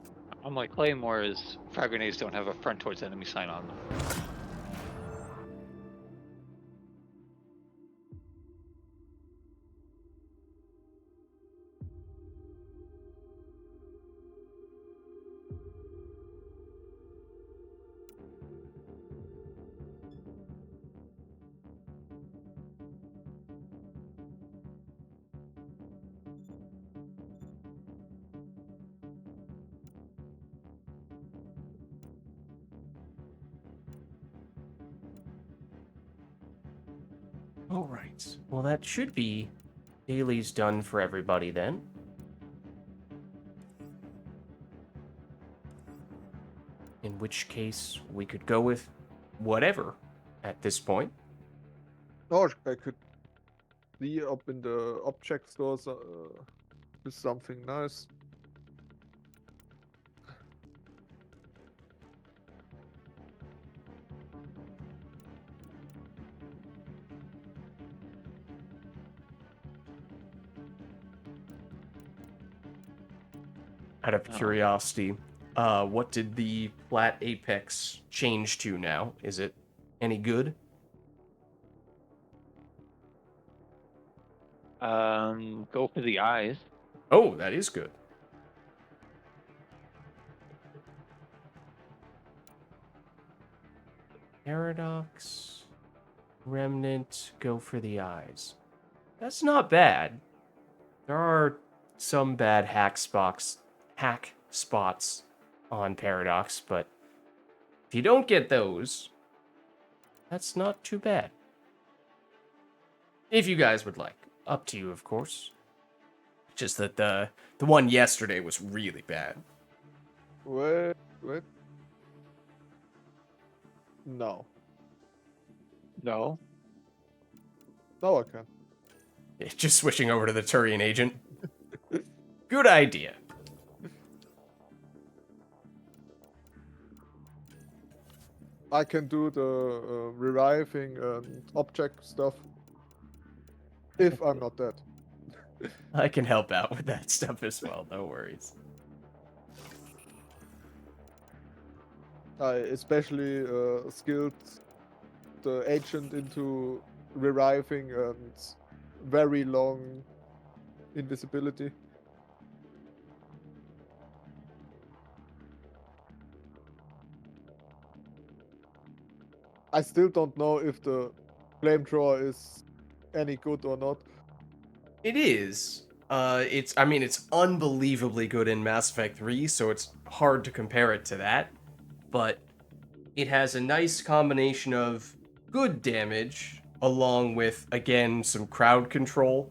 Unlike Claymores, frag grenades don't have a front towards enemy sign on them. All right. Well, that should be dailies done for everybody then. In which case, we could go with whatever at this point. Oh, I could see up in the object stores with something nice. Out of curiosity, what did the flat apex change to now? Is it any good? Go for the eyes. Oh, that is good. Paradox, Remnant, go for the eyes. That's not bad. There are some bad hack spots on Paradox, but if you don't get those, that's not too bad. If you guys would like. Up to you, of course. Just that the one yesterday was really bad. Wait. No. No. No, I can. Just switching over to the Turian agent. Good idea. I can do the reviving and object stuff. If I'm not dead. I can help out with that stuff as well, no worries. I especially skilled the agent into reviving and very long invisibility. I still don't know if the flamethrower is any good or not. It is. I mean, it's unbelievably good in Mass Effect 3, so it's hard to compare it to that. But it has a nice combination of good damage, along with, again, some crowd control,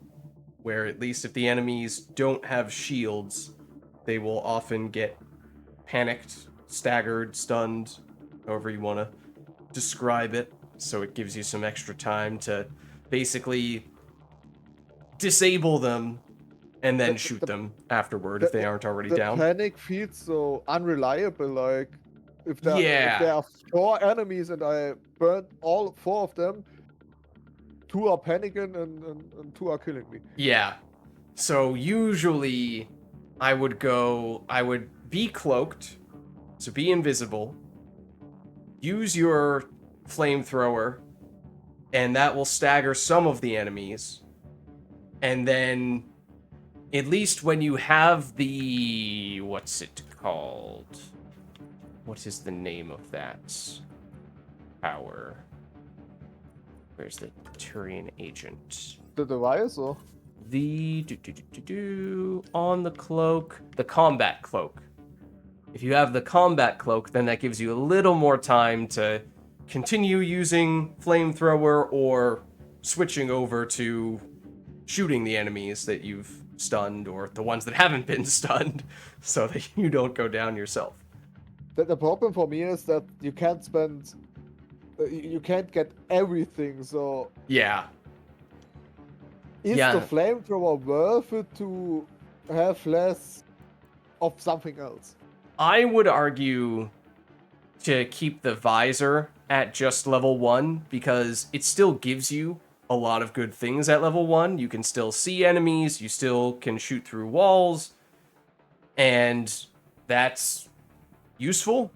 where at least if the enemies don't have shields, they will often get panicked, staggered, stunned, however you want to describe it. So it gives you some extra time to basically disable them and then The, shoot the, them afterward if they the, aren't already the down. panic feels so unreliable. Like if there Yeah, are 4 enemies and I burn all 4 of them, 2 are panicking and 2 are killing me. yeah. So usually I would be cloaked, so be invisible, use your flamethrower, and that will stagger some of the enemies. And then, at least when you have the... what's it called? What is the name of that power? Where's the Turian agent? The device or The on the cloak, the combat cloak. If you have the combat cloak, then that gives you a little more time to continue using flamethrower or switching over to shooting the enemies that you've stunned or the ones that haven't been stunned so that you don't go down yourself. the problem for me is that you can't spend, you can't get everything. So Yeah. is Yeah. the flamethrower worth it to have less of something else? I would argue to keep the visor at just level 1 because it still gives you a lot of good things at level 1. You can still see enemies, you still can shoot through walls, and that's useful.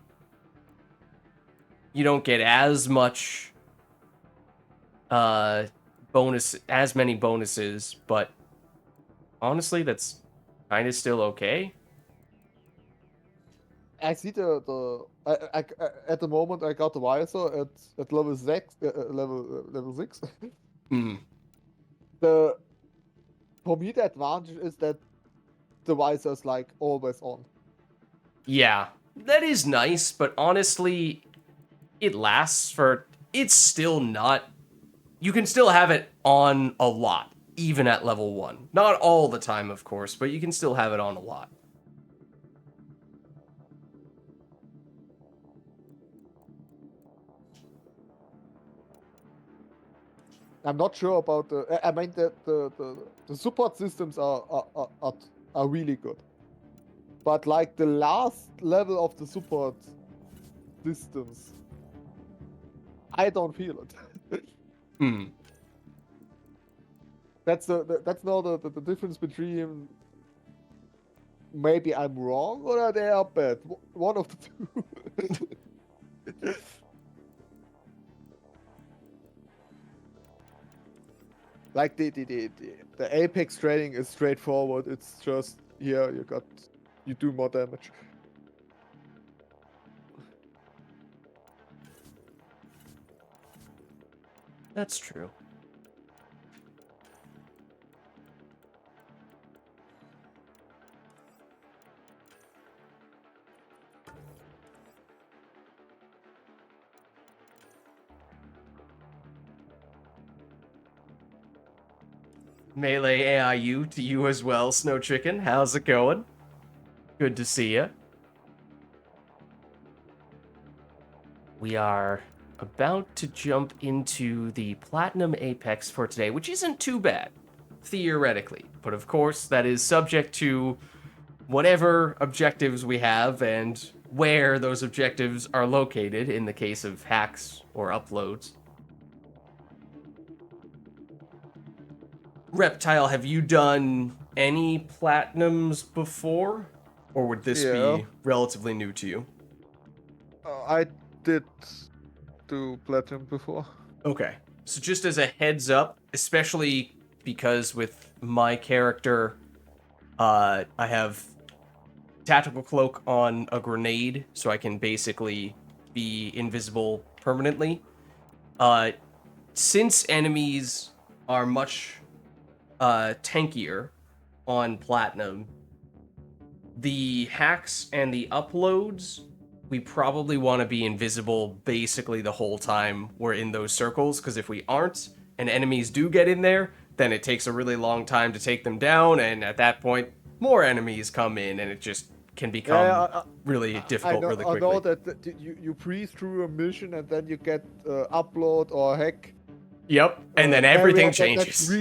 You don't get as much as many bonuses, but honestly, that's kind of still okay. I see at the moment I got the visor at level 6, level 6. Hmm. The For me the advantage is that the visor is like always on. Yeah, that is nice, but honestly, it lasts for... it's still not... you can still have it on a lot, even at level 1. Not all the time, of course, but you can still have it on a lot. I'm not sure about I mean the support systems are really good. But like the last level of the support systems, I don't feel it. Hmm. That's now the difference between maybe I'm wrong or they are bad. One of the two. Like the Apex training is straightforward. It's just here you do more damage. That's true. Melee AIU to you as well, Snow Chicken. How's it going? Good to see you. We are about to jump into the Platinum Apex for today, which isn't too bad, theoretically. But of course, that is subject to whatever objectives we have and where those objectives are located in the case of hacks or uploads. Reptile, have you done any platinums before? Or would this Yeah. be relatively new to you? I did do platinum before. Okay. So just as a heads up, especially because with my character, I have tactical cloak on a grenade, so I can basically be invisible permanently. Since enemies are much tankier on Platinum, the hacks and the uploads, we probably want to be invisible basically the whole time we're in those circles, because if we aren't, and enemies do get in there, then it takes a really long time to take them down, and at that point, more enemies come in, and it just can become really difficult really quickly. I know that you breeze through a mission and then you get upload or hack. Yep, and then everything area changes.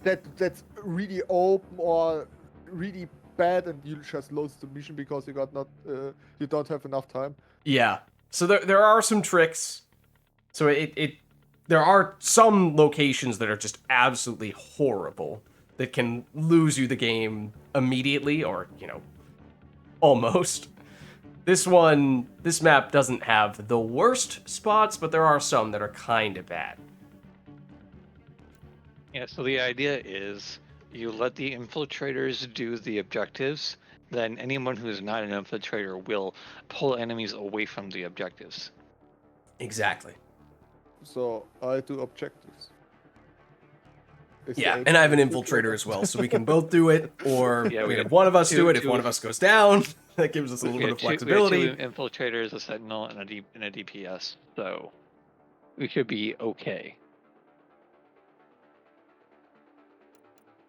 That's really open or really bad, and you just lose the mission because you don't have enough time. Yeah. So there are some tricks. So there are some locations that are just absolutely horrible that can lose you the game immediately, or, you know, almost. This map doesn't have the worst spots, but there are some that are kind of bad. Yeah, so the idea is you let the infiltrators do the objectives, then anyone who is not an infiltrator will pull enemies away from the objectives. Exactly. So I do objectives. Yeah, and I have an infiltrator as well, so we can both do it, or Yeah, we we have have one of us do it if two- one of us goes down. That gives us a little We bit have of two- we have flexibility. two infiltrators, a sentinel, and a DPS, so we should be okay.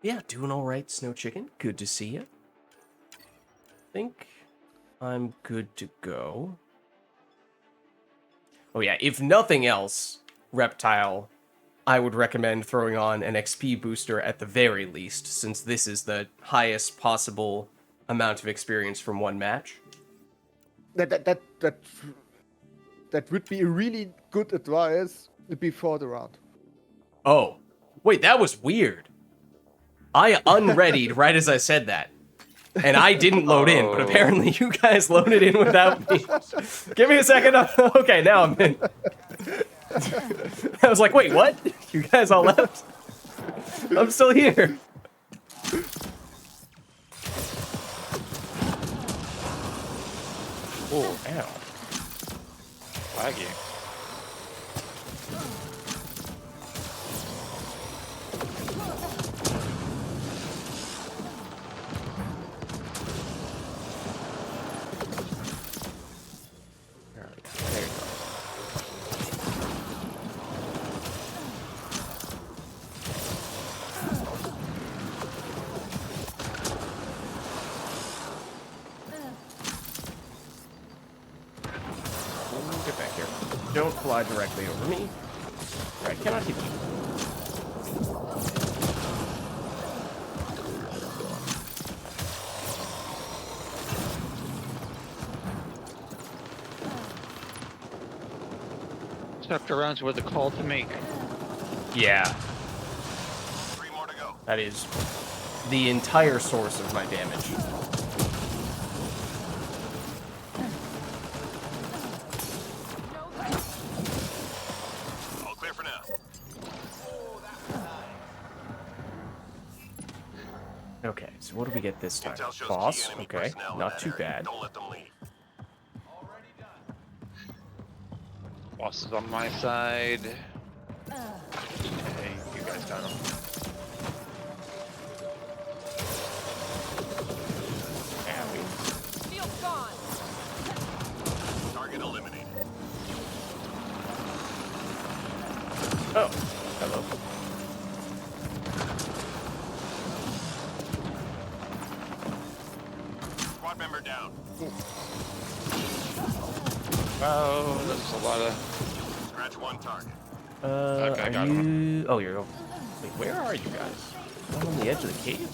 Yeah, doing all right, Snow Chicken. Good to see you. Think I'm good to go. Oh yeah, if nothing else, Reptile, I would recommend throwing on an XP booster at the very least, since this is the highest possible amount of experience from one match. That would be a really good advice before the round. Oh, wait, that was weird. I unreadied right as I said that. And I didn't load in, but apparently you guys loaded in without me. Give me a second. Okay, now I'm in. I was like, wait, what? You guys all left? I'm still here. Oh, ow. Laggy. There you go. Get back here. Don't fly directly over me. I cannot hit you. Chapter rounds were the call to make. Yeah, 3 more to go. that is the entire source of my damage. All clear for now. Okay, so what do we get this time? Intel shows Boss? key enemy Okay, personnel in not that too area. bad. Don't let them leave. Boss is on my side. Hey, you guys got him. Shield gone. Target eliminated. Oh, hello. Squad member down. Oh, there's a lot of... Scratch 1 target. Okay, I Are got you... Oh, you're... Wait, where are you guys? I'm on the edge of the cave?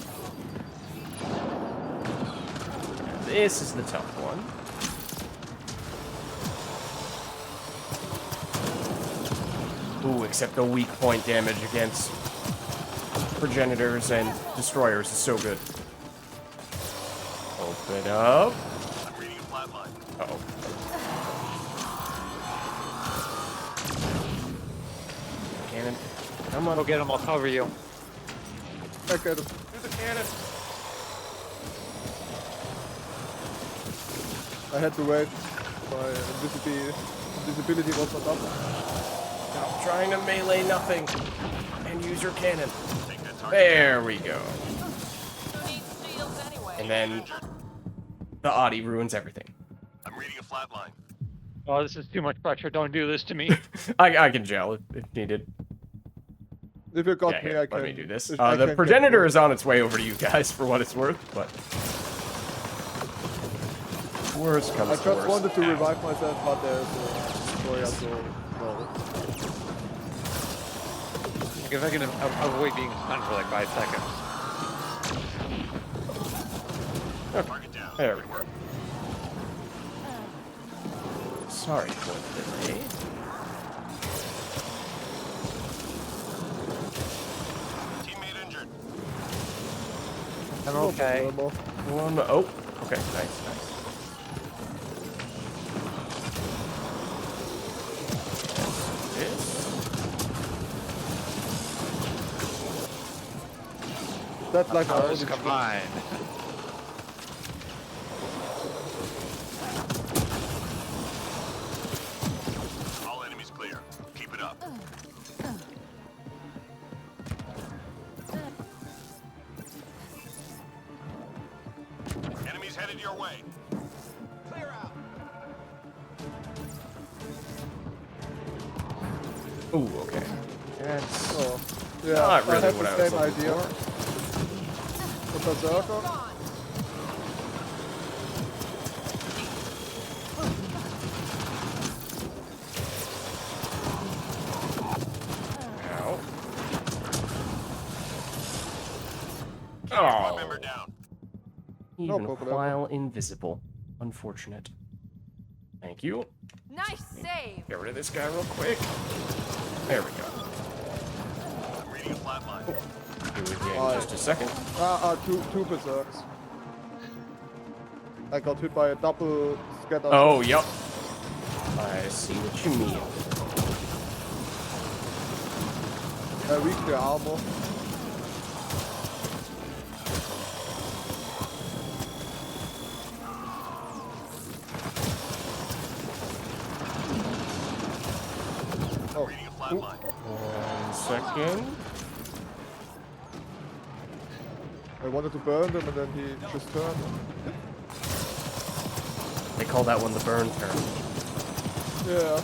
This is the tough one. Ooh, except the weak point damage against progenitors and destroyers is so good. Open up. I'm reading a flat line. Uh-oh. Cannon. Come on. Go get him, I'll cover you. I get him. Do the cannon. I had to wait. My invisibility was not up. Stop trying to melee nothing. And use your cannon. Take that target. There we go. Who needs shields anyway? And then the Audi ruins everything. I'm reading a flat line. Oh, this is too much pressure. Don't do this to me. I can gel if needed. If you got Yeah, me, here, I can. let me do this. I The can progenitor get is on its way over to you guys for what it's worth, but worst comes I to just worst. wanted to Ow. revive myself, but there's a destroyer, so no. Like if I can avoid being stunned for like 5 seconds. Target down. There we go. Sorry for the delay. Teammate injured. I'm okay. One, oh, okay, nice. This. That's like my Powers only combined. All enemies clear. Keep it up. Enemies headed your way. Clear out. Ooh, okay. That's Oh, yeah, not really I had what I the was same looking idea. for. The berserker. Gone. Ow. Squad Oh. member down. Even problem. while invisible. Unfortunate. Thank you. Nice save. Get rid of this guy real quick. There we go. I'm reading a flat line. Do it again in just a second. Two berserks. I got hit by a double scatter. Oh, yep. I see what you mean. I weak their armor. Oh, Reading a flat line. 1 second. I wanted to burn them and then he just turned. They call that one the burn turn. Yeah.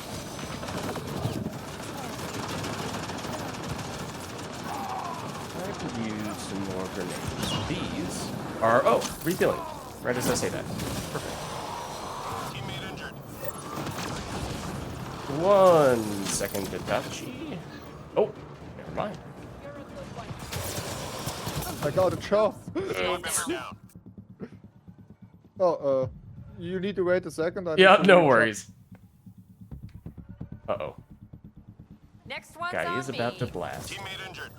I could use some more grenades. These are, oh, refilling. Right as I say that. Perfect. Teammate injured. 1 second, Hitachi. Oh, never mind. You're a good one. I got a chop. Squad member down. Oh, you need to wait a second. I need Yeah, to no recharge. worries. Uh-oh. Next one's Guy on is about to me. blast. Teammate injured.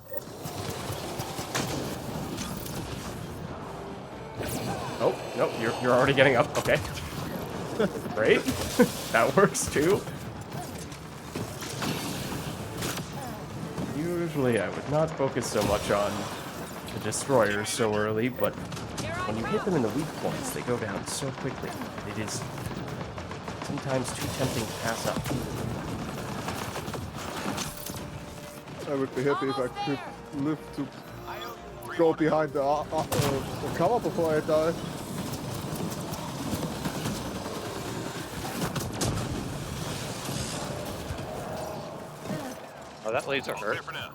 Oh, nope, you're already getting up. Okay. Great. That works too. Usually I would not focus so much on the destroyers so early, but Here I when you hit them in the weak points, they go down so quickly. It is sometimes too tempting to pass up. I would be happy if I could live to go behind the cover before I die. Oh, that laser All hurt. clear for now.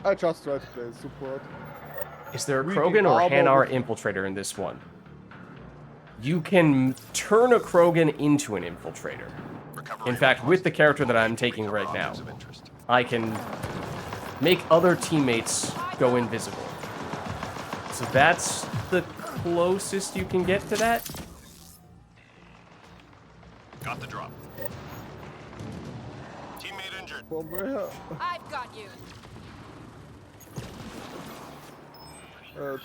I just tried to play support. Is there a Weakening Krogan or armor Hanar with- infiltrator in this one? You can turn a Krogan into an infiltrator. Recovery In fact, with the character that I'm taking recover right now, objects of interest. I can make other teammates go invisible. So that's the closest you can get to that. Got the drop. Teammate injured. From where? I've got you.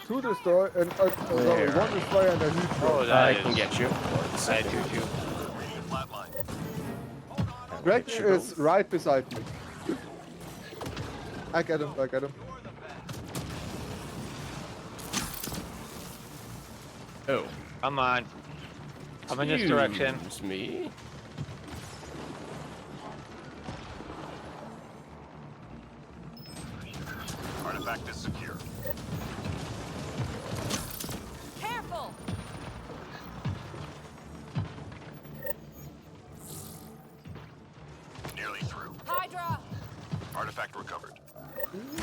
Two destroy and There. one destroyer and a huge Oh, one. that I is- can get you. I do too. Reading a flat line. Greg Get you is right beside me. I get him. I get him. Oh, Come on. I'm in this direction. excuse me. Artifact recovered.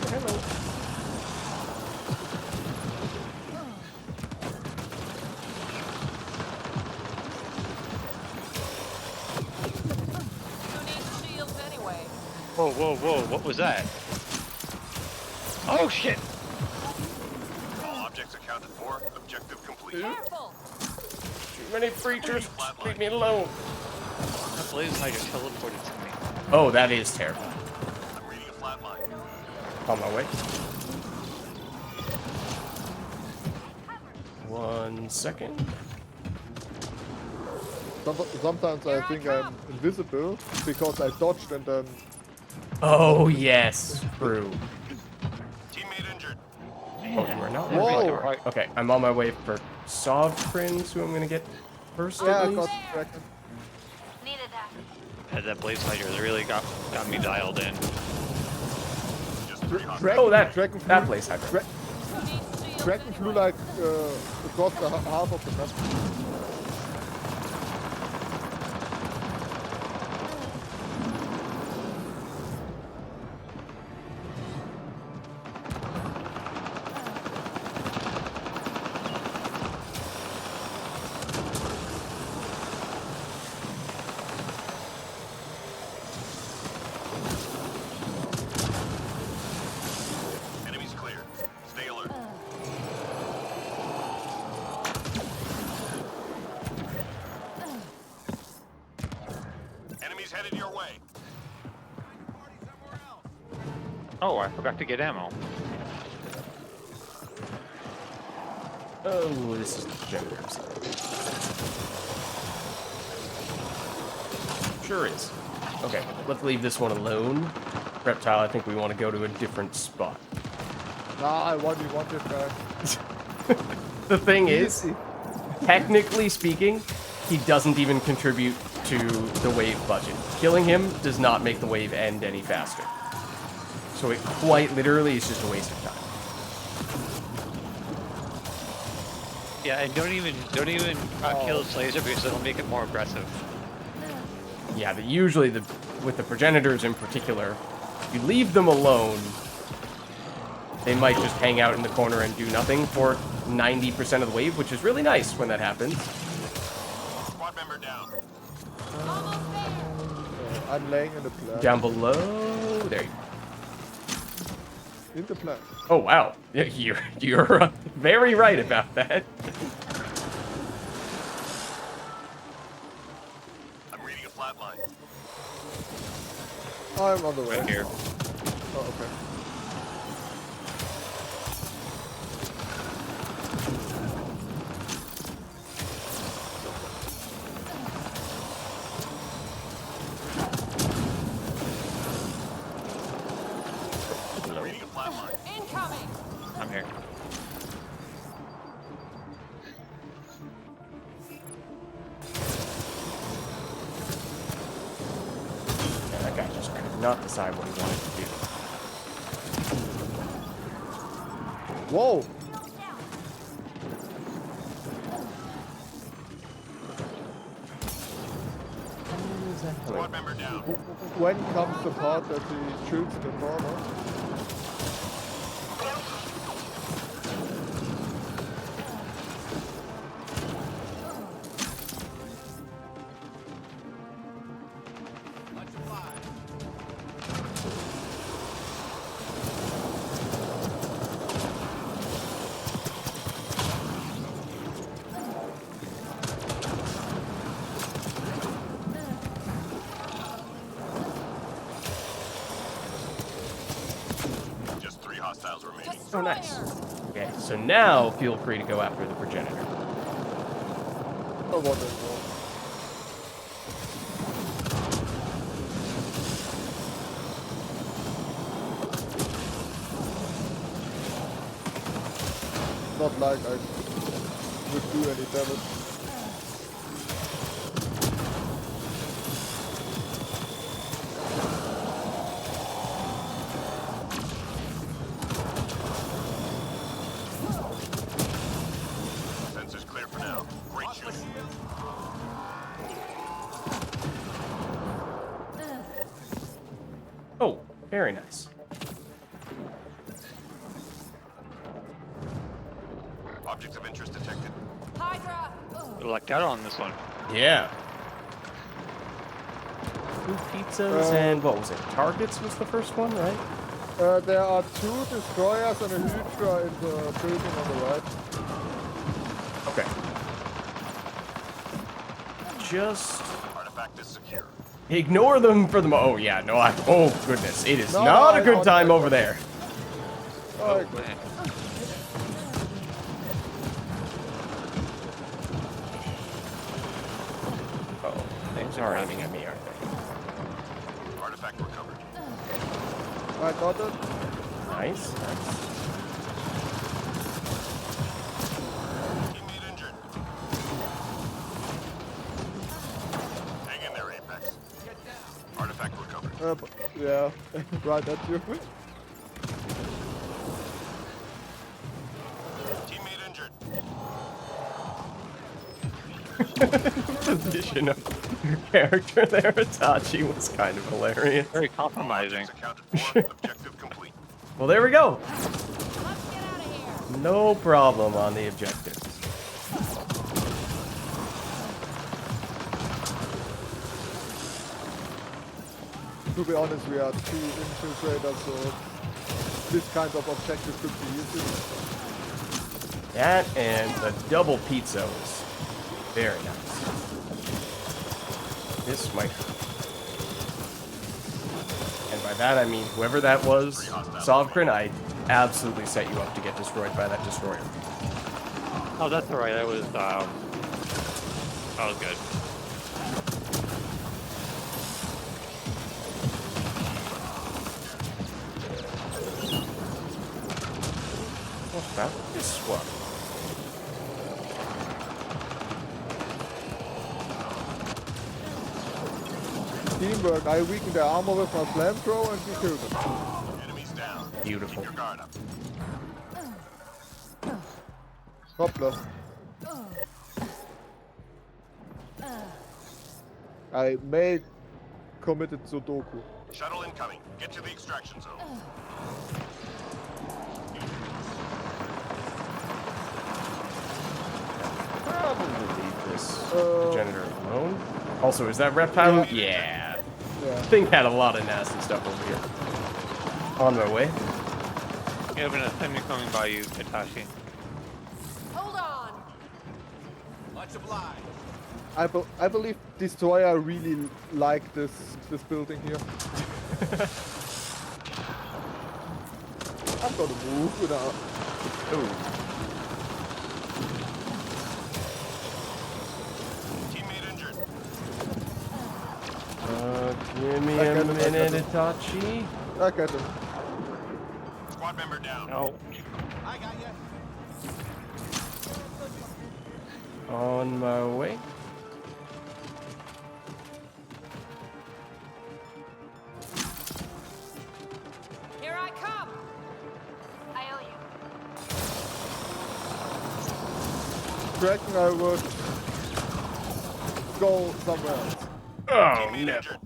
Hello. Who needs shields anyway? Whoa, whoa, whoa! What was that? Oh shit! All objects accounted for. Objective complete. Careful! Too many creatures. Leave me alone. That blaze hydra teleported to me. Oh, that is terrible. I'm reading a flat line. On my way. 1 second. Sometimes I think I'm invisible because I dodged and then. Oh, yes. True. Teammate injured. Oh, you are not. Whoa. Right. Okay, I'm on my way for Sovereigns, who I'm gonna get first. Yeah, at I least. got Kraken. Needed that. Yeah, that blaze hydra really got me dialed in. Just 3 hostiles. Kraken, Oh, that Kraken that flew- place hydra. Who needs shields Kraken flew anyway? like across the half of the map. Enemies clear. Stay alert. Enemies headed your way. Oh, I forgot to get ammo. Oh, this is generous. Sure is. Okay, let's leave this one alone. Reptile, I think we want to go to a different spot. Nah, I want it back. The thing is, technically speaking, he doesn't even contribute to the wave budget. Killing him does not make the wave end any faster. So it quite literally is just a waste of time. Yeah, and don't even kill the laser because it'll make it more aggressive. Yeah, but usually with the progenitors in particular, you leave them alone, they might just hang out in the corner and do nothing for 90% of the wave, which is really nice when that happens. Squad member down. Almost there. I'm laying in the plant. Down below, there you go. In the plant. Oh wow, Yeah, you're very right about that. I'm reading a flat line. I'm on the way. Right here. Oh, okay. Reading a flat line. Incoming! I'm here. Yeah, that guy just could not decide what he wanted to do. Whoa! Squad member down. When comes the part that he shoots the corner? Just 3 hostiles remaining. Oh, nice. Okay, so now feel free to go after the progenitor. Oh, what the hell? Not like I would do any damage. Sensors clear for now. Great shooting. Oh, Very nice. Objects of interest detected. Hydra! We lucked out on this one. Yeah. 2 pizzas and what was it? Targets was the first one, right? There are 2 destroyers and a Hydra in the building on the right. Okay. Just Artifact is secure. ignore them for the oh yeah, no, oh goodness. It is No, not I a good don't time like over there. Oh, Man. Oh, things are aiming at me, aren't they? Artifact recovered. I got it. Nice. Teammate injured. Hang in there, Apex. Artifact recovered. Yeah, right at you. Teammate injured. Position of your character there, Itachi, was kind of hilarious. Very compromising. Objects accounted for. Objective complete. Well, there we go. Let's get out of here! No problem on the objectives. To be honest, we are 2 infiltrators, so this kind of objective could be easy. That and the double pizza was very nice. This might hurt. And by that I mean whoever that was, Sovkrin, I absolutely set you up to get destroyed by that destroyer. Oh, that's alright. That was good. What's that? This one. Teamwork. I weakened their armor with my flamethrower and we killed them. Enemies down. Beautiful. Keep your guard up. Hoppla. I may committed Sudoku. Shuttle incoming. Get to the extraction zone. Probably leave this Uh, generator alone. Also, is that reptile? Yeah. Yeah. Thing had a lot of nasty stuff over here. On my way. You have an enemy coming by you, Itachi. Hold on! I believe Destroyer really like this building here. I'm gonna move without. Ooh. Teammate injured. Give me I a got it, minute, Itachi. I get it. Squad member down. No. On my way. Here I come! I owe you. Reckon I would go somewhere else. Oh, Teammate no. injured.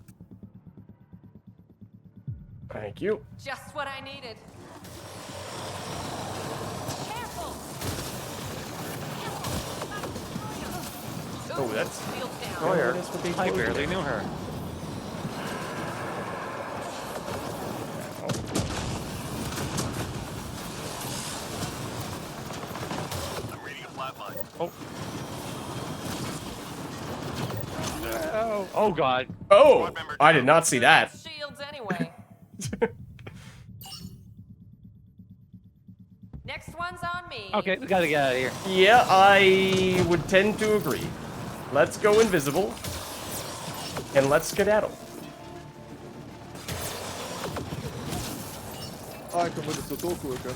Thank you. Just what I needed. Careful! Oh, that's Shield down. Destroyer. That's what they I told you. barely knew her. I'm reading a flat line. Oh. Oh God. Oh, I did not see that. Shields anyway. Next one's on me. Okay, we gotta get out of here. Yeah, I would tend to agree. Let's go invisible. And let's skedaddle. I committed Sudoku again.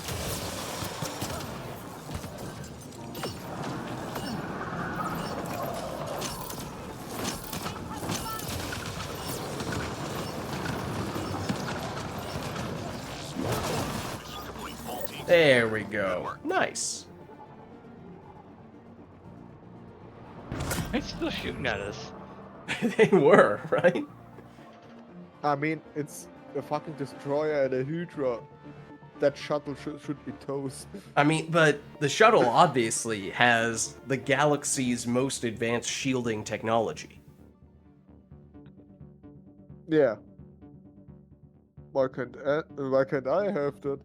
Mission complete. Full team. There we go. Nice. They're still shooting at us. They were, right? I mean, it's a fucking destroyer and a Hydra, that shuttle should be toast. I mean, but the shuttle obviously has the galaxy's most advanced shielding technology. Yeah. Why can't I have that?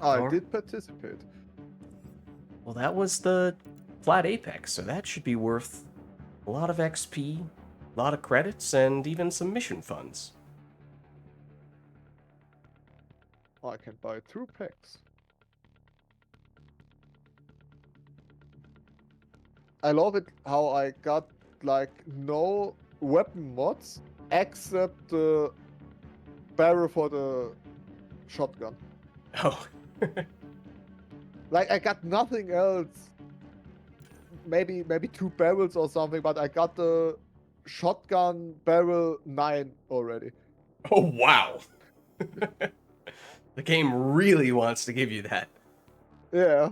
I Alright. did participate. Well, that was the flat apex, so that should be worth a lot of XP, a lot of credits, and even some mission funds. I can buy 2 packs. I love it how I got like no weapon mods except the barrel for the shotgun. Oh. Like I got nothing else. Maybe 2 barrels or something, but I got the shotgun barrel 9 already. Oh, wow. The game really wants to give you that. Yeah.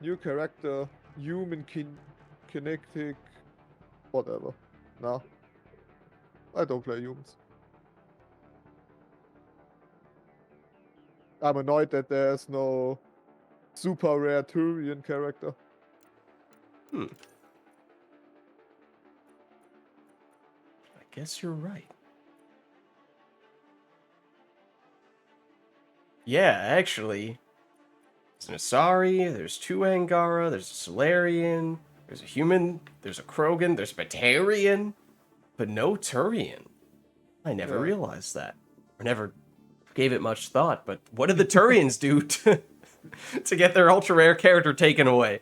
New character, human kinetic, whatever. No. I don't play humans. I'm annoyed that there's no super rare Turian character. I guess you're right. Yeah, actually, there's an Asari, there's 2 Angara, there's a Solarian, there's a human, there's a Krogan, there's a Batarian, but no Turian. I never Yeah. realized that. Or never gave it much thought, but what did the Turians do to get their ultra rare character taken away?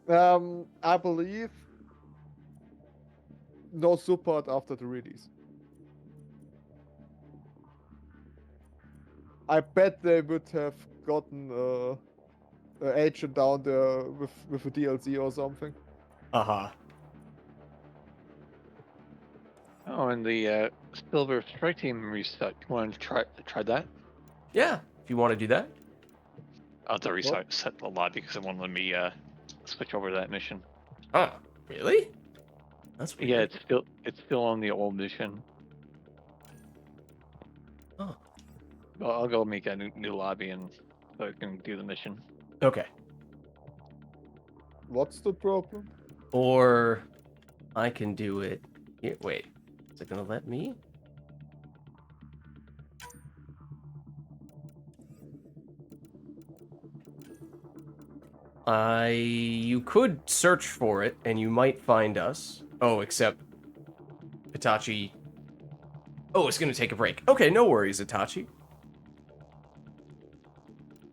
I believe no support after the release. I bet they would have gotten an agent down there with a DLC or something. Uh-huh. Oh, and the Silver Strike Team reset. You want to try that? Yeah, if you want to do that. I'll have to reset the lobby because it won't let me switch over to that mission. Oh, really? That's weird. Yeah, it's still on the old mission. Oh. Well, I'll go make a new lobby and so I can do the mission. Okay. What's the problem? Or I can do it. Here, wait. Is it gonna let me? You could search for it and you might find us. Oh, except Itachi. Oh, it's gonna take a break. Okay, no worries, Itachi.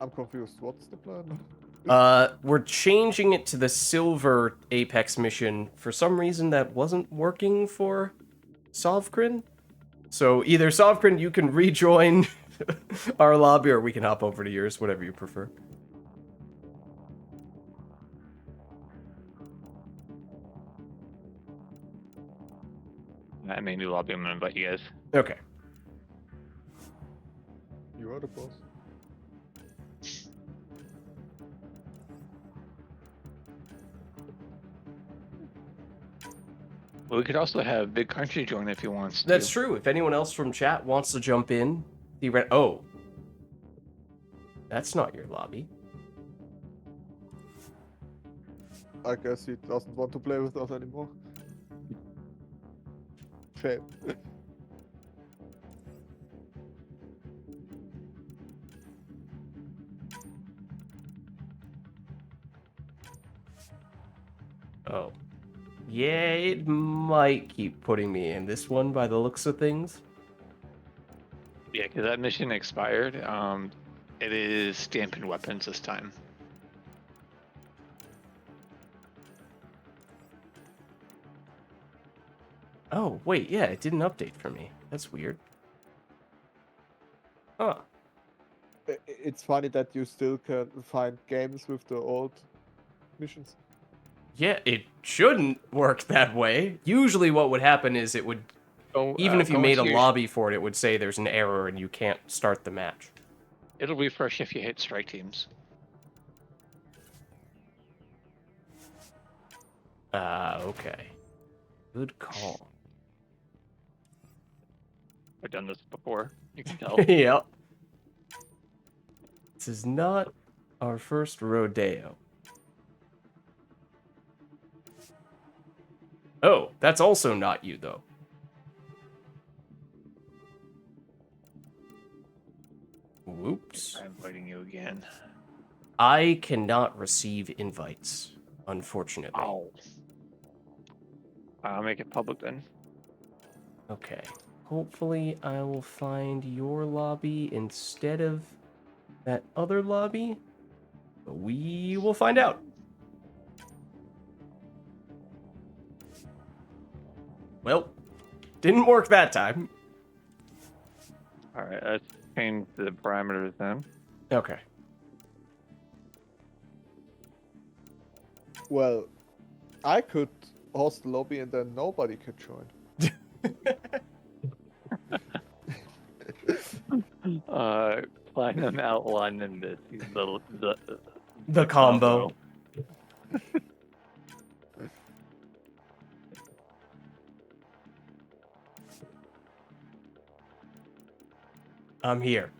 I'm confused. What's the plan? We're changing it to the silver Apex mission for some reason that wasn't working for Sovkrin. So either Sovkrin, you can rejoin our lobby, or we can hop over to yours, whatever you prefer. I made a new lobby. I'm gonna invite you guys. Okay. You are the boss. Well, we could also have Big Country join if he wants to. That's true. If anyone else from chat wants to jump in, oh, that's not your lobby. I guess he doesn't want to play with us anymore. Shame. Oh. Yeah, it might keep putting me in this one by the looks of things. Yeah, because that mission expired. It is stamping weapons this time. Oh, wait, yeah, it didn't update for me. That's weird. Huh. It's funny that you still can find games with the old missions. Yeah, it shouldn't work that way. Usually what would happen is it would, So, even if you go made a into your- lobby for it, it would say there's an error and you can't start the match. It'll refresh if you hit strike teams. Okay. Good call. I've done this before. You can tell. Yep. This is not our first rodeo. Oh, that's also not you, though. Whoops. I'm inviting you again. I cannot receive invites, unfortunately. Oh. I'll make it public then. Okay. Hopefully I will find your lobby instead of that other lobby. But we will find out. Well, didn't work that time. Alright, let's change the parameters then. Okay. Well, I could host the lobby and then nobody could join. Platinum outline and The combo. I'm here.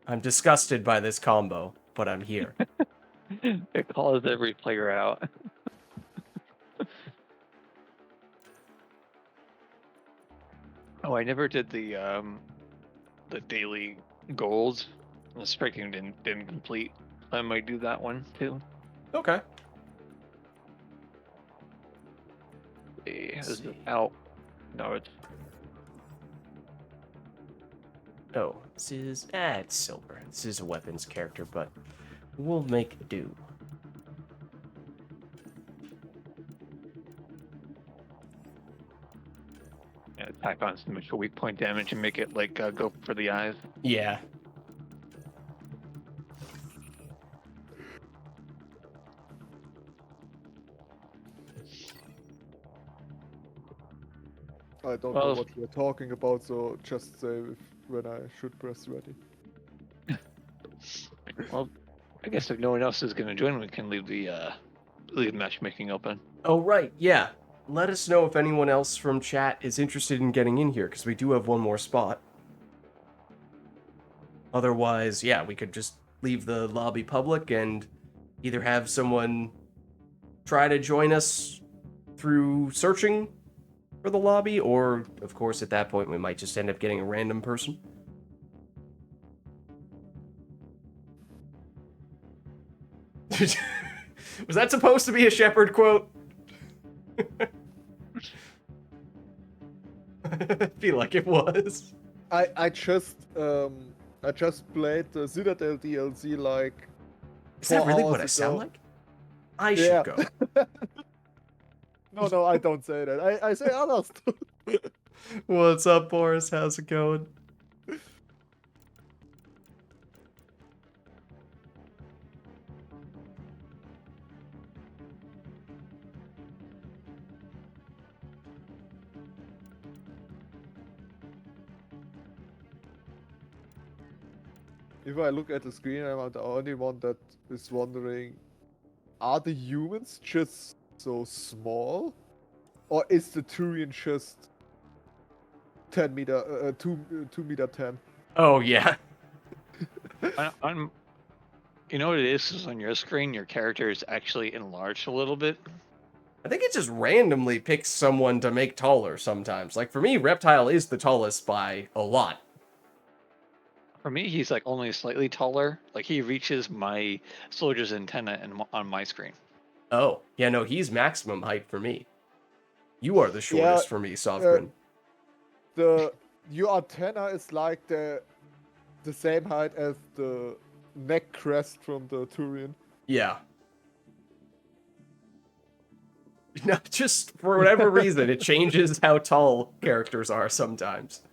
I'm disgusted by this combo, but I'm here. It calls every player out. Oh, I never did the daily goals. The striking didn't complete. I might do that one too. Okay. Is it out? No, it's Oh, this is... it's silver. This is a weapons character, but we'll make do. tack on some extra weak point damage and make it like go for the eyes. Yeah. I don't Well, know what we're talking about, so just say when I should press ready. Well, I guess if no one else is going to join, we can leave the matchmaking open. Oh, right, yeah. Let us know if anyone else from chat is interested in getting in here, because we do have one more spot. Otherwise, yeah, we could just leave the lobby public and either have someone try to join us through searching for the lobby, or, of course, at that point, we might just end up getting a random person. Was that supposed to be a Shepherd quote? I feel like it was. I just played the Citadel DLC like. Is that 4 really hours what I ago. sound like? I Yeah. should go. No, I don't say that. I say other stuff. What's up, Boris? How's it going? If I look at the screen, I'm the only one that is wondering, are the humans just so small? Or is the Turian just 10 meter, 2 meter 10? Oh, yeah. I'm. You know what it is on your screen, your character is actually enlarged a little bit. I think it just randomly picks someone to make taller sometimes. Like, for me, Reptile is the tallest by a lot. For me, he's like only slightly taller. Like he reaches my soldier's antenna on my screen. Oh, yeah, no, he's maximum height for me. You are the shortest for me, Softgren. Your antenna is like the same height as the neck crest from the Turian. Yeah. No, just for whatever reason, it changes how tall characters are sometimes.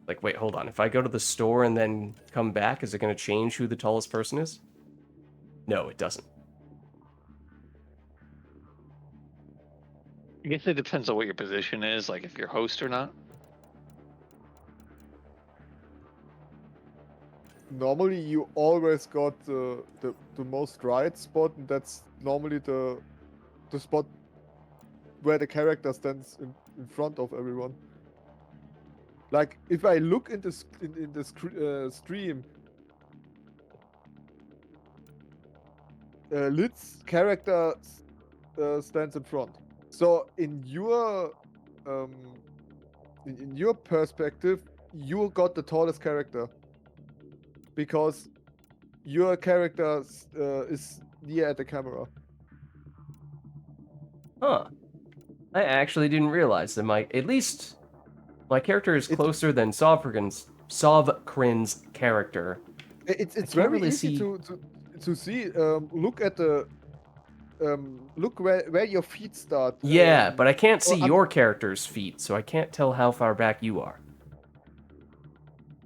Like, wait, hold on. If I go to the store and then come back, is it going to change who the tallest person is? No, it doesn't. I guess it depends on what your position is, like if you're host or not. normally you always got the most right spot, and that's normally the spot where the character stands in front of everyone. Like if I look in the stream, Lid's character stands in front. So um, in your perspective, you got the tallest character because your character is near the camera. Huh. I actually didn't realize that at least my character is closer than Sovkrin's character. It's can't very really easy see- to see. Look at the look where your feet start. Yeah, but I can't see I'm- your character's feet, so I can't tell how far back you are.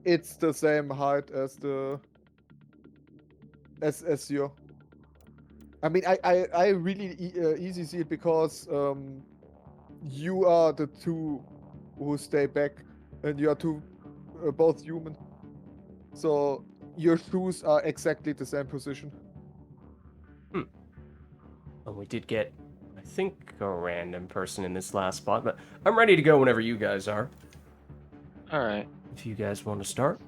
It's the same height as the as your. I mean, I really easy see it because you are the two who stay back, and you are two both human. So your shoes are exactly the same position. And we did get, I think, a random person in this last spot, but I'm ready to go whenever you guys are. All right. If you guys want to start.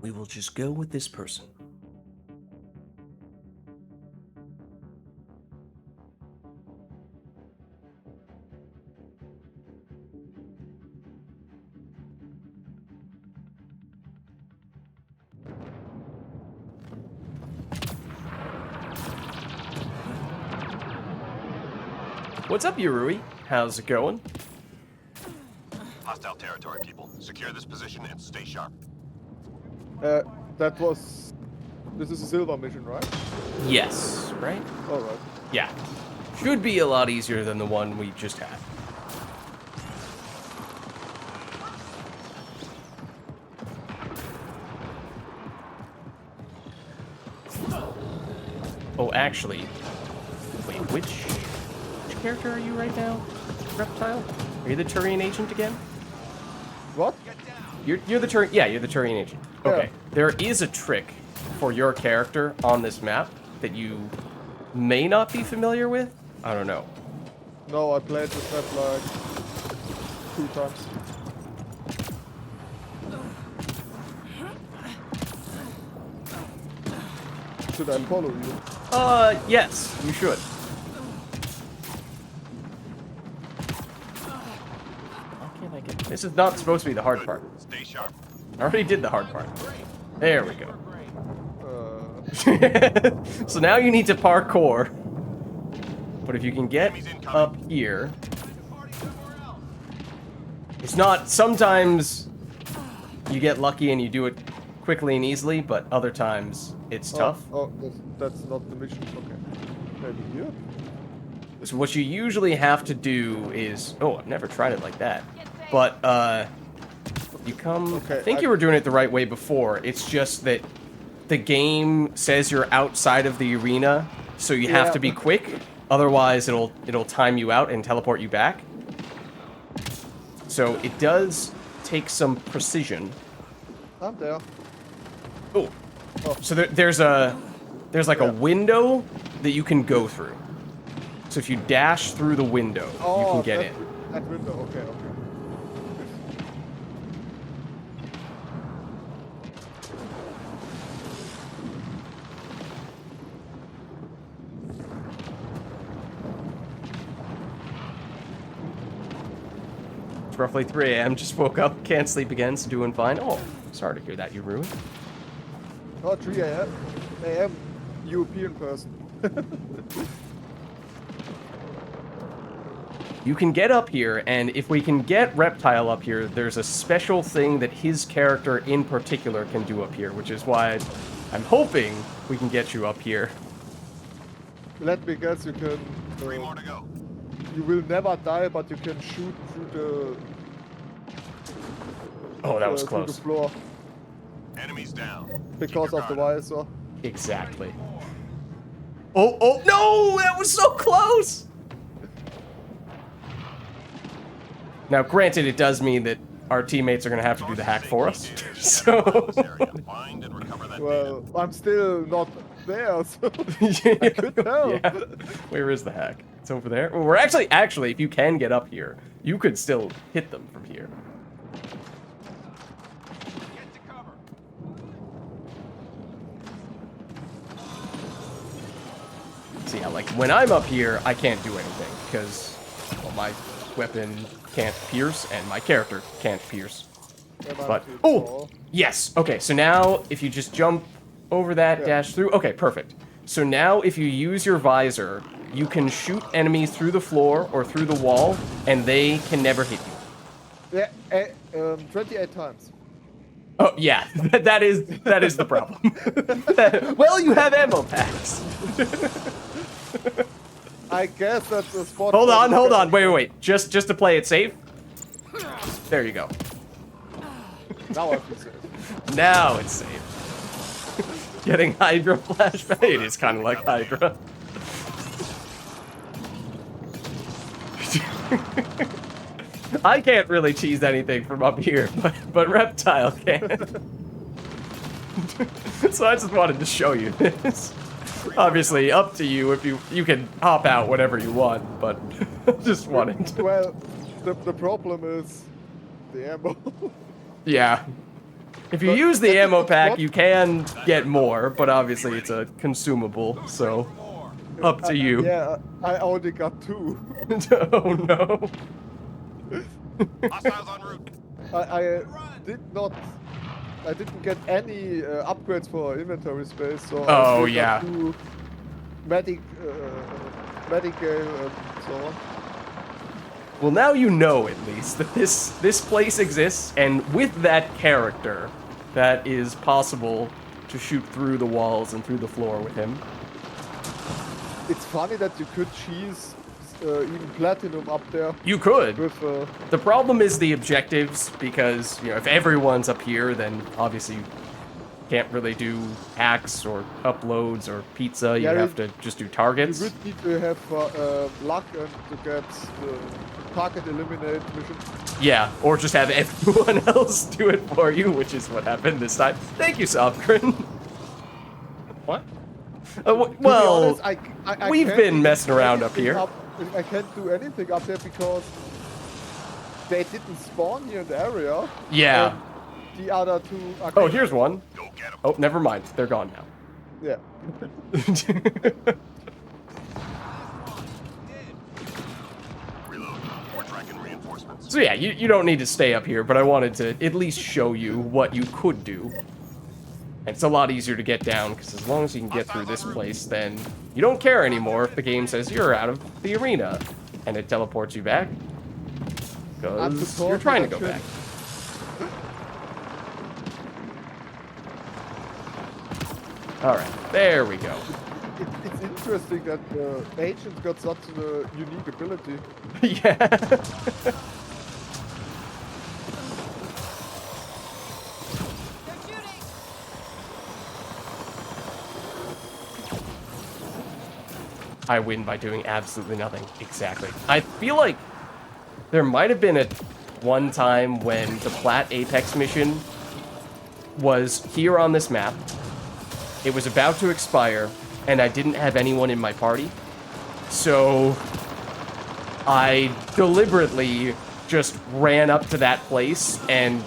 We will just go with this person. What's up, Yurui? How's it going? Hostile territory, people. Secure this position and stay sharp. This is a silver mission, right? Yes, right? All right. Yeah. Should be a lot easier than the one we just had. Oh, actually, wait, which character are you right now? Reptile? Are you the Turian agent again? What? You're the Turian. Yeah, you're the Turian agent. Okay. Yeah. There is a trick for your character on this map that you may not be familiar with. I don't know. No, I played this map like 2 times. Should I follow you? Yes, you should. Why can't I get... This is not supposed to be the hard part. Stay sharp. I already did the hard part. There we go. Uh, So now you need to parkour. But if you can get up here... It's not... Sometimes you get lucky and you do it quickly and easily, but other times it's tough. Oh, that's not the mission. Okay. Maybe here? So what you usually have to do is... Oh, I've never tried it like that. But, you come... Okay, I think you were doing it the right way before. It's just that the game says you're outside of the arena, so you have Yeah. to be quick. Otherwise, it'll time you out and teleport you back. So it does take some precision. I'm there. Oh. Oh. So there's like a Yeah. window that you can go through. So if you dash through the window, you can get in. That window. Okay. It's roughly 3 a.m. Just woke up, can't sleep again, so doing fine. Oh, sorry to hear that, you ruined. Oh, 3 a.m. European person. You can get up here, and if we can get Reptile up here, there's a special thing that his character in particular can do up here, which is why I'm hoping we can get you up here. Let me guess, you can. 3 more to go. You will never die, but you can shoot through Oh, that was through the close. floor Enemies down. because Keep your of the guard up. visor. Exactly. Oh, no! That was so close! Now, granted, it does mean that our teammates are going to have to do the hack for us. So... Find and recover that data. Well, I'm still not there, so I could help. Yeah. Where is the hack? It's over there. Well, we're actually, if you can get up here, you could still hit them from here. Get to cover. See, yeah, like, when I'm up here, I can't do anything, because, well, my weapon can't pierce, and my character can't pierce. But, oh! Yes! Okay, so now, if you just jump over that, dash through... Okay, perfect. So now, if you use your visor, you can shoot enemies through the floor or through the wall, and they can never hit you. Yeah, 28 times. Oh, yeah, that is the problem. Well, you have ammo packs. I guess that's the spot. Hold on, wait. Just to play it safe. There you go. Now I feel safe. Now it's safe. Getting Hydra flashback. It is kind of like Hydra. I can't really cheese anything from up here, but Reptile can. So I just wanted to show you this. Obviously, up to you if you can hop out whenever you want, but just wanted to. Well, the problem is the ammo. Yeah. If you But use the that's ammo what- pack, you can get more, but obviously it's a consumable, so up to you. Yeah, I only got 2. Oh no. Hostiles en route. I didn't get any upgrades for inventory space, so Oh, I still yeah. got 2 medical and so on. Well, now you know at least that this place exists, and with that character, that is possible to shoot through the walls and through the floor with him. It's funny that you could cheese even platinum up there You could. with The problem is the objectives, because, you know, if everyone's up here, then obviously you can't really do hacks or uploads or pizza. You Yeah, have to just do you targets. would need to have luck and to get the target eliminate mission. Yeah, or just have everyone else do it for you, which is what happened this time. Thank you, Sobgrin. What? To be Well, honest, I we've can't been do messing around up anything here. I can't do anything up there because they didn't spawn here in the area. Yeah. And the other 2 are Oh, here's one. Go get him. Oh, never mind. They're gone now. Yeah. Reload. We're tracking reinforcements. So yeah, you don't need to stay up here, but I wanted to at least show you what you could do. And it's a lot easier to get down, because as long as you can get through this place, then you don't care anymore if the game says you're out of the arena. And it teleports you back. Because you're trying to go back. Alright, there we go. It's interesting that the agent got such a unique ability. Yeah. They're shooting. I win by doing absolutely nothing. Exactly. I feel like there might have been one time when the Plat Apex mission was here on this map. It was about to expire, and I didn't have anyone in my party. So I deliberately just ran up to that place and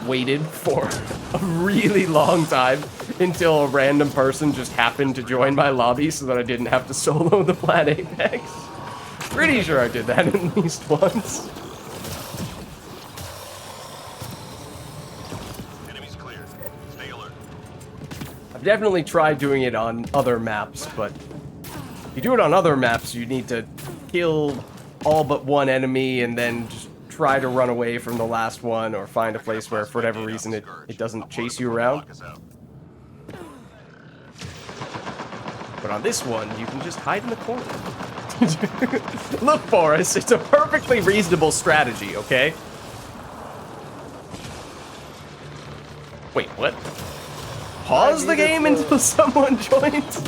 waited for a really long time until a random person just happened to join my lobby so that I didn't have to solo the Plat Apex. Pretty sure I did that at least once. Enemies cleared. Stay alert. I've definitely tried doing it on other maps, but if you do it on other maps, you need to kill all but one enemy and then just try to run away from the last one or find a place where, for whatever reason, it doesn't chase you around. Lock us out. But on this one, you can just hide in the corner. Look, Forrest, it's a perfectly reasonable strategy, okay? Wait, what? Pause the game until someone joins?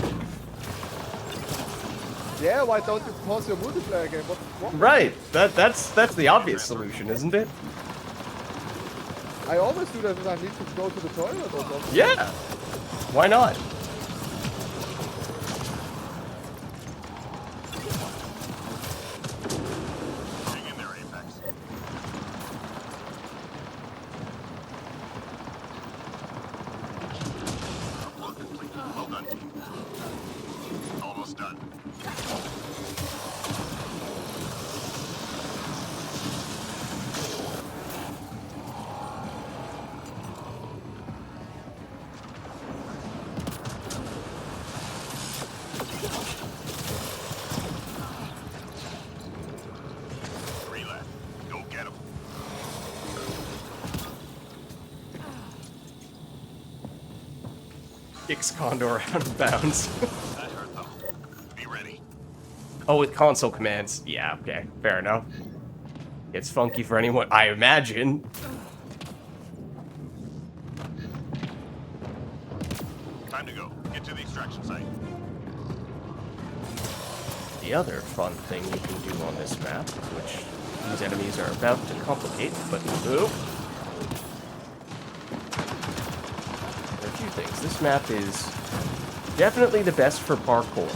Yeah, why don't you pause your multiplayer game? What's wrong? Right. That's the obvious solution, isn't it? I always do that when I need to go to the toilet or something. Yeah. Why not? Hang in there, Apex. Upload complete. Well done, team. Almost done. Three left. Go get 'em. Kicks Condor out of bounds. That hurt them. Be ready. Oh, with console commands. Yeah, okay. Fair enough. It's funky for anyone, I imagine. Time to go. Get to the extraction site. The other fun thing you can do on this map, which these enemies are about to complicate, but oop. There are a few things. This map is definitely the best for parkour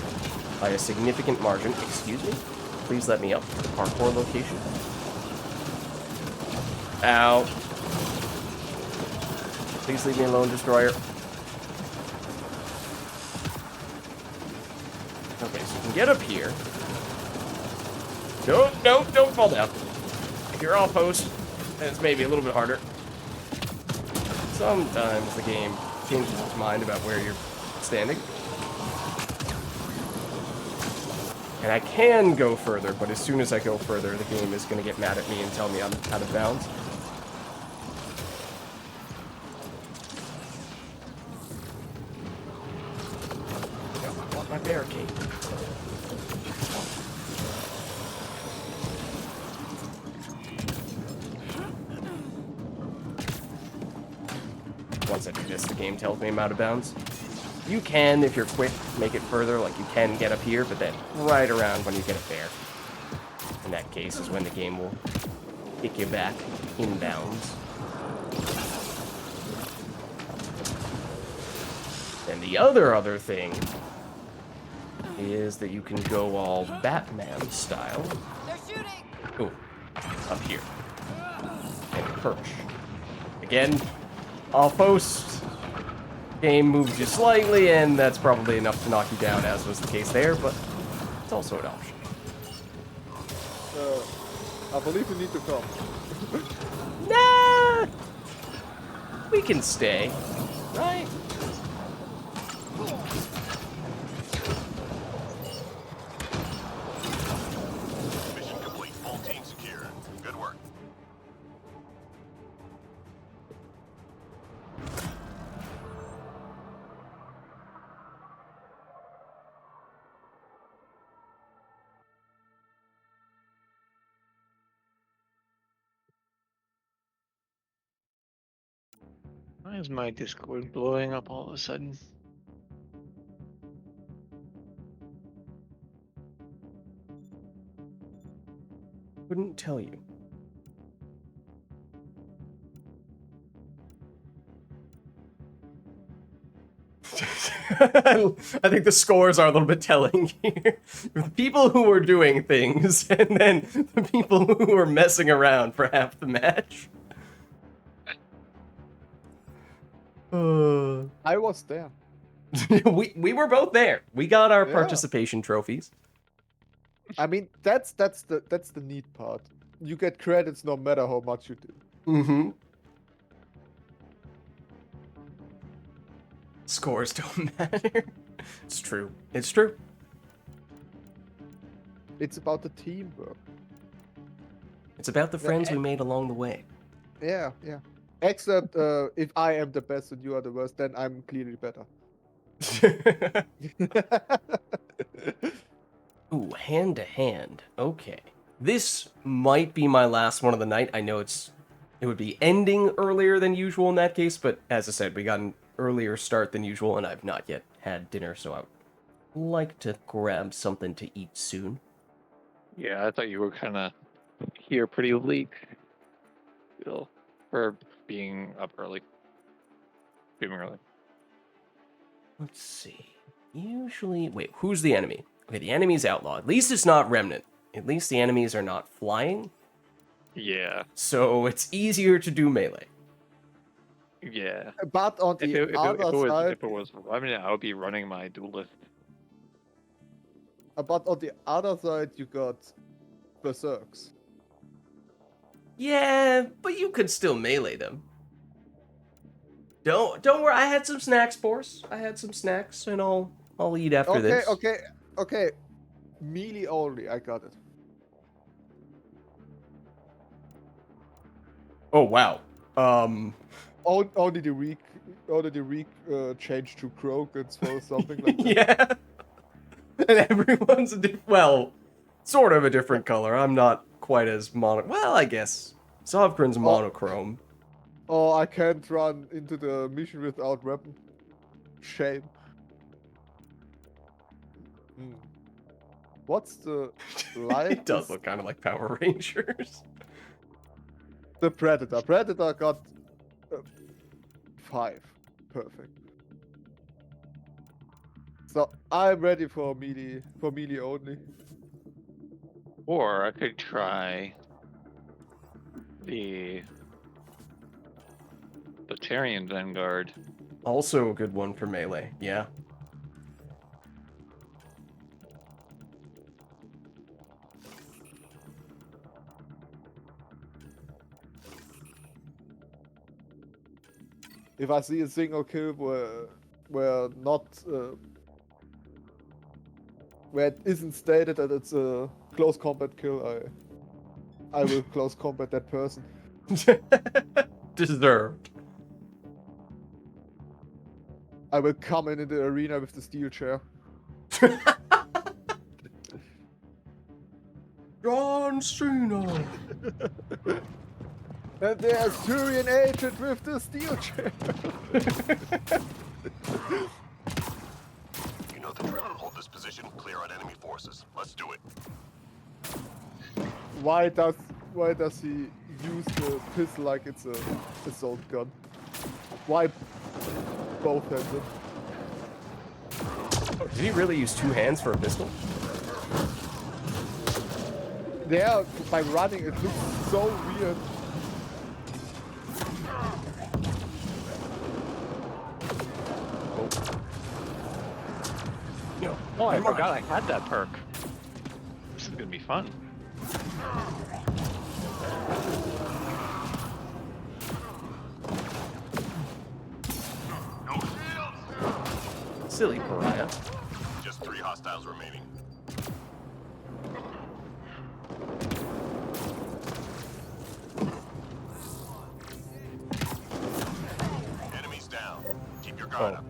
by a significant margin. Excuse me? Please let me up to the parkour location. Ow. Please leave me alone, Destroyer. Okay, so you can get up here. Don't fall down. If you're off post, then it's maybe a little bit harder. Sometimes the game changes its mind about where you're standing. And I can go further, but as soon as I go further, the game is going to get mad at me and tell me I'm out of bounds. No, I want my barricade. Once I do this, the game tells me I'm out of bounds. You can, if you're quick, make it further, like you can get up here, but then right around when you get up there. In that case is when the game will kick you back inbounds. And the other thing is that you can go all Batman style. They're shooting! Ooh, up here. And perch. Again, off post. Game moves you slightly, and that's probably enough to knock you down, as was the case there, but it's also an option. I believe you need to come. Nah! We can stay, right? Mission complete. Full team secure. Good work. Why is my Discord blowing up all of a sudden? Couldn't tell you. I think the scores are a little bit telling here. The people who were doing things, and then the people who were messing around for half the match. I was there. we were both there. We got our Yeah. participation trophies. I mean, that's the neat part. You get credits no matter how much you do. Mm-hmm. Scores don't matter. It's true. It's true. It's about the teamwork. It's about the friends we made along the way. Yeah, yeah. Except if I am the best and you are the worst, then I'm clearly better. Ooh, hand to hand. Okay. This might be my last one of the night. I know it would be ending earlier than usual in that case, but as I said, we got an earlier start than usual, and I've not yet had dinner, so like to grab something to eat soon. Yeah, I thought you were kind of here pretty late. Still, for being up early. Being early. Let's see. Usually... Wait, who's the enemy? Okay, the enemy's outlaw. At least it's not remnant. At least the enemies are not flying. Yeah. So it's easier to do melee. Yeah. But on the other side, If it was Remnant, I would be running my duelist. but on the other side, you got berserks. Yeah, but you could still melee them. Don't worry. I had some snacks, Boris. I had some snacks, and I'll eat after this. Okay. Melee only. I got it. Oh wow. Only the weak changed to Krogans or something like that. Yeah. And everyone's sort of a different color. I'm not quite as Well, I guess Sovkran's monochrome. Oh, I can't run into the mission without weapon. Shame. What's the light? It does look kind of like Power Rangers. The Predator. Predator got 5. Perfect. So I'm ready for melee only. Or I could try the Batarian Vanguard. Also a good one for melee. Yeah. If I see a single kill where it isn't stated that it's a close combat kill, I will close combat that person. Deserved. I will come in the arena with the steel chair. John Cena. And there's Turian agent with the steel chair. You know the drill. Hold this position, clear out enemy forces. Let's do it. Why does he use the pistol like it's a assault gun? Why both-handed? Oh, did he really use 2 hands for a pistol? There, by running, it looks so weird. No. Oh, I forgot I had that perk. This is gonna be fun. No shields! Silly pariah. Just 3 hostiles remaining. Enemies down. Keep your guard up.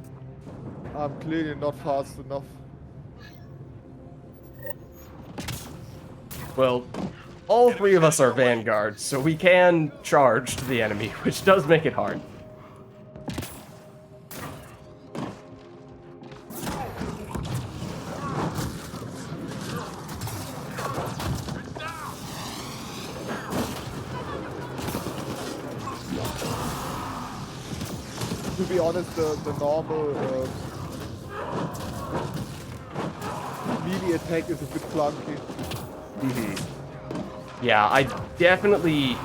I'm clearly not fast enough. Well, all 3 of us are vanguards, so we can charge the enemy, which does make it hard. To be honest, the normal melee attack is a bit clunky. Yeah, I definitely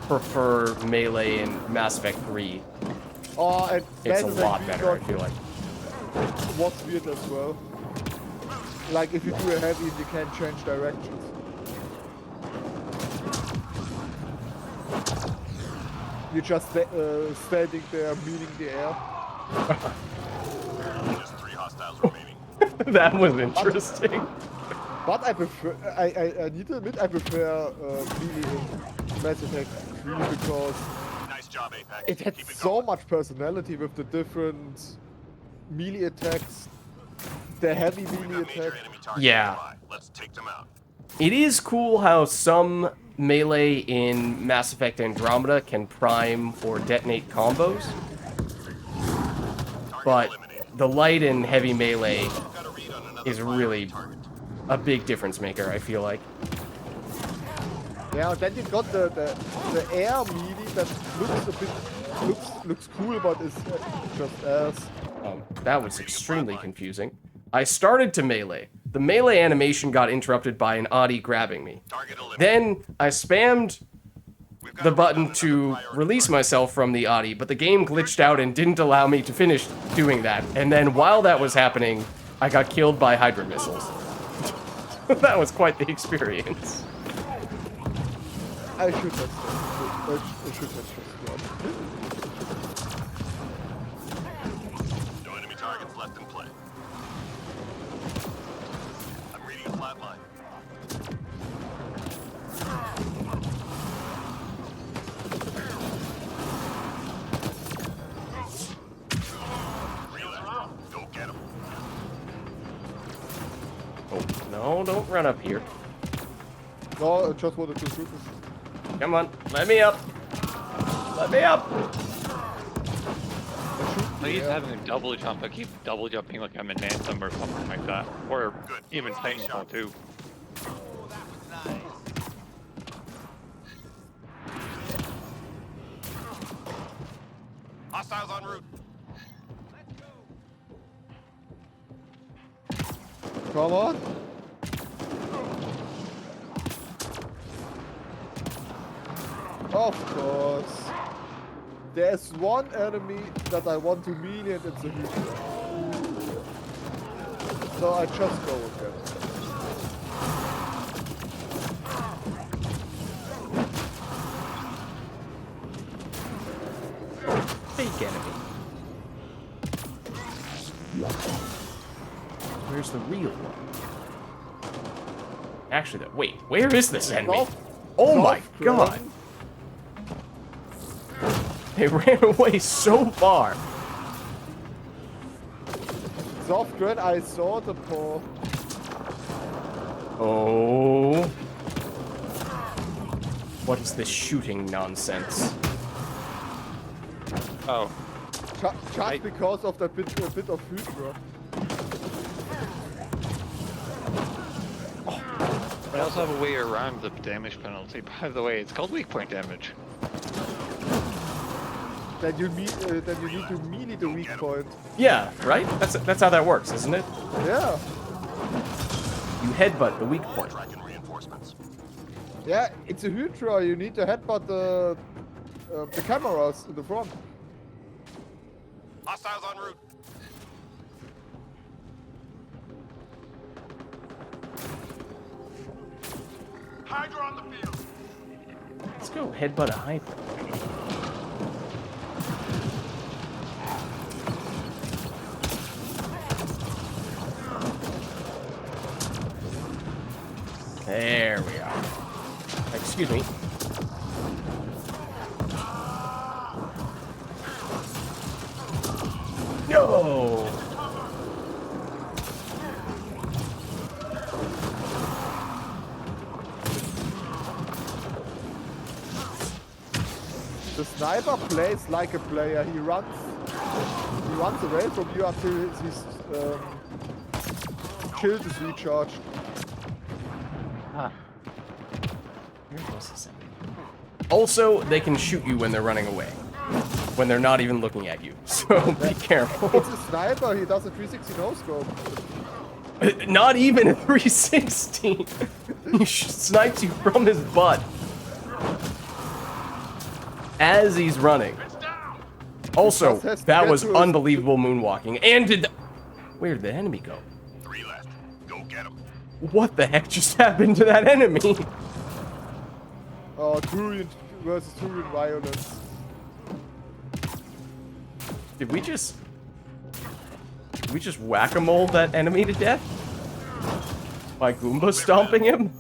prefer melee in Mass Effect 3. Oh, and It's a Mass lot Effect better, I feel like. was weird as well. Like if you do a heavy, you can change directions. You're just standing there, meeting the air. Just 3 hostiles remaining. That was interesting. But I prefer, I need to admit, I prefer melee in Mass Effect 3 because Nice job, Apex. it had Keep it so going. much personality with the different melee attacks, the heavy We've melee got major attack. enemy targets Yeah. nearby. Let's take them out. It is cool how some melee in Mass Effect Andromeda can prime or detonate combos, Target but eliminated. the light and heavy melee Got a read on another is really a big difference maker, I feel like. Yeah, and then you got the air melee that looks a bit looks cool, but is just ass. That was extremely confusing. I started to melee. The melee animation got interrupted by an Audi grabbing me. Then I spammed the button to release myself from the Audi, but the game glitched out and didn't allow me to finish doing that. And then while that was happening, I got killed by Hydra missiles. That was quite the experience. I should have just run. No enemy targets left in play. I'm reading a flat line. Reload. Go get him. Oh, no, don't run up here. No, I just wanted to shoot this. Come on, let me up. Let me up. I keep having a double jump. I keep double jumping like I'm an Anthem or something like that. Or even Titanfall too. Hostiles en route. Come on. Of course. There's one enemy that I want to melee and it's a Hydra. So I just go with it. Fake enemy. Where's the real one? Actually, wait, where is this enemy? Oh my god! They ran away so far. Soft Dread, I saw the paw. Oh. What is this shooting nonsense? Oh. Just because of that bit of Hydra. I also have a way around the damage penalty. By the way, it's called weak point damage. Then you need to melee the weak point. Yeah, right? That's how that works, isn't it? Yeah. You headbutt the weak point. Tracking reinforcements. Yeah, it's a Hydra. You need to headbutt the cameras in the front. Hostiles en route. Hydra on the field. Let's go headbutt a Hydra. There we are. Excuse me. No! The sniper plays like a player. He runs away from you until his shield is recharged. Ah. Where was this enemy? Also, they can shoot you when they're running away. When they're not even looking at you. So be careful. It's a sniper. He does a 360 no scope. Not even a 360. He snipes you from his butt. As he's running. Also, that was unbelievable moonwalking. And where did the enemy go? 3 left. Go get him. What the heck just happened to that enemy? Oh, Turian versus Turian violence. Did we just whack-a-mole that enemy to death? By Goomba stomping him?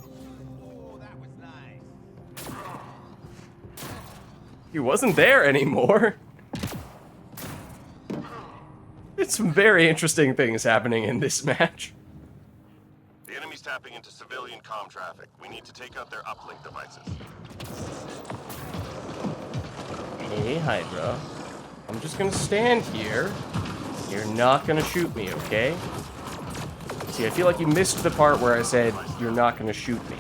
He wasn't there anymore. It's some very interesting things happening in this match. The enemy's tapping into civilian comm traffic. We need to take out their uplink devices. Hey, Hydra. I'm just gonna stand here. You're not gonna shoot me, okay? See, I feel like you missed the part where I said you're not going to shoot me.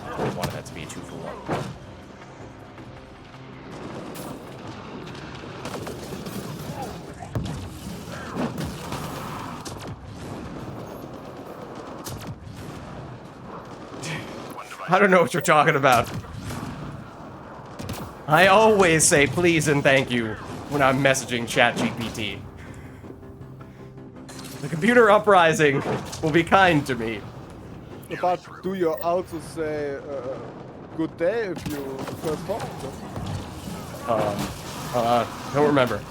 I wanted that to be a 2-for-1. I don't know what you're talking about. I always say please and thank you when I'm messaging ChatGPT. The computer uprising will be kind to me. But do you also say good day if you first talk to them? Don't remember.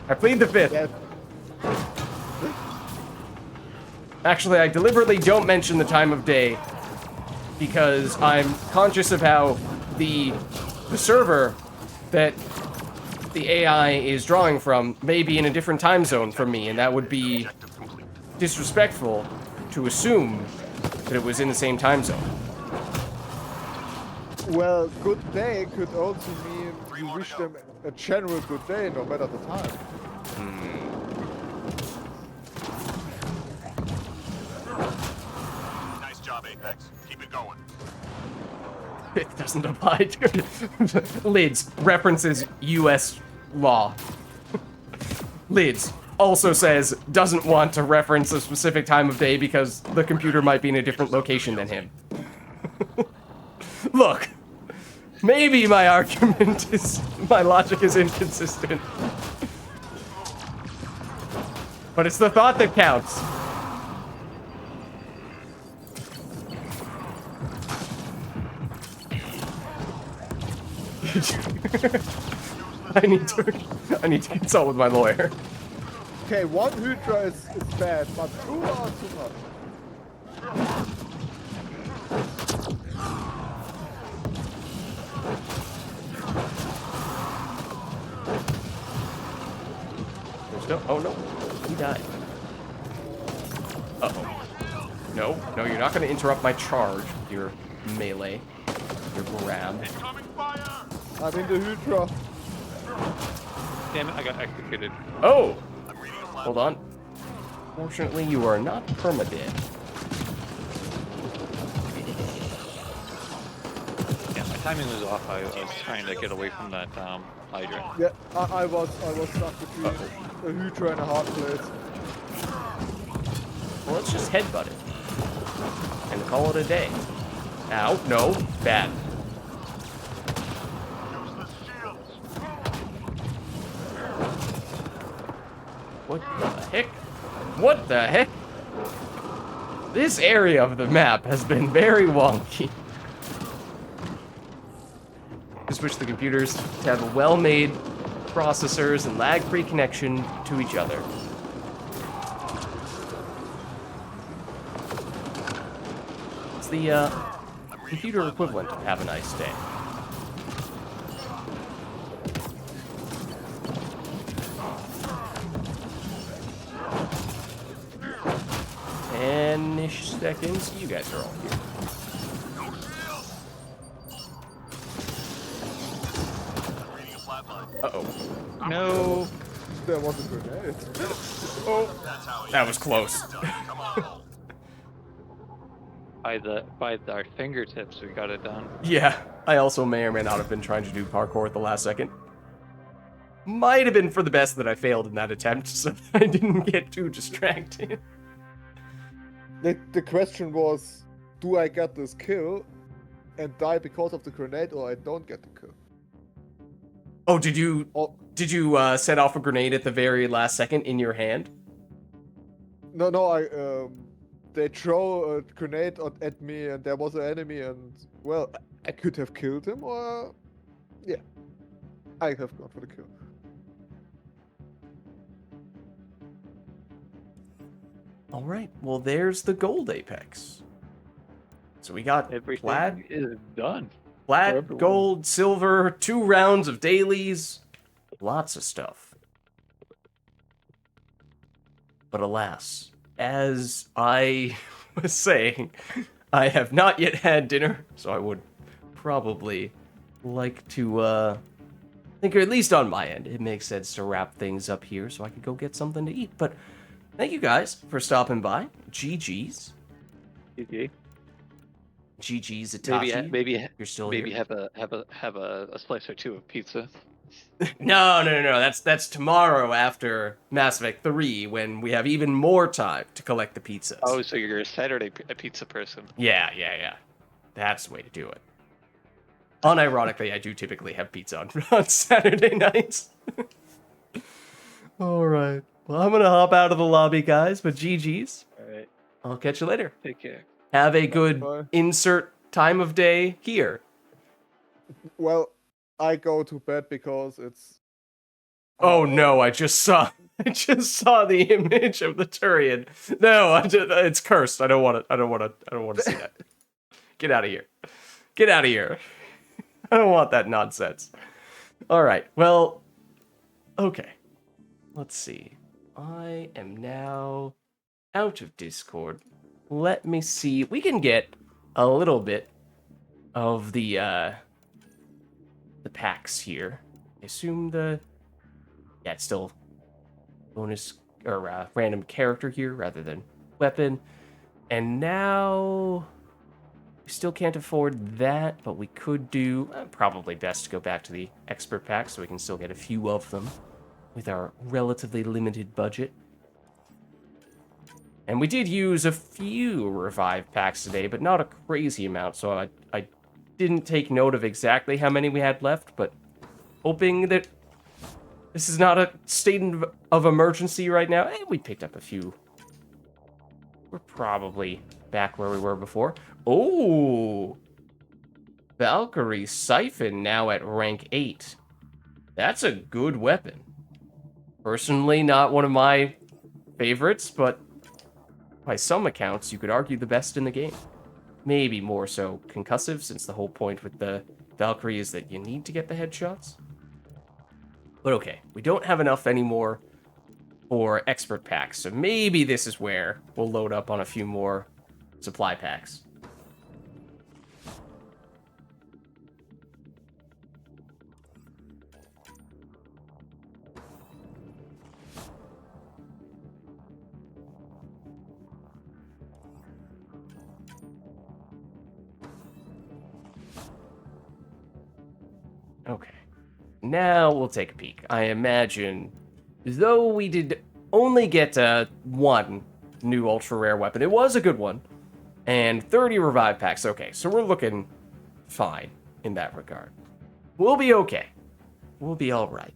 I plead the fifth. Yeah. Actually, I deliberately don't mention the time of day because I'm conscious of how the server that the AI is drawing from may be in a different time zone from me, and that would be disrespectful to assume that it was in the same time zone. Well, good day could also mean you wish them a general good day no matter the time. Nice job, Apex. Keep it going. It doesn't apply to Lids references U.S. law. Lids also says doesn't want to reference a specific time of day because the computer might be in a different location than him. Look, maybe my logic is inconsistent. But it's the thought that counts. I need to consult with my lawyer. Okay, one Hydra is bad, but two are too much. There's no. Oh no, he died. Uh-oh. No, you're not going to interrupt my charge with your melee, your grab. Incoming fire! I'm in the Hydra. Damn it, I got executed. Oh, I'm reading a flat. hold on. Fortunately, you are not permadead. Yeah, my timing was off. I was trying to get away from that Hydra. Yeah, I was stuck between a Hydra and a hard place. Well, let's just headbutt it and call it a day. Ow, no, bad. Use the shields. What the heck? What the heck? This area of the map has been very wonky. Just wish the computers to have well-made processors and lag-free connection to each other. It's the computer equivalent of have a nice day. Ten-ish seconds. You guys are all here. I'm reading a flatline. Uh-oh. No. There was a grenade. Oh, That's how that was close. Come on. By our fingertips, we got it done. Yeah, I also may or may not have been trying to do parkour at the last second. Might have been for the best that I failed in that attempt, so I didn't get too distracted. The question was, do I get this kill and die because of the grenade, or I don't get the kill? Oh, did you Oh, set off a grenade at the very last second in your hand? no, they throw a grenade at me, and there was an enemy, and well, I could have killed him, or yeah, I have gone for the kill. All right, well, there's the gold apex. So we got Everything plaid, is done. for Flat, everyone. gold, silver, 2 rounds of dailies, lots of stuff. But alas, as I was saying, I have not yet had dinner, so I would probably like to think at least on my end, it makes sense to wrap things up here so I could go get something to eat. But thank you guys for stopping by. GG's. GG. GG's Maybe Itachi. maybe You're still maybe here. have a slice or two of pizza. No. That's tomorrow after Mass Effect 3 when we have even more time to collect the pizzas. Oh, so you're a Saturday pizza person. Yeah. That's the way to do it. Unironically, I do typically have pizza on Saturday nights. All right. Well, I'm going to hop out of the lobby, guys, but GG's. All right. I'll catch you later. Take care. Have a good Bye. insert time of day here. Well, I go to bed because it's. Oh no, I just saw the image of the Turian. No, it's cursed. I don't want to see that. Get out of here. Get out of here. I don't want that nonsense. All right. Well, okay. Let's see. I am now out of Discord. Let me see. We can get a little bit of the packs here. I assume it's still bonus or random character here rather than weapon. And now we still can't afford that, but we could do probably best to go back to the expert pack so we can still get a few of them with our relatively limited budget. And we did use a few revive packs today, but not a crazy amount, so I didn't take note of exactly how many we had left, but hoping that this is not a state of emergency right now. We picked up a few. We're probably back where we were before. Oh! Valkyrie Siphon now at rank 8. That's a good weapon. Personally, not one of my favorites, but by some accounts, you could argue the best in the game. Maybe more so concussive, since the whole point with the Valkyrie is that you need to get the headshots. But okay, we don't have enough anymore for expert packs, so maybe this is where we'll load up on a few more supply packs. Okay, now we'll take a peek. I imagine, though we did only get one new ultra rare weapon, it was a good one, and 30 revive packs. Okay, so we're looking fine in that regard. We'll be okay. We'll be all right.